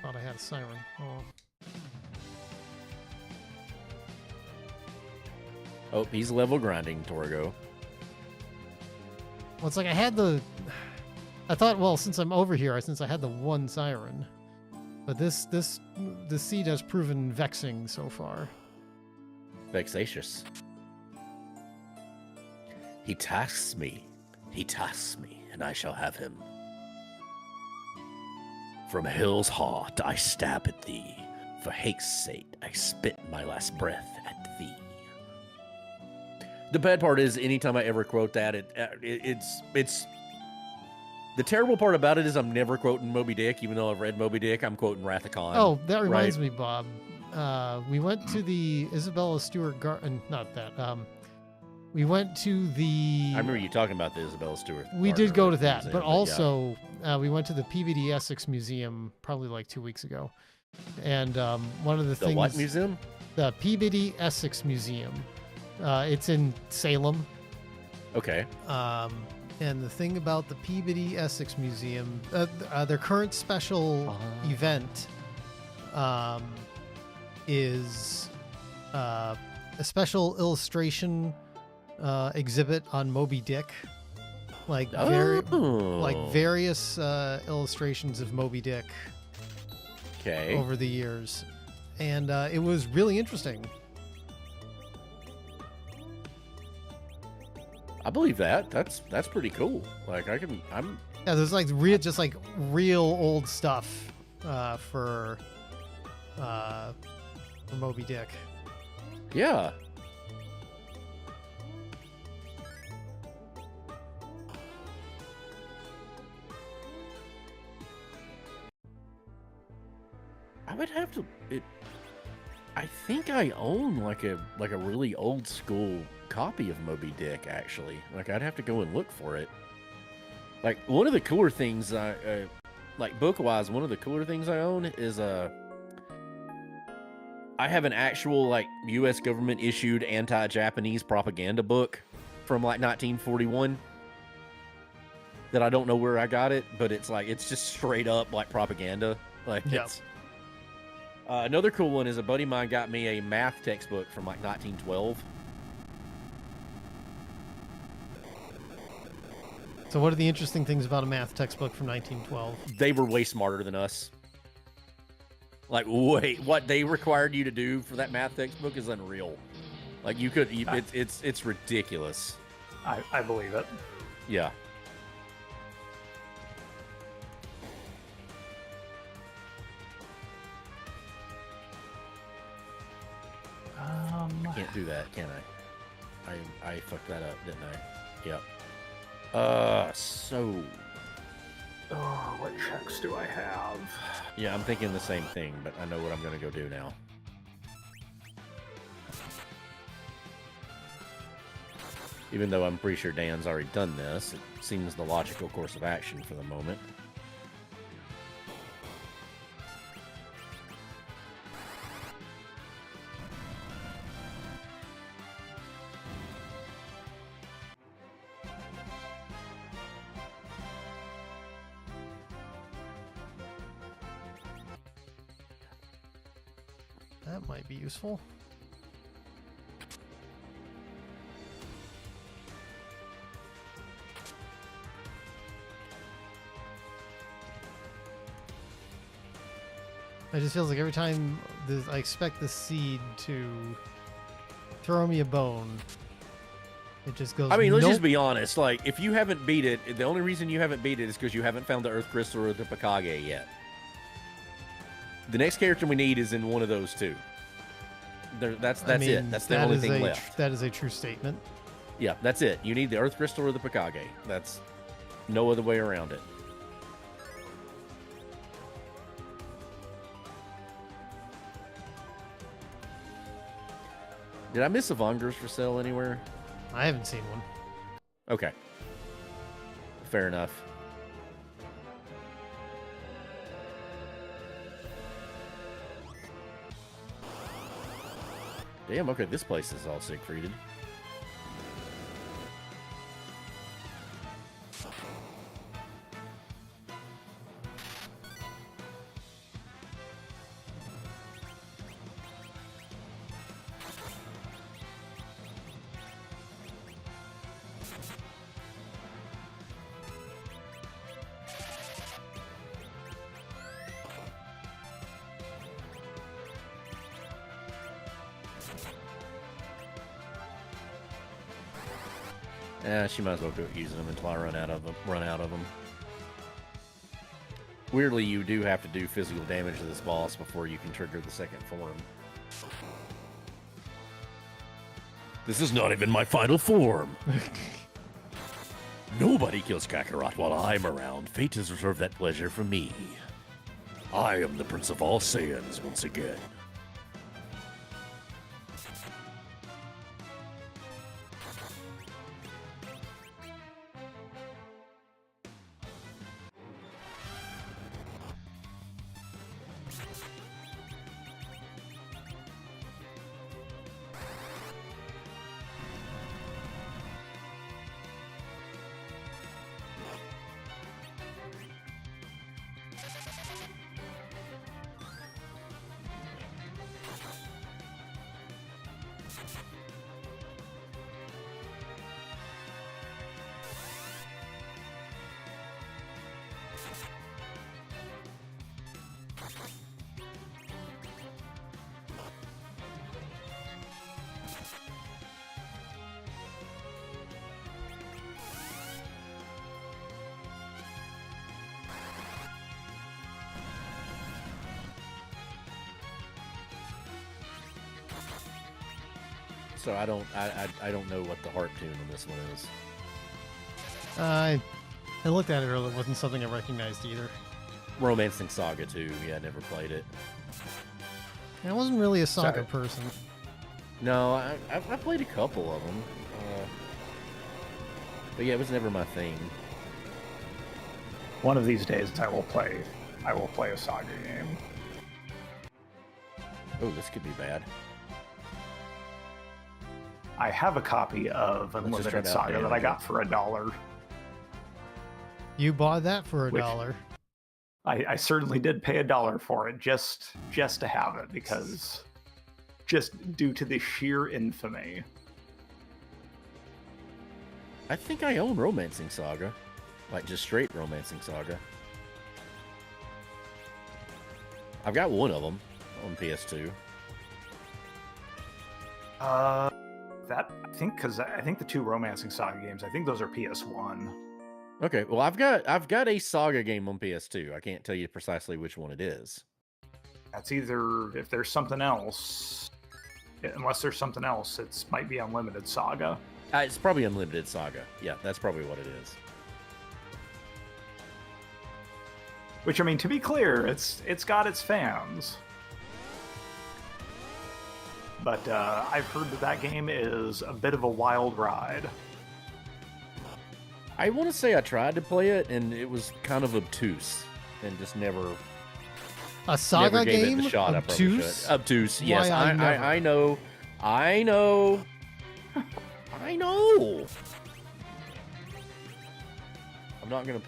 Thought I had a siren. Oh. Oh, he's level grinding, Torgo. Well, it's like I had the. I thought, well, since I'm over here, since I had the one siren, but this seed has proven vexing so far. Vexatious. He tasks me, and I shall have him. From hell's heart I stab at thee, for hate's sake I spit my last breath at thee. The bad part is, anytime I ever quote that, it's the terrible part about it is I'm never quoting Moby Dick, even though I've read Moby Dick. I'm quoting Wrath of Khan. Oh, that reminds right? me, Bob. We went to the Isabella Stewart Garden. Not that. We went to the. I remember you talking about the Isabella Stewart. We did go to that, Museum, but yeah. also we went to the PBD Essex Museum probably like 2 weeks ago, and one of the The things. what museum? The PBD Essex Museum. It's in Salem. Okay. And the thing about the Peabody Essex Museum, their current special event is a special illustration exhibit on Moby Dick, like various illustrations of Moby Dick Okay. over the years, and it was really interesting. I believe that. That's pretty cool. Like I'm Yeah, there's like real old stuff for Moby Dick. yeah. I would have to. I think I own like a really old school copy of Moby Dick. Actually, like I'd have to go and look for it. Like one of the cooler things, like book wise, one of the cooler things I own is I have an actual like U.S. government issued anti-Japanese propaganda book from like 1941. That I don't know where I got it, but it's just straight up like propaganda. Like it's. Another cool one is a buddy of mine got me a math textbook from like 1912. So what are the interesting things about a math textbook from 1912? They were way smarter than us. Like, wait, what they required you to do for that math textbook is unreal. Like, it's ridiculous. I believe it. Yeah. I can't do that, can I? I fucked that up, didn't I? Yep. So. Oh, what checks do I have? Yeah, I'm thinking the same thing, but I know what I'm going to go do now. Even though I'm pretty sure Dan's already done this, it seems the logical course of action for the moment. That might be useful. It just feels like every time I expect the seed to throw me a bone, it just goes. I mean, let's nope. just be honest. Like, if you haven't beat it, the only reason you haven't beat it is because you haven't found the Earth Crystal or the Pikage yet. The next character we need is in one of those two. That's it. That's the only thing left. That is a true statement. Yeah, that's it. You need the Earth Crystal or the Pikage. That's no other way around it. Did I miss a Vongers for sale anywhere? I haven't seen one. Okay. Fair enough. Damn, okay, this place is all Siegfrieded. Yeah, she might as well quit using them until I run out of them. Weirdly, you do have to do physical damage to this boss before you can trigger the second form. This is not even my final form. Nobody kills Kakarot while I'm around. Fate has reserved that pleasure for me. I am the Prince of all Saiyans once again. so I don't know what the heart tune on this one is. I looked at it earlier. It wasn't something I recognized either. Romancing Saga 2. Yeah, I never played it. I wasn't really a Saga Sorry. person. No, I played a couple of them. But yeah, it was never my thing. One of these days, I will play a Saga game. Oh, this could be bad. I have a copy of just Unlimited try to Saga that I outdamage got it. for $1. You bought that for Which- $1. I certainly did pay $1 for it just to have it, because just due to the sheer infamy. I think I own Romancing Saga. Like, just straight Romancing Saga. I've got one of them on PS2. Because I think the two Romancing Saga games, I think those are PS1. Okay, well, I've got a Saga game on PS2. I can't tell you precisely which one it is. That's either, if there's something else, unless there's something else, it might be Unlimited Saga. It's probably Unlimited Saga. Yeah, that's probably what it is. Which, I mean, to be clear, it's got its fans. But I've heard that game is a bit of a wild ride. I want to say I tried to play it, and it was kind of obtuse, and just never A Saga never gave game? it the shot Obtuse? I probably should. Obtuse, yes. Why, never. I know. I know. I'm not gonna.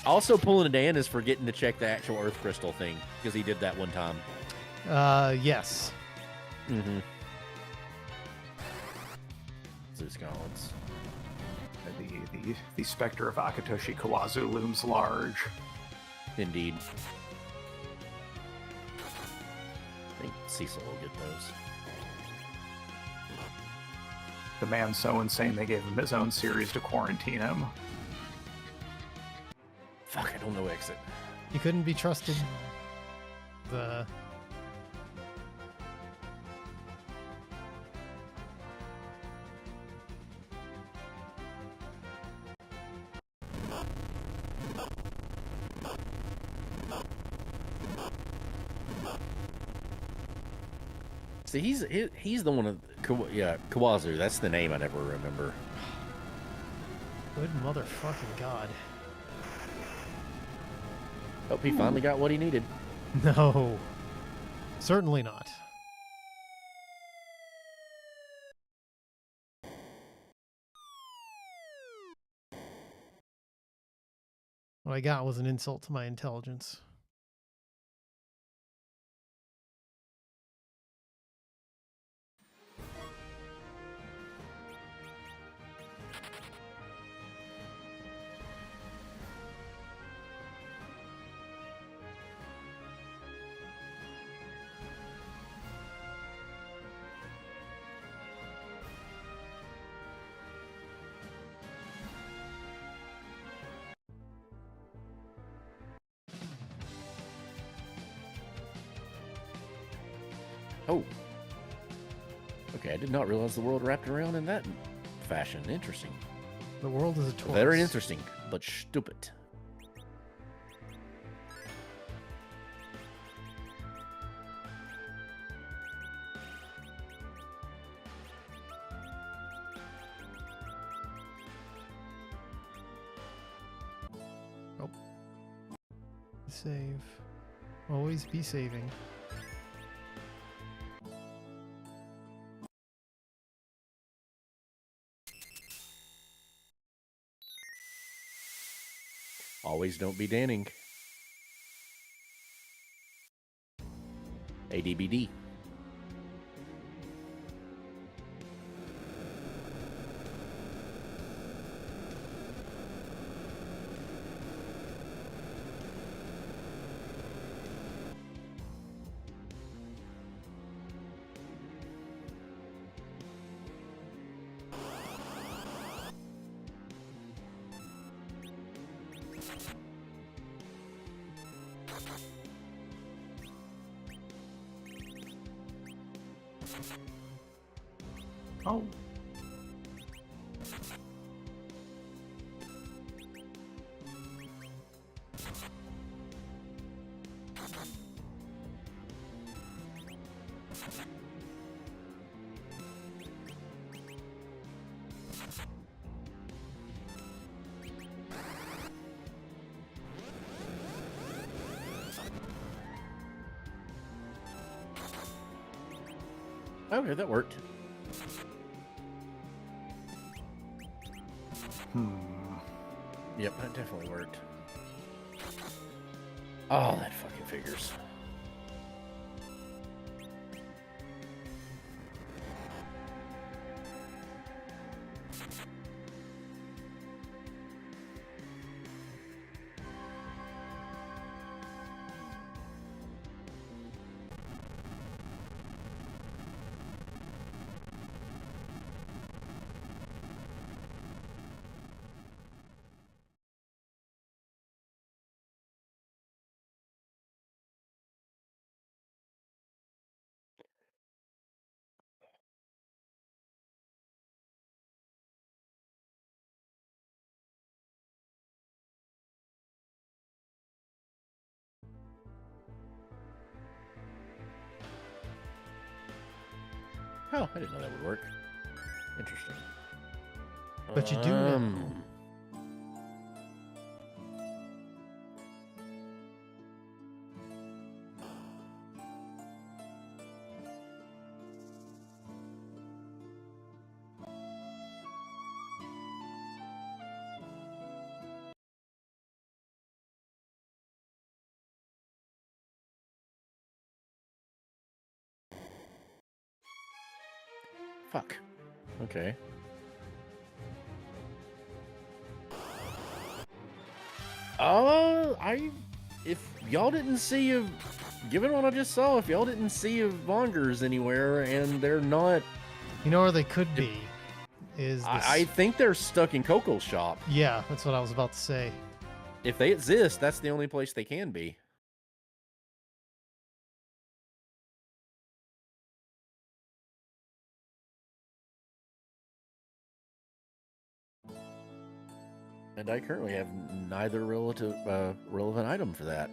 Also pulling a Dan is forgetting to check the actual Earth Crystal thing, because he did that one time. Yes. Mm-hmm. Zeus Collins. The specter of Akatoshi Kawazu looms large. Indeed. I think Cecil will get those. The man's so insane they gave him his own series to quarantine him. Fuck, I don't know exit. You couldn't be trusted. The See, he's the one of Kawazu. That's the name I never remember. good motherfucking god. Hope he finally got what he needed. No. Certainly not. What I got was an insult to my intelligence. Oh. Okay, I did not realize the world wrapped around in that fashion. Interesting. The world is a torus. Very interesting, but stupid. Save. Always be saving. Always don't be Danning. ADBD. Oh. Okay, that worked. Yep, that definitely worked. Oh, that fucking figures. Oh, I didn't know that would work. Interesting. But you do now. Fuck. Okay. If y'all didn't see a, given what I just saw, if y'all didn't see a Vongers anywhere and they're not, You know where they could be? Is this... I think they're stuck in Coco's shop. Yeah, that's what I was about to say. If they exist, that's the only place they can be. And I currently have neither relevant item for that.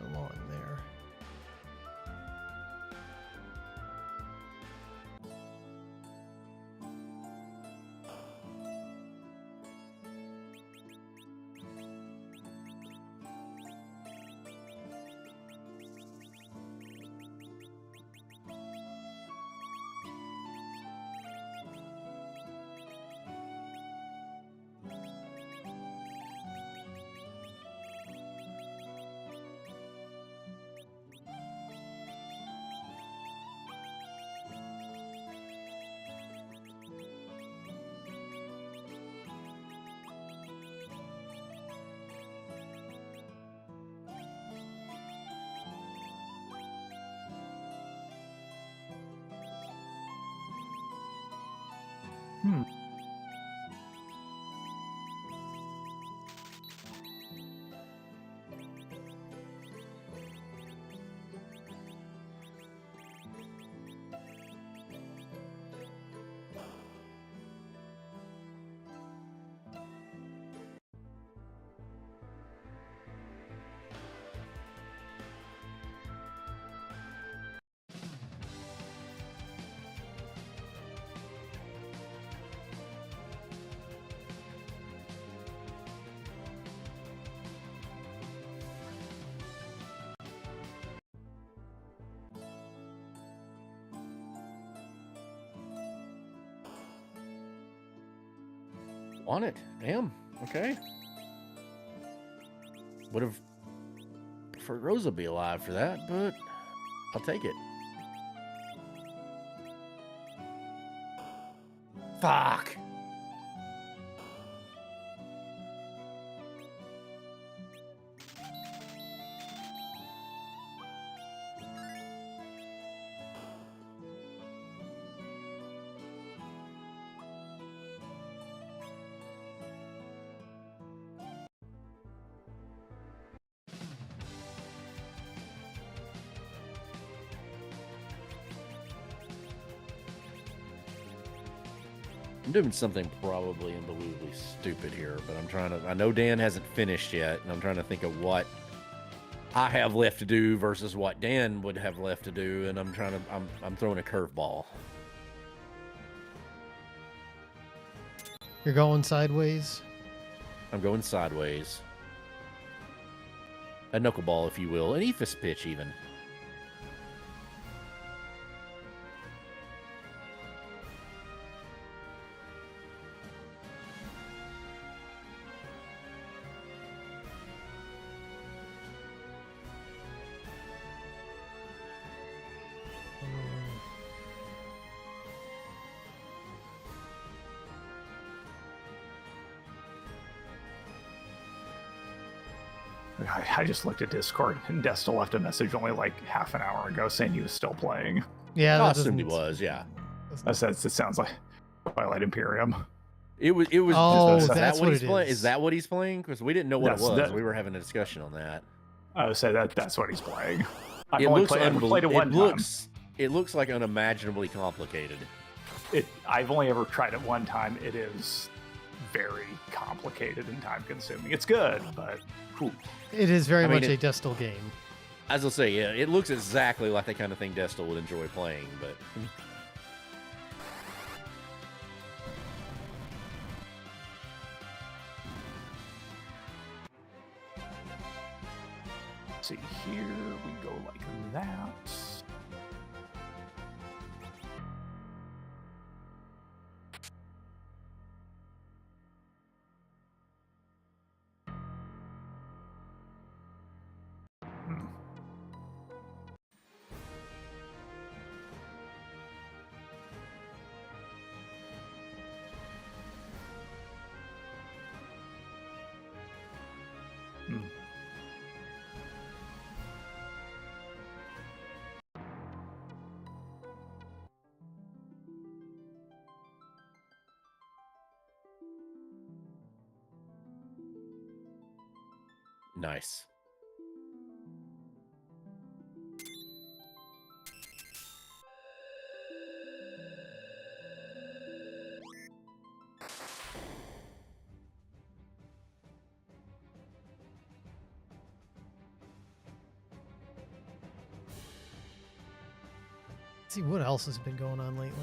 Along there. On it. Damn. Okay. Would have if Rose will be alive for that, but I'll take it. Fuck. I'm doing something probably unbelievably stupid here, but I know Dan hasn't finished yet, and I'm trying to think of what I have left to do versus what Dan would have left to do, and I'm throwing a curveball. You're going sideways? I'm going sideways. A knuckleball, if you will. An Ephus pitch, even. I just looked at Discord, and Destel left a message only like half an hour ago saying he was still playing. Yeah, I assumed he was. Yeah, it sounds like Twilight Imperium. It was. Oh, is that's that what he's it playing? is. Is that what he's playing? Because we didn't know what it was. We were having a discussion on that. I would say that's what he's playing. I've It only looks played it one time. It looks like unimaginably complicated. I've only ever tried it one time. It is very complicated and time consuming. It's good, but whew. It is very much a Destel game. As I'll say, yeah, it looks exactly like the kind of thing Destel would enjoy playing, but. See here, we go like that. Nice. Let's see what else has been going on lately.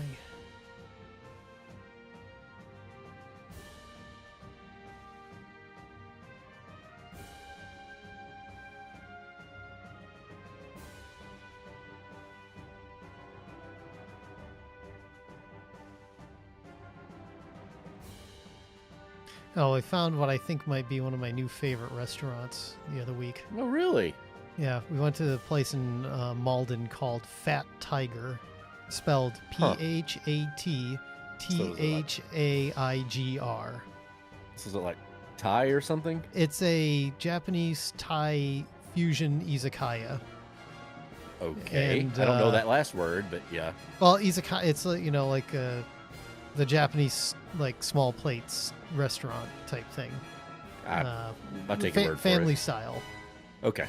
Oh, I found what I think might be one of my new favorite restaurants the other week. Oh, really? Yeah, we went to a place in Malden called Fat Tiger, spelled Phatthaiger. So is it like Thai or something? It's a Japanese Thai fusion izakaya. Okay. And, I don't know that last word, but yeah. Well, izakaya, it's like the Japanese like small plates restaurant type thing. I'll take your word for family it. style. Okay.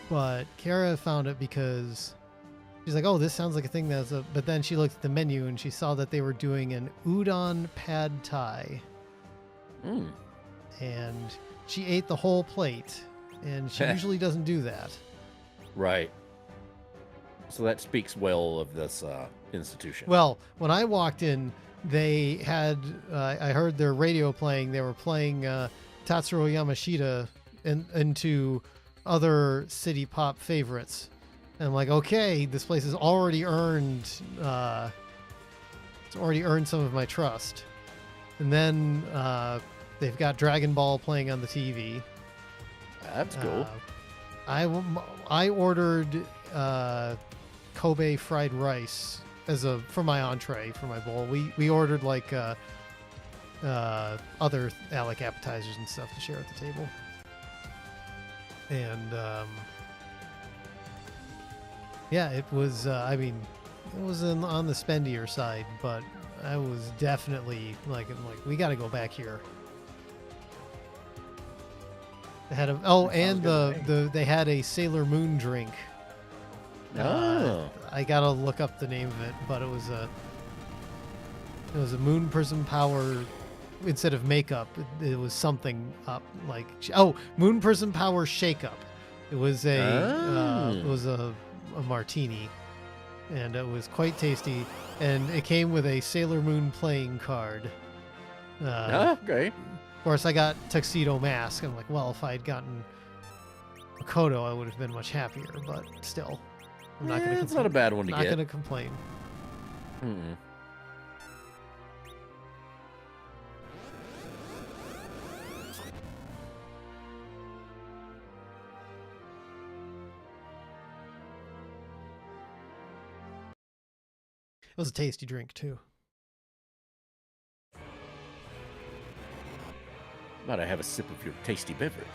But Kara found it because she's like, oh, this sounds like a thing that's a. But then she looked at the menu and she saw that they were doing an udon pad thai. And she ate the whole plate, and she usually doesn't do that. Right. So that speaks well of this institution. Well, when I walked in, they had, I heard their radio playing. They were playing Tatsuro Yamashita into other city pop favorites. And I'm like, okay, this place has already earned, it's already earned some of my trust. And then they've got Dragon Ball playing on the TV. That's cool. I ordered Kobe fried rice for my entree for my bowl. We ordered like other like appetizers and stuff to share at the table. And yeah, it was. I mean, it was on the spendier side, but I was definitely like we got to go back here. They had they had a Sailor Moon drink. Oh. I gotta look up the name of it, but it was a Moon Prism Power. Instead of makeup, it was something up like Moon Prism Power Shake Up. It was a martini, and it was quite tasty. And it came with a Sailor Moon playing card. Okay. Of course, I got Tuxedo Mask. I'm like, well, if I had gotten Makoto, I would have been much happier. But still, I'm not going to. It's not a bad one to get. Not going to complain. Mm-mm. It was a tasty drink too. Might I have a sip of your tasty beverage?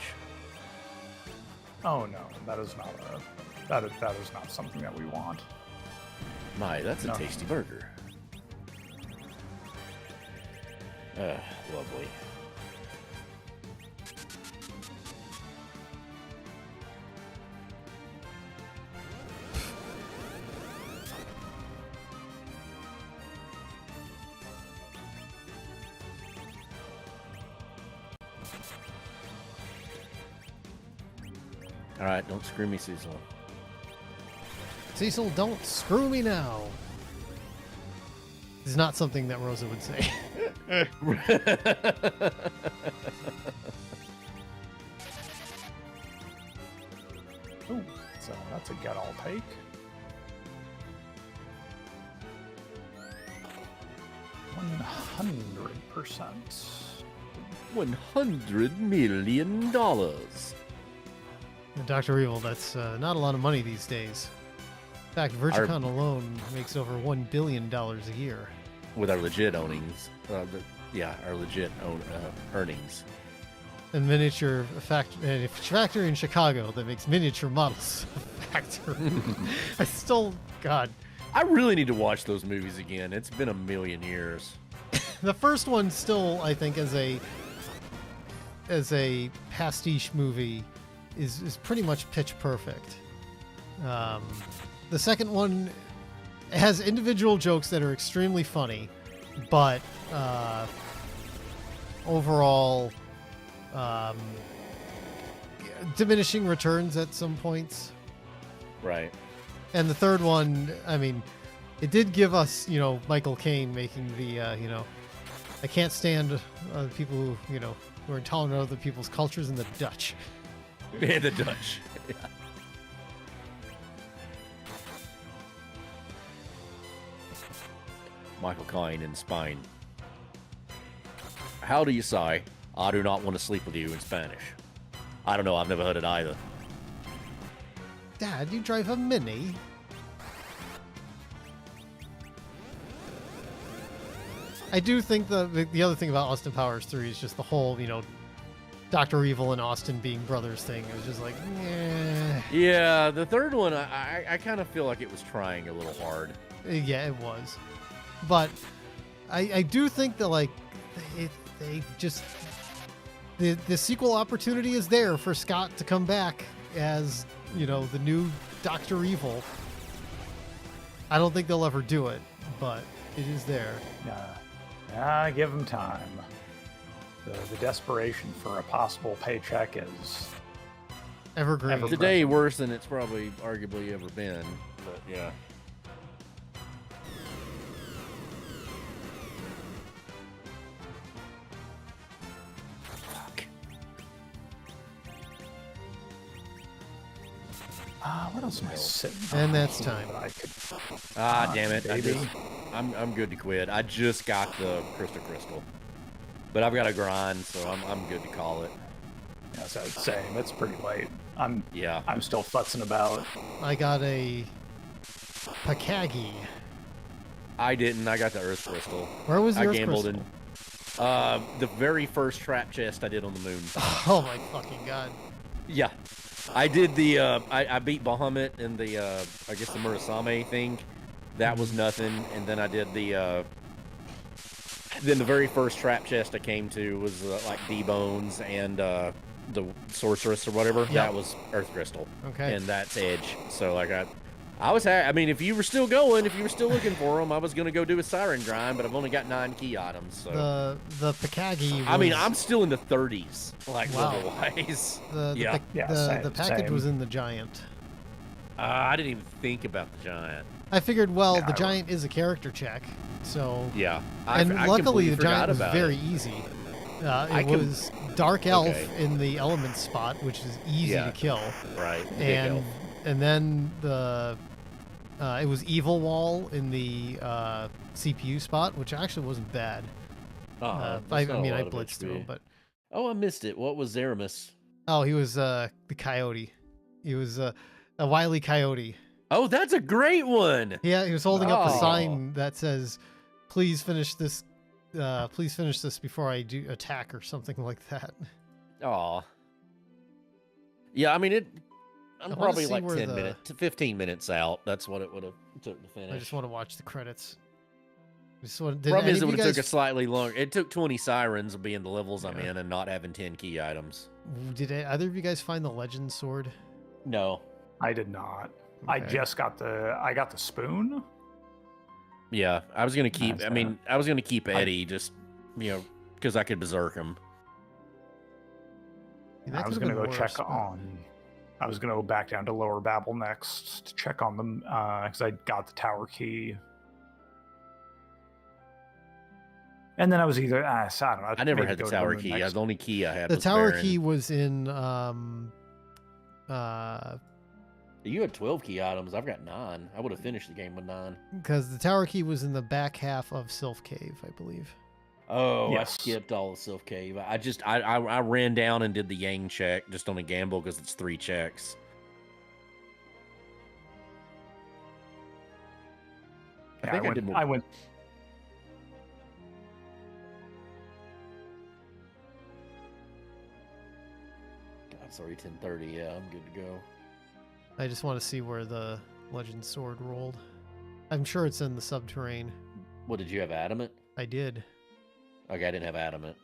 Oh no, that is not something that we want. My, that's a tasty burger. Lovely. All right, don't screw me, Cecil. Cecil, don't screw me now. It's not something that Rosa would say. Ooh, so that's a get all take. $100%. $100 million. Dr. Evil, that's not a lot of money these days. In fact, Virgicon alone makes over $1 billion a year. With our legit earnings. Our legit earnings. And miniature factory in Chicago that makes miniature models factory. God. I really need to watch those movies again. It's been a million years. The first one still, I think, as a pastiche movie, is pretty much pitch perfect. The second one has individual jokes that are extremely funny, but overall diminishing returns at some points. Right. And the third one, I mean, it did give us, Michael Caine making the, I can't stand people who are intolerant of other people's cultures, and the Dutch. Yeah, the Dutch. Yeah. Michael Caine in Spain. How do you say, I do not want to sleep with you in Spanish? I don't know, I've never heard it either. Dad, you drive a Mini? I do think the other thing about Austin Powers 3 is just the whole, Dr. Evil and Austin being brothers thing. It was just like, eh. Yeah, the third one, I kind of feel like it was trying a little hard. Yeah, it was. But I do think that, they just... The sequel opportunity is there for Scott to come back as, the new Dr. Evil. I don't think they'll ever do it, but it is there. Give him time. The desperation for a possible paycheck is evergreen. Today worse than it's probably arguably ever been, but yeah. Fuck. What else am I sitting on? And that's time. Damn it. I'm good to quit. I just got the Crystal. But I've got to grind, so I'm good to call it. Yeah, so same. It's pretty late. I'm still futzing about. I got a Pakagi. I didn't. I got the Earth Crystal. Where was the Earth gambled Crystal? in the very first trap chest I did on the moon. Oh my fucking god. Yeah. I did the, I beat Bahamut in the, I guess the Murasame thing. That was nothing. And then I did the, then the very first trap chest I came to was, like, D-Bones and, the Sorceress or whatever. Yep. That was Earth Crystal. Okay. And that's Edge. So, like, I was, I mean, if you were still going, if you were still looking for them, I was going to go do a Siren grind, but I've only got 9 key items, so. The Pakagi was... I mean, I'm still in the 30s, like, wow. level-wise. The package was in the Giant. I didn't even think about the Giant. I figured, well, the Giant is a character check, so... Yeah. And luckily, the Giant was very it. easy. It was Dark Elf in the Element spot, which is easy to kill. Right. And then the it was Evil Wall in the CPU spot, which actually wasn't bad. I mean, I blitzed through him, but... Oh, I missed it. What was Zeramus? Oh, he was the coyote. He was a wily coyote. Oh, that's a great one! Yeah, he was holding up a sign that says, please finish this before I do attack, or something like that. Aw. Yeah, I mean, I'm probably like 10 minutes to 15 minutes out. That's what it would have took to finish. I just want to watch the credits. Problem is, it would have took a slightly longer. It took 20 sirens of being the levels I'm in and not having 10 key items. Did either of you guys find the legend sword? No, I did not. Okay. I just got the spoon. Yeah, I was gonna keep. I mean, I was gonna keep Eddie, just because I could berserk him. Yeah, I was gonna go check on. I was gonna go back down to Lower Babel next to check on them because I got the tower key. And then I was either I don't know. I never had the tower key. The only key I had. The was tower Baron. key was in. You had 12 key items. I've got 9. I would have finished the game with 9. Because the tower key was in the back half of Sylph Cave, I believe. Oh, yes. I skipped all the Sylph Cave. I ran down and did the Yang check just on a gamble because it's 3 checks. Yeah, I think I did more. I went. God, sorry, 10:30. Yeah, I'm good to go. I just want to see where the legend sword rolled. I'm sure it's in the subterrane. What, did you have adamant? I did. Okay, I didn't have adamant.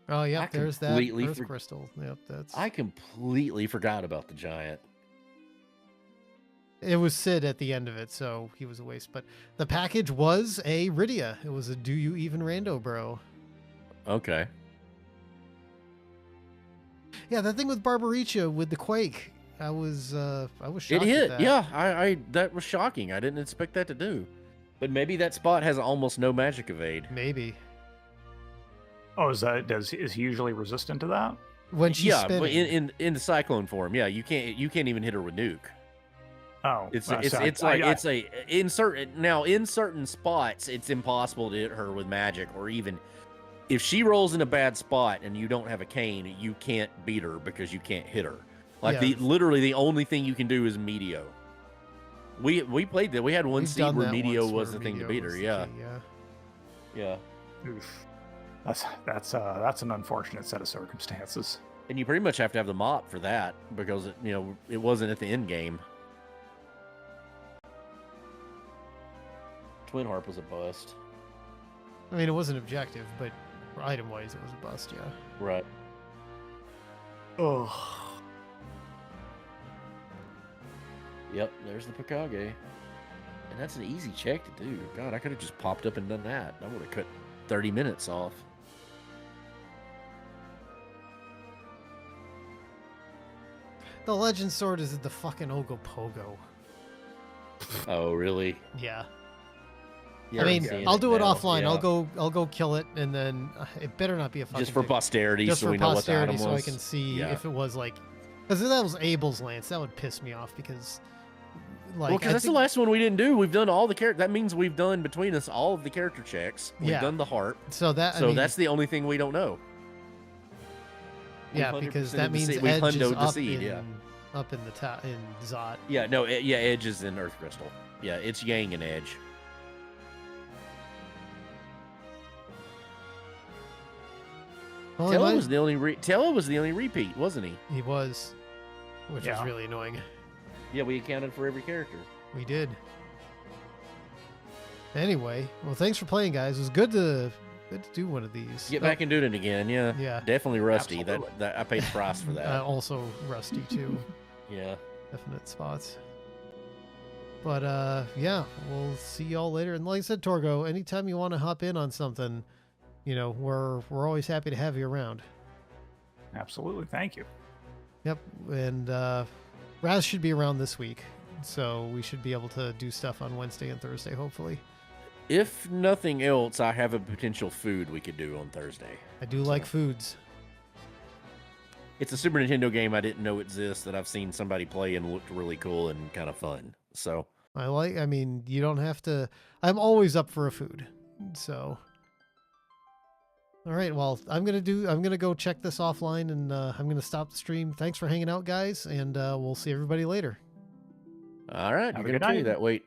Oh, yep, there's that Earth for- crystal. Yep, that's... I completely forgot about the Giant. It was Sid at the end of it, so he was a waste. But the package was a Rydia. It was a Do You Even Rando, bro. Okay. Yeah, that thing with Barbaricha with the Quake. I was shocked. It hit. At that. Yeah, I that was shocking. I didn't expect that to do. But maybe that spot has almost no magic evade. Maybe. Oh, is he usually resistant to that? When she's spinning. But in the cyclone form, yeah, you can't even hit her with nuke. Oh, It's in certain spots it's impossible to hit her with magic, or even if she rolls in a bad spot and you don't have a cane, you can't beat her because you can't hit her. Like literally the only thing you can do is Meteo. We played that. We had one seed where Meteo was the thing to beat her. Yeah. Yeah. Oof. That's an unfortunate set of circumstances. And you pretty much have to have the mop for that because it wasn't at the end game. Twin Harp was a bust. I mean, it wasn't objective, but item-wise, it was a bust, yeah. Right. Oh. Yep, there's the Pakage. And that's an easy check to do. God, I could have just popped up and done that. I would have cut 30 minutes off. The Legend Sword is the fucking Ogopogo. Oh, really? Yeah. Yeah, I mean, I'll do it offline. Yeah. I'll go kill it, and then it better not be a fucking just for posterity, so we know what the item was. So I can see if it was like, because if that was Abel's Lance, that would piss me off because, like, well, because that's the last one we didn't do. We've done all the character. That means we've done between us all of the character checks. We've done the harp. So that's the only thing we don't know. Yeah, because that means we Edge is hundoed the up seed, in, yeah. up in the in Zot. Yeah, no, yeah, Edge is in Earth Crystal. Yeah, it's Yang and Edge. Well, Tello was the only repeat, wasn't he? He was, which was really annoying. Yeah, we accounted for every character. We did. Anyway, well, thanks for playing, guys. It was good to do one of these. Get back and do it again, yeah. Yeah. Definitely rusty. Absolutely. That I paid the price for that. Also rusty too. Yeah. Definite spots. But yeah, we'll see y'all later. And like I said, Torgo, anytime you want to hop in on something, you know, we're always happy to have you around. Absolutely. Thank you. Yep. And Raz should be around this week, so we should be able to do stuff on Wednesday and Thursday, hopefully. If nothing else, I have a potential food we could do on Thursday. I do like foods. It's a Super Nintendo game I didn't know exists that I've seen somebody play and looked really cool and kind of fun. So I mean, you don't have to. I'm always up for a food. So. All right, well, I'm gonna go check this offline, and I'm gonna stop the stream. Thanks for hanging out, guys, and we'll see everybody later. all right, Have you're a gonna good tell you night. that. Wait.